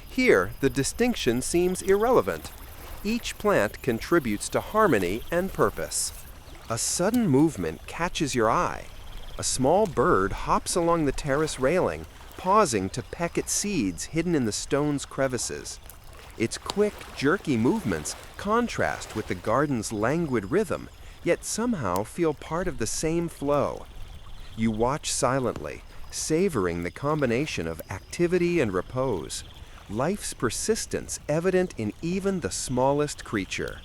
Here, the distinction seems irrelevant. Each plant contributes to harmony and purpose. A sudden movement catches your eye. A small bird hops along the terrace railing, pausing to peck at seeds hidden in the stone's crevices. Its quick, jerky movements contrast with the garden's languid rhythm, yet somehow feel part of the same flow. You watch silently, savoring the combination of activity and repose, life's persistence evident in even the smallest creature.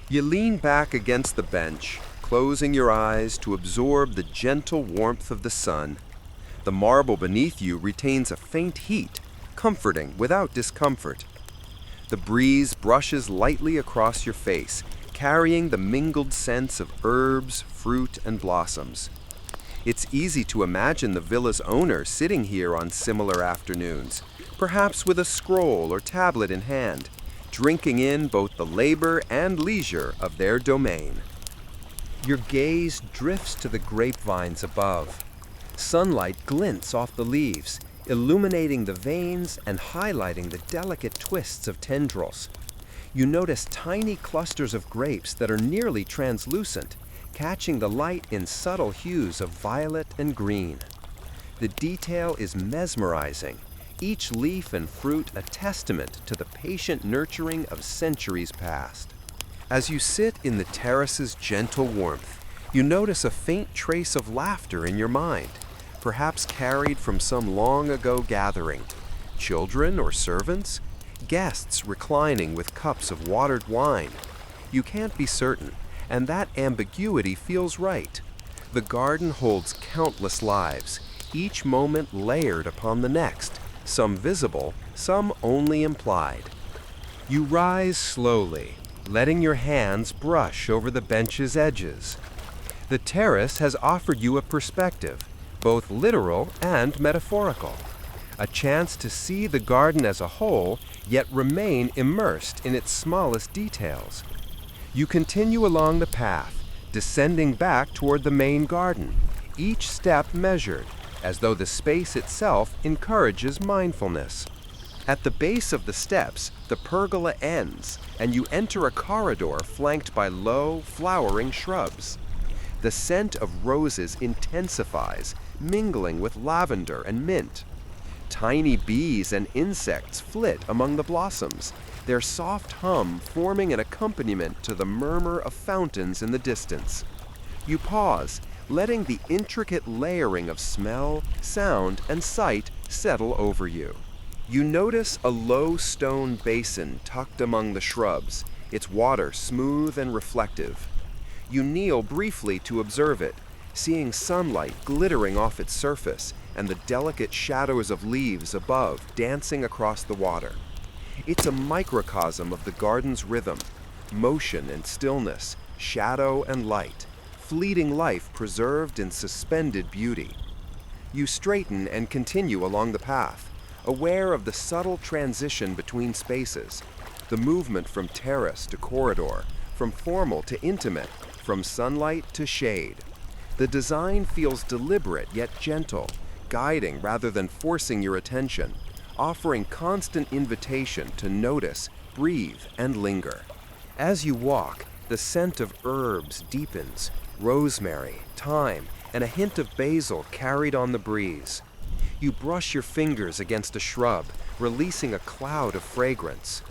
You lean back against the bench, closing your eyes to absorb the gentle warmth of the sun. The marble beneath you retains a faint heat, comforting without discomfort. The breeze brushes lightly across your face, carrying the mingled scents of herbs, fruit, and blossoms. It's easy to imagine the villa's owner sitting here on similar afternoons, perhaps with a scroll or tablet in hand, drinking in both the labor and leisure of their domain. Your gaze drifts to the grapevines above. Sunlight glints off the leaves, illuminating the veins and highlighting the delicate twists of tendrils. You notice tiny clusters of grapes that are nearly translucent, catching the light in subtle hues of violet and green. The detail is mesmerizing, each leaf and fruit a testament to the patient nurturing of centuries past. As you sit in the terrace's gentle warmth, you notice a faint trace of laughter in your mind, perhaps carried from some long-ago gathering. Children or servants? Guests reclining with cups of watered wine. You can't be certain, and that ambiguity feels right. The garden holds countless lives, each moment layered upon the next, some visible, some only implied. You rise slowly, letting your hands brush over the bench's edges. The terrace has offered you a perspective, both literal and metaphorical, a chance to see the garden as a whole, yet remain immersed in its smallest details. You continue along the path, descending back toward the main garden, each step measured, as though the space itself encourages mindfulness. At the base of the steps, the pergola ends, and you enter a corridor flanked by low, flowering shrubs. The scent of roses intensifies, mingling with lavender and mint. Tiny bees and insects flit among the blossoms, their soft hum forming an accompaniment to the murmur of fountains in the distance. You pause, letting the intricate layering of smell, sound, and sight settle over you. You notice a low stone basin tucked among the shrubs, its water smooth and reflective. You kneel briefly to observe it, seeing sunlight glittering off its surface and the delicate shadows of leaves above dancing across the water. It's a microcosm of the garden's rhythm, motion and stillness, shadow and light, fleeting life preserved in suspended beauty. You straighten and continue along the path, aware of the subtle transition between spaces, the movement from terrace to corridor, from formal to intimate, from sunlight to shade. The design feels deliberate yet gentle, guiding rather than forcing your attention, offering constant invitation to notice, breathe, and linger. As you walk, the scent of herbs deepens, rosemary, thyme, and a hint of basil carried on the breeze. You brush your fingers against a shrub, releasing a cloud of fragrance.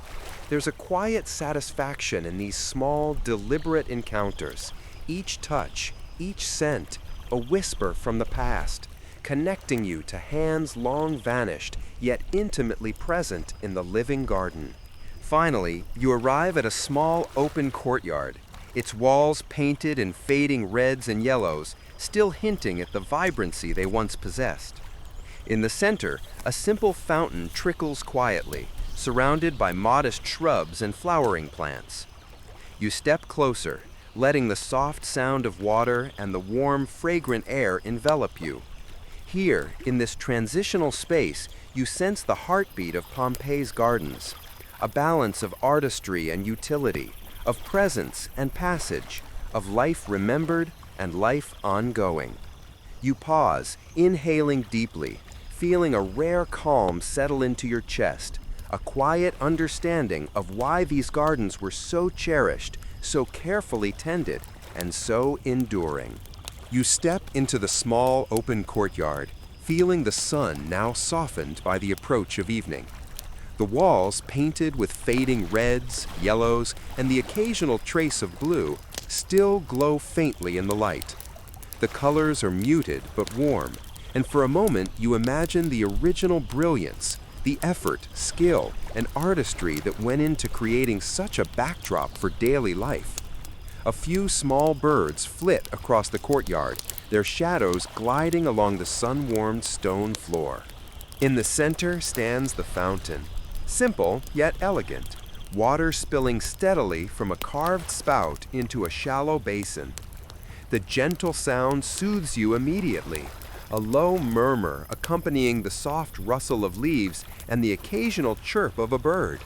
There's a quiet satisfaction in these small, deliberate encounters, each touch, each scent, a whisper from the past, connecting you to hands long vanished, yet intimately present in the living garden. Finally, you arrive at a small open courtyard, its walls painted in fading reds and yellows, still hinting at the vibrancy they once possessed. In the center, a simple fountain trickles quietly, surrounded by modest shrubs and flowering plants. You step closer, letting the soft sound of water and the warm, fragrant air envelop you. Here, in this transitional space, you sense the heartbeat of Pompeii's gardens, a balance of artistry and utility, of presence and passage, of life remembered and life ongoing. You pause, inhaling deeply, feeling a rare calm settle into your chest, a quiet understanding of why these gardens were so cherished, so carefully tended, and so enduring. You step into the small open courtyard, feeling the sun now softened by the approach of evening. The walls, painted with fading reds, yellows, and the occasional trace of blue, still glow faintly in the light. The colors are muted but warm, and for a moment you imagine the original brilliance, the effort, skill, and artistry that went into creating such a backdrop for daily life. A few small birds flit across the courtyard, their shadows gliding along the sun-warmed stone floor. In the center stands the fountain, simple yet elegant, water spilling steadily from a carved spout into a shallow basin. The gentle sound soothes you immediately, a low murmur accompanying the soft rustle of leaves and the occasional chirp of a bird.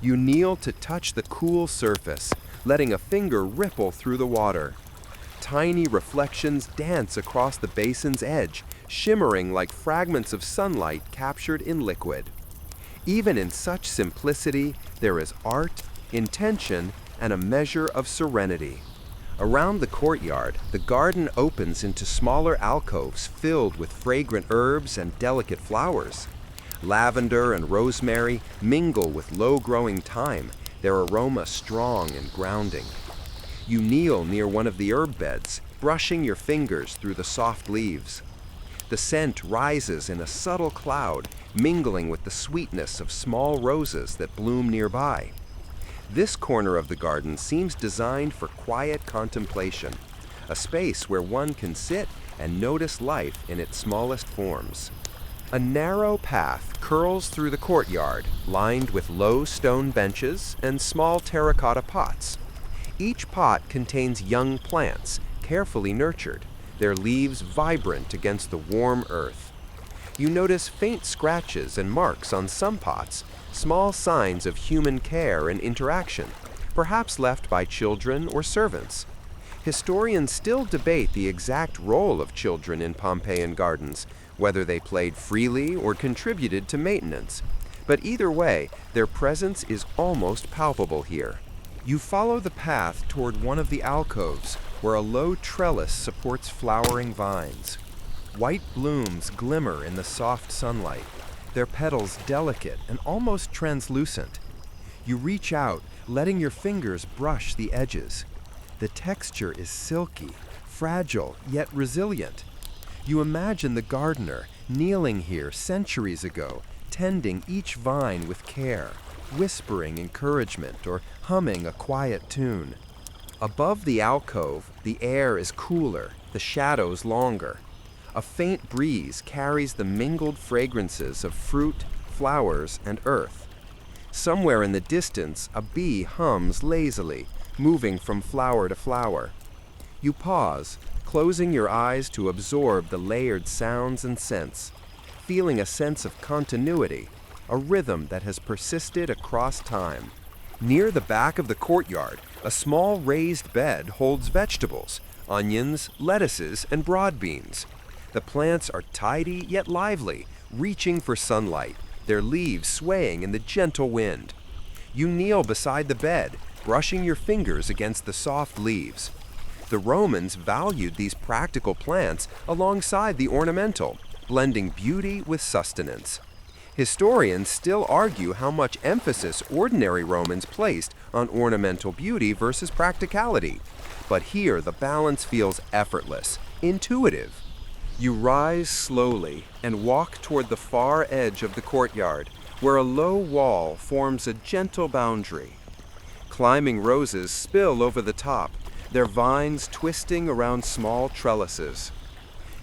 You kneel to touch the cool surface, letting a finger ripple through the water. Tiny reflections dance across the basin's edge, shimmering like fragments of sunlight captured in liquid. Even in such simplicity, there is art, intention, and a measure of serenity. Around the courtyard, the garden opens into smaller alcoves filled with fragrant herbs and delicate flowers. Lavender and rosemary mingle with low-growing thyme, their aroma strong and grounding. You kneel near one of the herb beds, brushing your fingers through the soft leaves. The scent rises in a subtle cloud, mingling with the sweetness of small roses that bloom nearby. This corner of the garden seems designed for quiet contemplation, a space where one can sit and notice life in its smallest forms. A narrow path curls through the courtyard, lined with low stone benches and small terracotta pots. Each pot contains young plants, carefully nurtured, their leaves vibrant against the warm earth. You notice faint scratches and marks on some pots, small signs of human care and interaction, perhaps left by children or servants. Historians still debate the exact role of children in Pompeian gardens, whether they played freely or contributed to maintenance. But either way, their presence is almost palpable here. You follow the path toward one of the alcoves, where a low trellis supports flowering vines. White blooms glimmer in the soft sunlight, their petals delicate and almost translucent. You reach out, letting your fingers brush the edges. The texture is silky, fragile, yet resilient. You imagine the gardener kneeling here centuries ago, tending each vine with care, whispering encouragement or humming a quiet tune. Above the alcove, the air is cooler, the shadows longer. A faint breeze carries the mingled fragrances of fruit, flowers, and earth. Somewhere in the distance, a bee hums lazily, moving from flower to flower. You pause, closing your eyes to absorb the layered sounds and scents, feeling a sense of continuity, a rhythm that has persisted across time. Near the back of the courtyard, a small raised bed holds vegetables, onions, lettuces, and broad beans. The plants are tidy yet lively, reaching for sunlight, their leaves swaying in the gentle wind. You kneel beside the bed, brushing your fingers against the soft leaves. The Romans valued these practical plants alongside the ornamental, blending beauty with sustenance. Historians still argue how much emphasis ordinary Romans placed on ornamental beauty versus practicality. But here the balance feels effortless, intuitive. You rise slowly and walk toward the far edge of the courtyard, where a low wall forms a gentle boundary. Climbing roses spill over the top, their vines twisting around small trellises.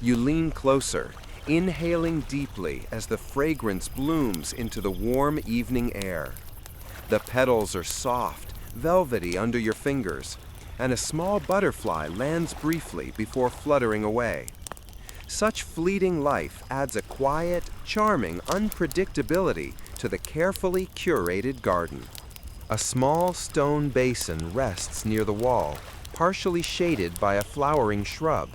You lean closer, inhaling deeply as the fragrance blooms into the warm evening air. The petals are soft, velvety under your fingers, and a small butterfly lands briefly before fluttering away. Such fleeting life adds a quiet, charming unpredictability to the carefully curated garden. A small stone basin rests near the wall, partially shaded by a flowering shrub.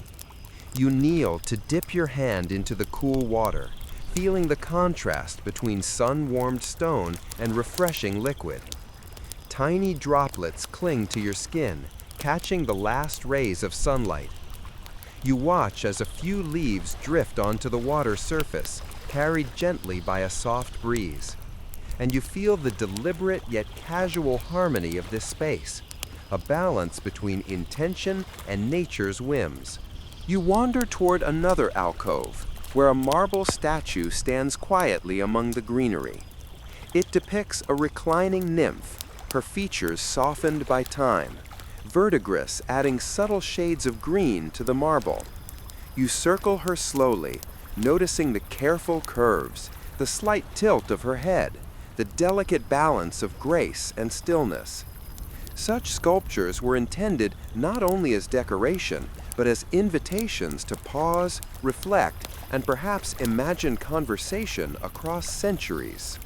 You kneel to dip your hand into the cool water, feeling the contrast between sun-warmed stone and refreshing liquid. Tiny droplets cling to your skin, catching the last rays of sunlight. You watch as a few leaves drift onto the water surface, carried gently by a soft breeze. And you feel the deliberate yet casual harmony of this space, a balance between intention and nature's whims. You wander toward another alcove, where a marble statue stands quietly among the greenery. It depicts a reclining nymph, her features softened by time, verdigris adding subtle shades of green to the marble. You circle her slowly, noticing the careful curves, the slight tilt of her head, the delicate balance of grace and stillness. Such sculptures were intended not only as decoration, but as invitations to pause, reflect, and perhaps imagine conversation across centuries.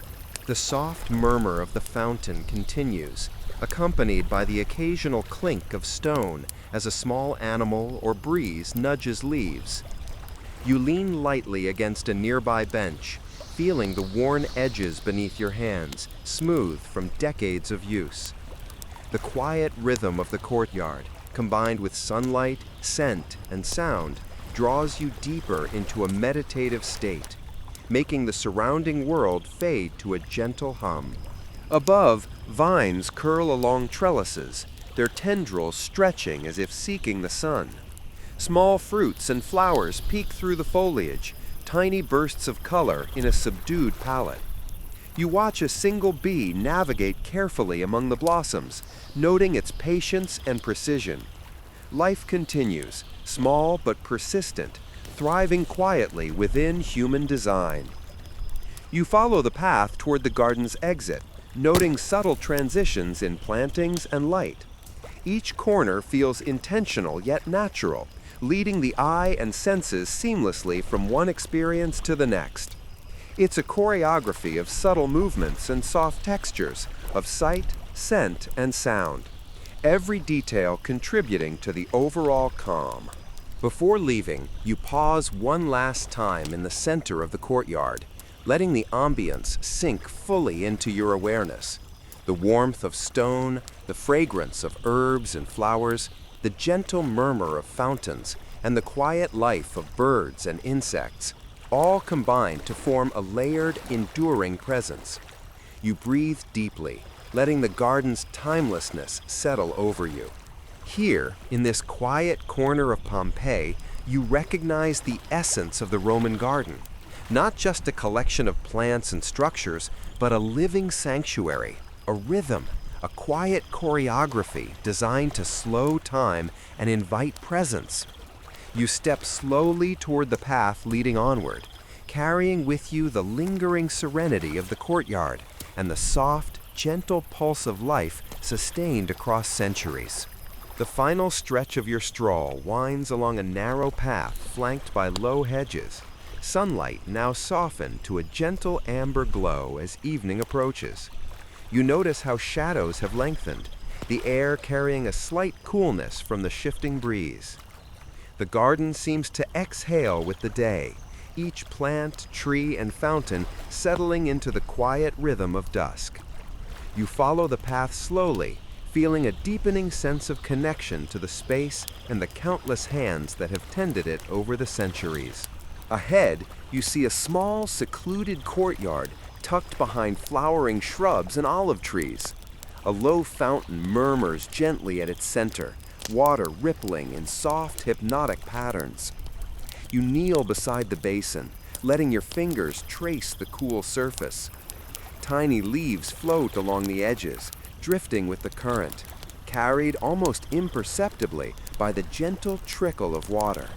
The soft murmur of the fountain continues, accompanied by the occasional clink of stone as a small animal or breeze nudges leaves. You lean lightly against a nearby bench, feeling the worn edges beneath your hands, smooth from decades of use. The quiet rhythm of the courtyard, combined with sunlight, scent, and sound, draws you deeper into a meditative state, making the surrounding world fade to a gentle hum. Above, vines curl along trellises, their tendrils stretching as if seeking the sun. Small fruits and flowers peek through the foliage, tiny bursts of color in a subdued palette. You watch a single bee navigate carefully among the blossoms, noting its patience and precision. Life continues, small but persistent, thriving quietly within human design. You follow the path toward the garden's exit, noting subtle transitions in plantings and light. Each corner feels intentional yet natural, leading the eye and senses seamlessly from one experience to the next. It's a choreography of subtle movements and soft textures, of sight, scent, and sound, every detail contributing to the overall calm. Before leaving, you pause one last time in the center of the courtyard, letting the ambience sink fully into your awareness. The warmth of stone, the fragrance of herbs and flowers, the gentle murmur of fountains, and the quiet life of birds and insects, all combine to form a layered, enduring presence. You breathe deeply, letting the garden's timelessness settle over you. Here, in this quiet corner of Pompeii, you recognize the essence of the Roman garden. Not just a collection of plants and structures, but a living sanctuary, a rhythm, a quiet choreography designed to slow time and invite presence. You step slowly toward the path leading onward, carrying with you the lingering serenity of the courtyard and the soft, gentle pulse of life sustained across centuries. The final stretch of your stroll winds along a narrow path flanked by low hedges, sunlight now softened to a gentle amber glow as evening approaches. You notice how shadows have lengthened, the air carrying a slight coolness from the shifting breeze. The garden seems to exhale with the day, each plant, tree, and fountain settling into the quiet rhythm of dusk. You follow the path slowly, feeling a deepening sense of connection to the space and the countless hands that have tended it over the centuries. Ahead, you see a small, secluded courtyard tucked behind flowering shrubs and olive trees. A low fountain murmurs gently at its center, water rippling in soft, hypnotic patterns. You kneel beside the basin, letting your fingers trace the cool surface. Tiny leaves float along the edges, drifting with the current, carried almost imperceptibly by the gentle trickle of water.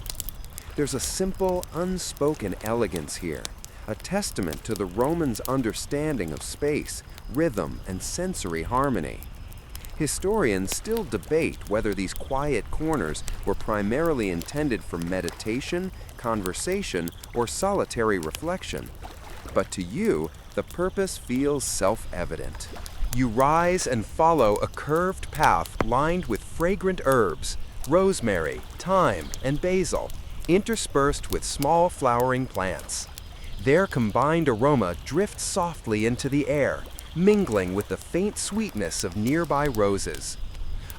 There's a simple, unspoken elegance here, a testament to the Romans' understanding of space, rhythm, and sensory harmony. Historians still debate whether these quiet corners were primarily intended for meditation, conversation, or solitary reflection. But to you, the purpose feels self-evident. You rise and follow a curved path lined with fragrant herbs, rosemary, thyme, and basil, interspersed with small flowering plants. Their combined aroma drifts softly into the air, mingling with the faint sweetness of nearby roses.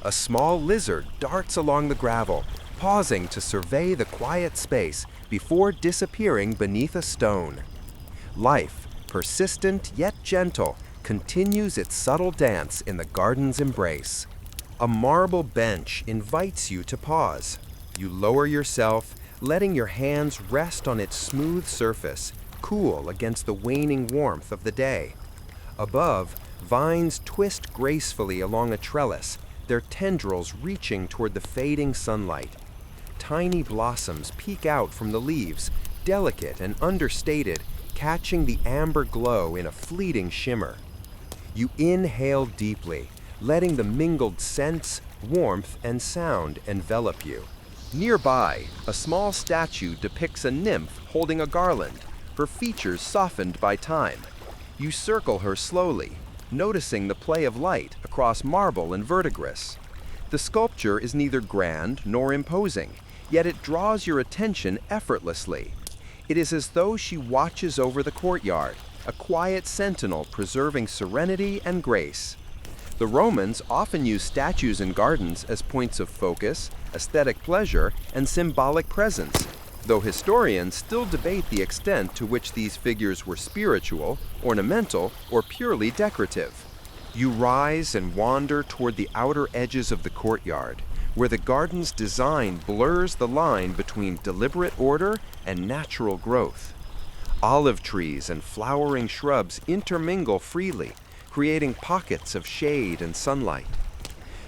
A small lizard darts along the gravel, pausing to survey the quiet space before disappearing beneath a stone. Life, persistent yet gentle, continues its subtle dance in the garden's embrace. A marble bench invites you to pause. You lower yourself, letting your hands rest on its smooth surface, cool against the waning warmth of the day. Above, vines twist gracefully along a trellis, their tendrils reaching toward the fading sunlight. Tiny blossoms peek out from the leaves, delicate and understated, catching the amber glow in a fleeting shimmer. You inhale deeply, letting the mingled scents, warmth, and sound envelop you. Nearby, a small statue depicts a nymph holding a garland, her features softened by time. You circle her slowly, noticing the play of light across marble and verdigris. The sculpture is neither grand nor imposing, yet it draws your attention effortlessly. It is as though she watches over the courtyard, a quiet sentinel preserving serenity and grace. The Romans often used statues in gardens as points of focus, aesthetic pleasure, and symbolic presence, though historians still debate the extent to which these figures were spiritual, ornamental, or purely decorative. You rise and wander toward the outer edges of the courtyard, where the garden's design blurs the line between deliberate order and natural growth. Olive trees and flowering shrubs intermingle freely, creating pockets of shade and sunlight.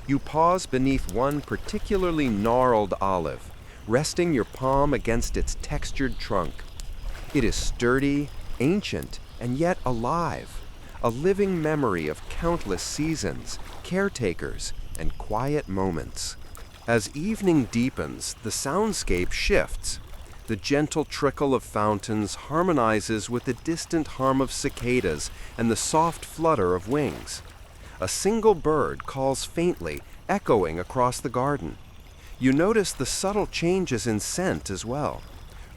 You pause beneath one particularly gnarled olive, resting your palm against its textured trunk. It is sturdy, ancient, and yet alive, a living memory of countless seasons, caretakers, and quiet moments. As evening deepens, the soundscape shifts. The gentle trickle of fountains harmonizes with the distant hum of cicadas and the soft flutter of wings. A single bird calls faintly, echoing across the garden. You notice the subtle changes in scent as well.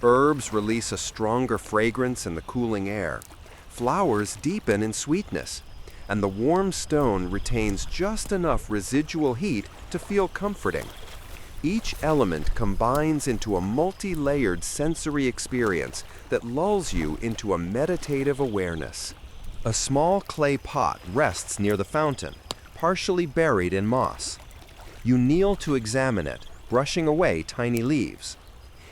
Herbs release a stronger fragrance in the cooling air. Flowers deepen in sweetness, and the warm stone retains just enough residual heat to feel comforting. Each element combines into a multi-layered sensory experience that lulls you into a meditative awareness. A small clay pot rests near the fountain, partially buried in moss. You kneel to examine it, brushing away tiny leaves.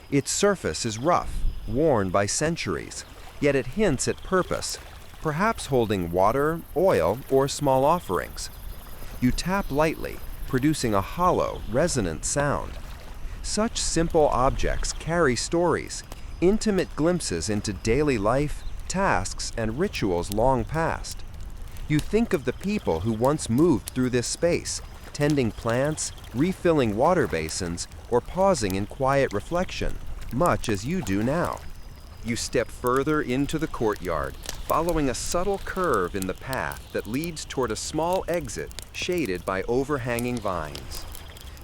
Its surface is rough, worn by centuries, yet it hints at purpose, perhaps holding water, oil, or small offerings. You tap lightly, producing a hollow, resonant sound. Such simple objects carry stories, intimate glimpses into daily life, tasks, and rituals long past. You think of the people who once moved through this space, tending plants, refilling water basins, or pausing in quiet reflection, much as you do now. You step further into the courtyard, following a subtle curve in the path that leads toward a small exit shaded by overhanging vines.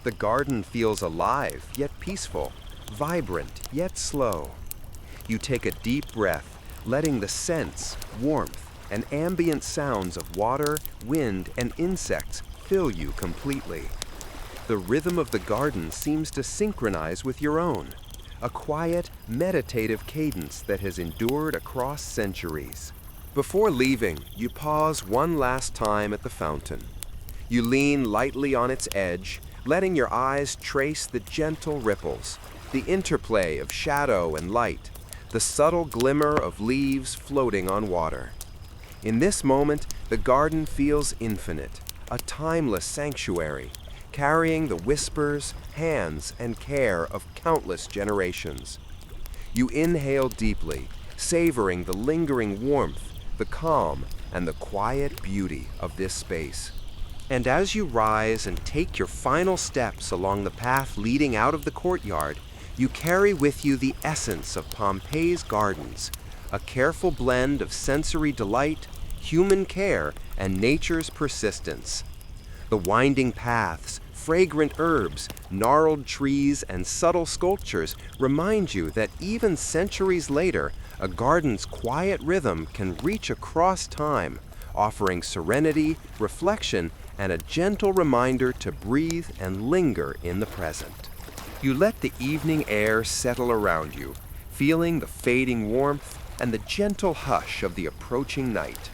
The garden feels alive yet peaceful, vibrant yet slow. You take a deep breath, letting the scents, warmth, and ambient sounds of water, wind, and insects fill you completely. The rhythm of the garden seems to synchronize with your own, a quiet, meditative cadence that has endured across centuries. Before leaving, you pause one last time at the fountain. You lean lightly on its edge, letting your eyes trace the gentle ripples, the interplay of shadow and light, the subtle glimmer of leaves floating on water. In this moment, the garden feels infinite, a timeless sanctuary, carrying the whispers, hands, and care of countless generations. You inhale deeply, savoring the lingering warmth, the calm, and the quiet beauty of this space. And as you rise and take your final steps along the path leading out of the courtyard, you carry with you the essence of Pompeii's gardens, a careful blend of sensory delight, human care, and nature's persistence. The winding paths, fragrant herbs, gnarled trees, and subtle sculptures remind you that even centuries later, a garden's quiet rhythm can reach across time, offering serenity, reflection, and a gentle reminder to breathe and linger in the present. You let the evening air settle around you, feeling the fading warmth and the gentle hush of the approaching night.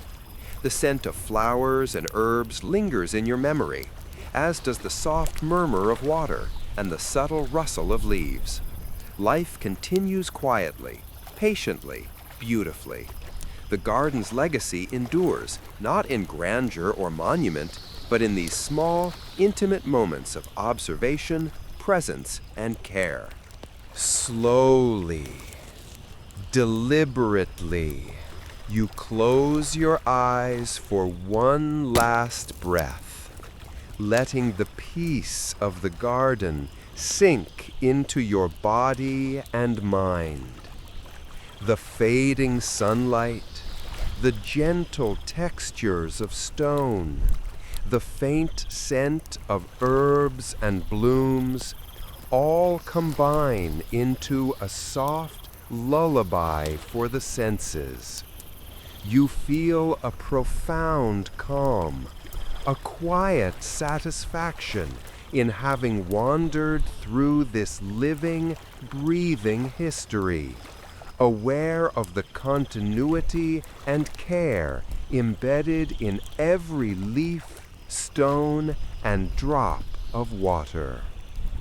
The scent of flowers and herbs lingers in your memory, as does the soft murmur of water and the subtle rustle of leaves. Life continues quietly, patiently, beautifully. The garden's legacy endures, not in grandeur or monument, but in these small, intimate moments of observation, presence, and care. Slowly, deliberately, you close your eyes for one last breath, letting the peace of the garden sink into your body and mind. The fading sunlight, the gentle textures of stone, the faint scent of herbs and blooms, all combine into a soft lullaby for the senses. You feel a profound calm, a quiet satisfaction in having wandered through this living, breathing history, aware of the continuity and care embedded in every leaf, stone, and drop of water.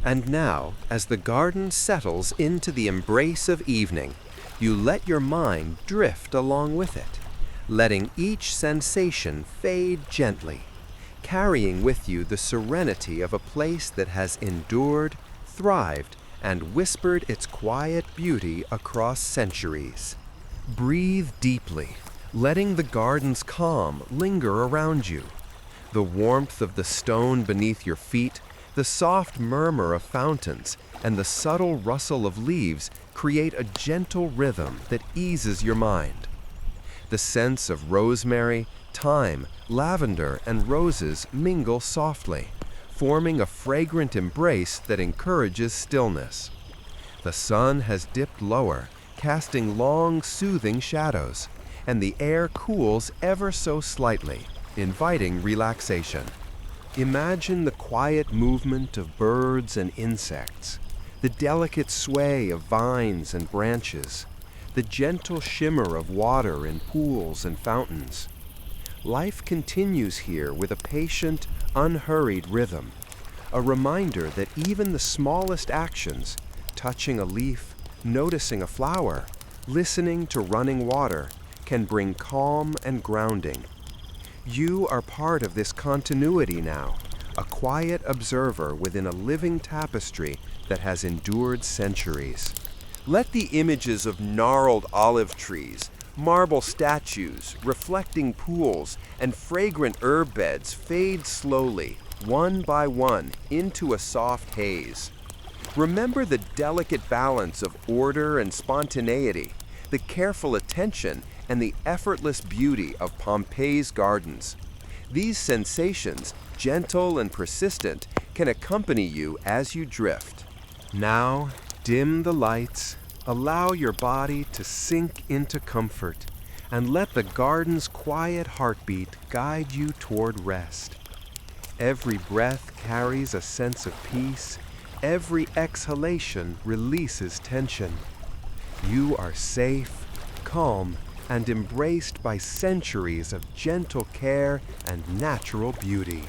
And now, as the garden settles into the embrace of evening, you let your mind drift along with it, letting each sensation fade gently, carrying with you the serenity of a place that has endured, thrived, and whispered its quiet beauty across centuries. Breathe deeply, letting the garden's calm linger around you. The warmth of the stone beneath your feet, the soft murmur of fountains, and the subtle rustle of leaves create a gentle rhythm that eases your mind. The scents of rosemary, thyme, lavender, and roses mingle softly, forming a fragrant embrace that encourages stillness. The sun has dipped lower, casting long, soothing shadows, and the air cools ever so slightly, inviting relaxation. Imagine the quiet movement of birds and insects, the delicate sway of vines and branches, the gentle shimmer of water in pools and fountains. Life continues here with a patient, unhurried rhythm, a reminder that even the smallest actions, touching a leaf, noticing a flower, listening to running water, can bring calm and grounding. You are part of this continuity now, a quiet observer within a living tapestry that has endured centuries. Let the images of gnarled olive trees, marble statues, reflecting pools, and fragrant herb beds fade slowly, one by one, into a soft haze. Remember the delicate balance of order and spontaneity, the careful attention and the effortless beauty of Pompeii's gardens. These sensations, gentle and persistent, can accompany you as you drift. Now, dim the lights, allow your body to sink into comfort, and let the garden's quiet heartbeat guide you toward rest. Every breath carries a sense of peace, every exhalation releases tension. You are safe, calm, and embraced by centuries of gentle care and natural beauty.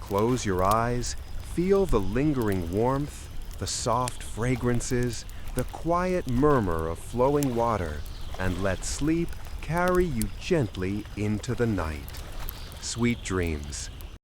Close your eyes, feel the lingering warmth, the soft fragrances, the quiet murmur of flowing water, and let sleep carry you gently into the night. Sweet dreams.